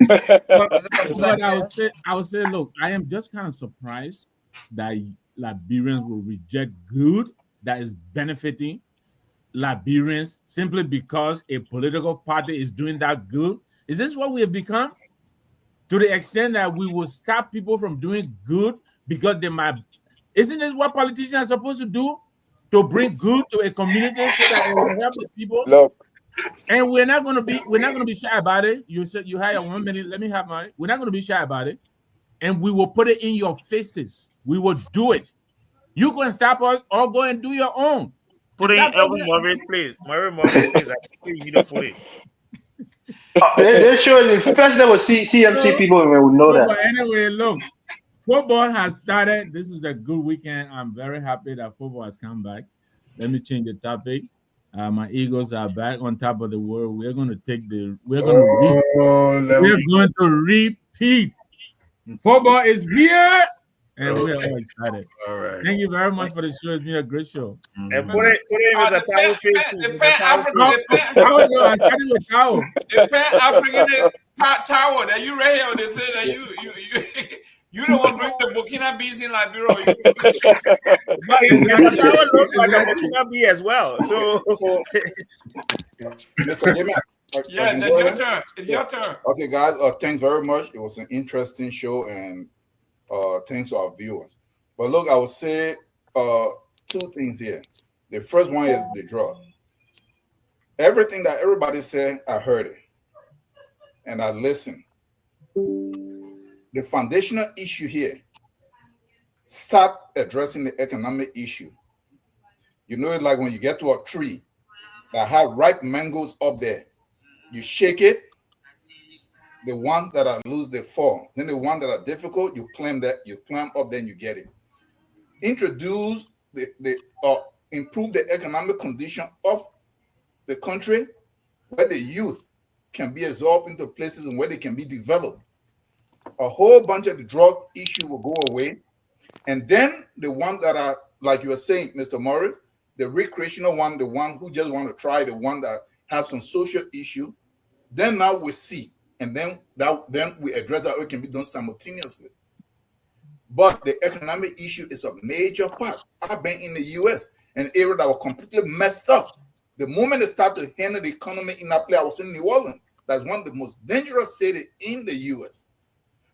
But I would say, look, I am just kind of surprised that Liberians will reject good that is benefiting Liberians simply because a political party is doing that good. Is this what we have become? To the extent that we will stop people from doing good because they might. Isn't this what politicians are supposed to do? To bring good to a community so that it will help the people? And we're not gonna be shy about it. You said you had 1 minute. Let me have mine. We're not gonna be shy about it, and we will put it in your faces. We will do it. You can stop us or go and do your own. Put it in Elvin Morris, please. Morris, please. I think you need to put it. They're sure especially with CMC people will know So, that. but anyway, look, football has started. This is a good weekend. I'm very happy that football has come back. Let me change the topic. My Eagles are back on top of the world. We're going to repeat. Football is here, and we're all excited. All right. Thank you very much for the show. It's been a great show. And put it in as a towel face. The Pan-African is tower that you right here. They say that you don't want to bring the Burkina Bees in Liberia. The tower looks like a Burkina Bee as well. So, Mr. Gayman, yeah, that's your turn. It's your turn. Okay, guys. Thanks very much. It was an interesting show, and thanks to our viewers. But look, I would say two things here. The first one is the drug. Everything that everybody said, I heard it, and I listened. The foundational issue here: start addressing the economic issue. You know, it's like when you get to a tree that have ripe mangoes up there. You shake it, the ones that are loose, they fall. Then the ones that are difficult, you climb up, then you get it. Introduce improve the economic condition of the country where the youth can be absorbed into places and where they can be developed. A whole bunch of the drug issue will go away. And then the ones that are, like you were saying, Mr. Morris, the recreational one, the one who just want to try, the one that have some social issue, then now we see, and then we address how it can be done simultaneously. But the economic issue is a major part. I've been in the U.S., an area that was completely messed up. The moment they start to handle the economy in that place, I was in New Orleans. That's one of the most dangerous cities in the U.S.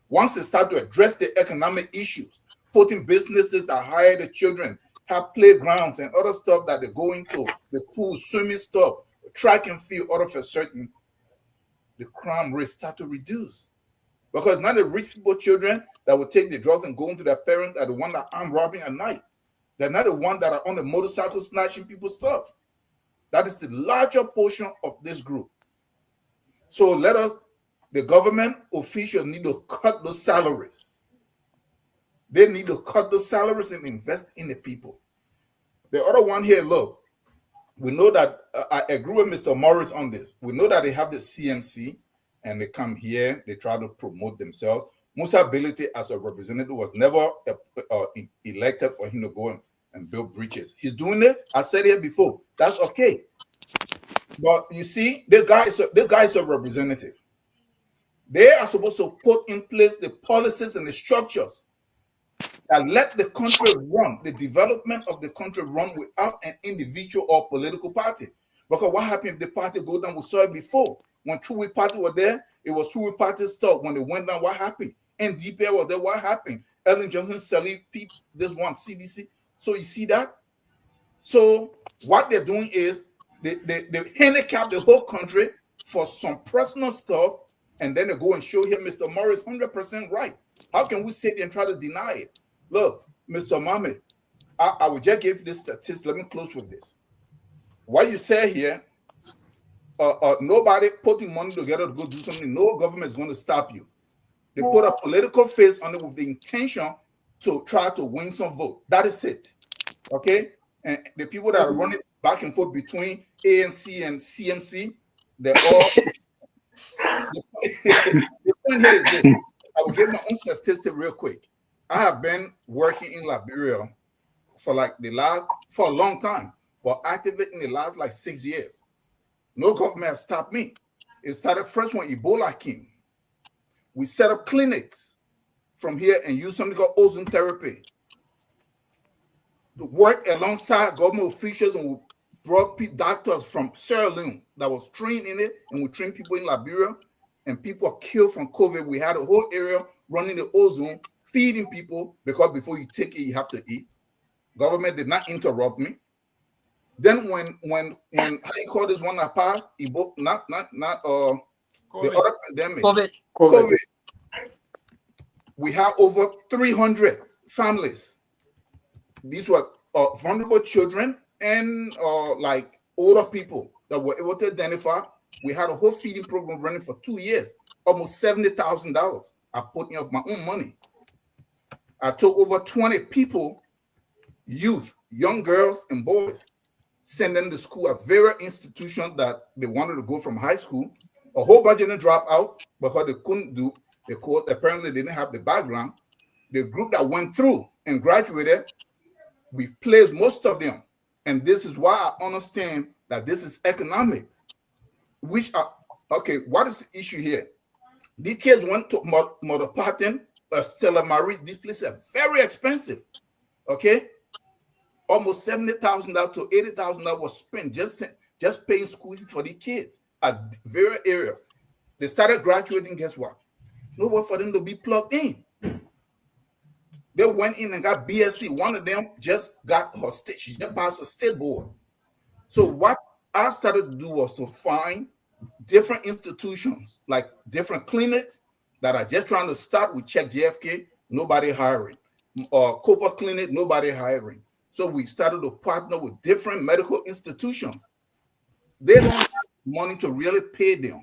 Once they start to address the economic issues, putting businesses that hire the children, have playgrounds and other stuff that they go into, the pool, swimming stuff, track and field, all of a certain, the crime rate start to reduce. Because now the rich people children that will take the drugs and go into their parents are the one that armed robbing at night. They're not the one that are on the motorcycle snatching people's stuff. That is the larger portion of this group. So the government officials need to cut those salaries. They need to cut those salaries and invest in the people. The other one here, look, we know that I agree with Mr. Morris on this. We know that they have the CMC and they come here, they try to promote themselves. Musa Ability as a representative was never elected for him to go and build bridges. He's doing it. I said it before. That's okay. But you see, this guy is a representative. They are supposed to put in place the policies and the structures that let the country run, the development of the country run without an individual or political party. Because what happened if the party go down? We saw it before. When two-way party were there, it was two-way party stuff. When they went down, what happened? NDP was there, what happened? Ellen Johnson, Sally, Pete, this one, CDC. So you see that? So what they're doing is they handicap the whole country for some personal stuff, and then they go and show here Mr. Morris 100% right. How can we sit and try to deny it? Look, Mr. Mohammed, I will just give you this statistic. Let me close with this. What you say here, nobody putting money together to go do something, no government is going to stop you. They put a political face on it with the intention to try to win some vote. That is it. Okay? And the people that are running back and forth between ANC and CMC, they're all... The point here is this. I will give my own statistic real quick. I have been working in Liberia for a long time, but actively in the last 6 years. No government has stopped me. It started first when Ebola came. We set up clinics from here and use something called ozone therapy. To work alongside government officials, and we brought doctors from Sierra Leone that was trained in it, and we trained people in Liberia, and people are killed from COVID. We had a whole area running the ozone, feeding people, because before you take it, you have to eat. Government did not interrupt me. Then when how you call this one that passed? Ebola, not the COVID. other pandemic, COVID. COVID. We have over 300 families. These were vulnerable children and like older people that were able to identify. We had a whole feeding program running for 2 years, almost $70,000. I put in of my own money. I took over 20 people, youth, young girls and boys, send them to school at various institutions that they wanted to go from high school. A whole bunch of them dropped out because they couldn't do the course. Apparently, they didn't have the background. The group that went through and graduated, we've placed most of them. And this is why I understand that this is economics, which are, okay, what is the issue here? These kids went to Motopatin, Stella Marie. These places are very expensive, okay? Almost $70,000 to $80,000 was spent just paying school fees for the kids at various areas. They started graduating, guess what? Nowhere for them to be plugged in. They went in and got BSc. One of them just got her state. She just passed a state board. So what I started to do was to find different institutions, like different clinics that are just trying to start with Check JFK, nobody hiring. Cooper Clinic, nobody hiring. So we started to partner with different medical institutions. They don't have money to really pay them.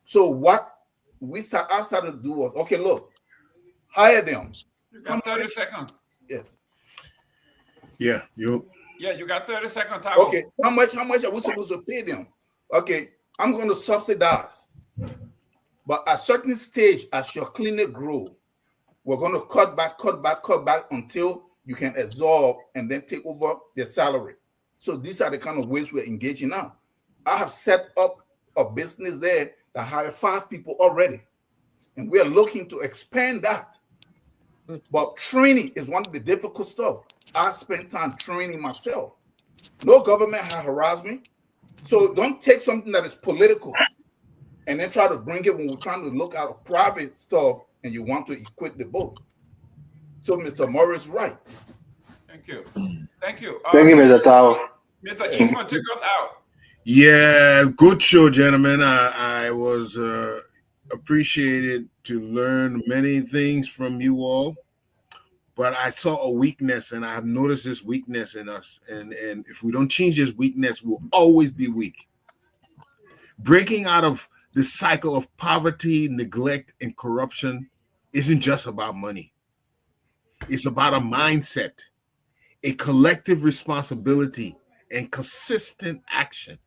So what I started to do was, okay, look, hire them. You got 30 seconds. Yes. Yeah, you got 30 seconds. Okay, how much are we supposed to pay them? Okay, I'm going to subsidize. But at a certain stage, as your clinic grow, we're going to cut back until you can absorb and then take over their salary. So these are the kind of ways we're engaging now. I have set up a business there that hired 5 people already. And we are looking to expand that. But training is one of the difficult stuff. I spent time training myself. No government has harassed me. So don't take something that is political and then try to bring it when we're trying to look at a private stuff and you want to equip the both. So Mr. Morris, right. Thank you. Thank you. Thank you, Mr. Tao. Mr. Eastman, take us out. Yeah, good show, gentlemen. I was appreciated to learn many things from you all, but I saw a weakness, and I have noticed this weakness in us. And if we don't change this weakness, we'll always be weak. Breaking out of the cycle of poverty, neglect, and corruption isn't just about money. It's about a mindset, a collective responsibility, and consistent action.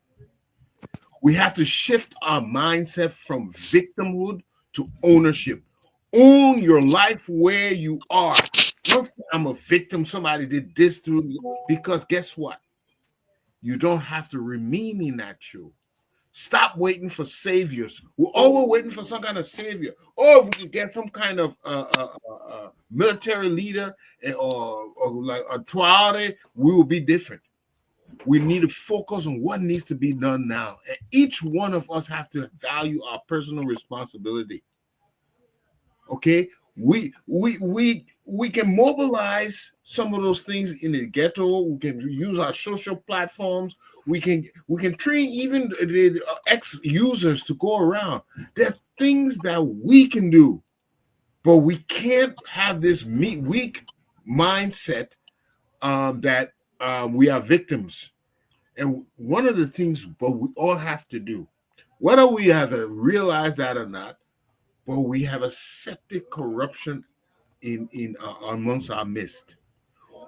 We have to shift our mindset from victimhood to ownership. Own your life where you are. Don't say, I'm a victim, somebody did this to me. Because guess what? You don't have to remain in that shoe. Stop waiting for saviors. We're always waiting for some kind of savior. Or if we can get some kind of military leader or like a Tuareg, we will be different. We need to focus on what needs to be done now. And each one of us have to value our personal responsibility. Okay? We can mobilize some of those things in the ghetto. We can use our social platforms. We can train even the ex-users to go around. There are things that we can do, but we can't have this weak mindset that we are victims. And one of the things, but we all have to do, whether we have realized that or not, but we have accepted corruption in amongst our midst.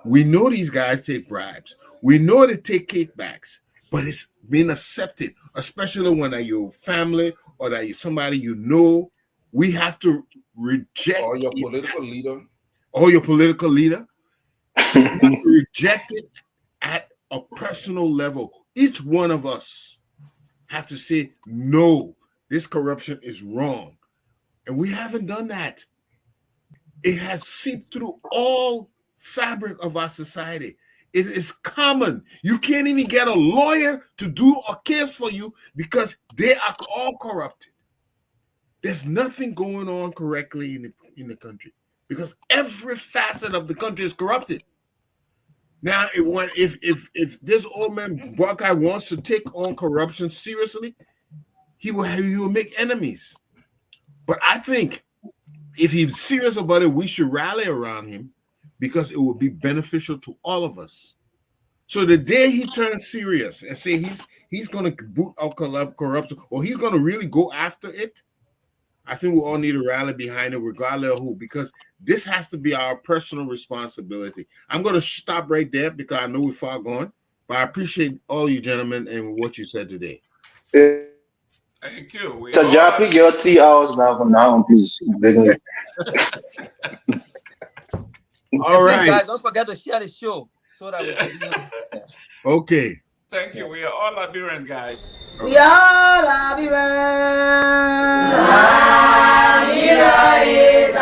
We know these guys take bribes. We know they take kickbacks, but it's been accepted, especially when they're your family or that you're somebody you know. We have to reject. Or your political leader. Or your political leader. We have to reject it at a personal level. Each one of us have to say, no, this corruption is wrong. And we haven't done that. It has seeped through all fabric of our society. It is common. You can't even get a lawyer to do a case for you because they are all corrupted. There's nothing going on correctly in the country because every facet of the country is corrupted. Now, if this old man Buckeye wants to take on corruption seriously, he will make enemies. But I think if he's serious about it, we should rally around him because it will be beneficial to all of us. So the day he turns serious and say he's going to boot out corruption or he's going to really go after it, I think we all need to rally behind it, regardless of who, because this has to be our personal responsibility. I'm going to stop right there because I know we're far gone, but I appreciate all you gentlemen and what you said today. Thank you. So, Jah, pick your 3 hours now from now on, please. All right. Guys, don't forget to share the show so that we can. Okay. Thank you. We are all Liberians, guys. We are Liberians. Liberia is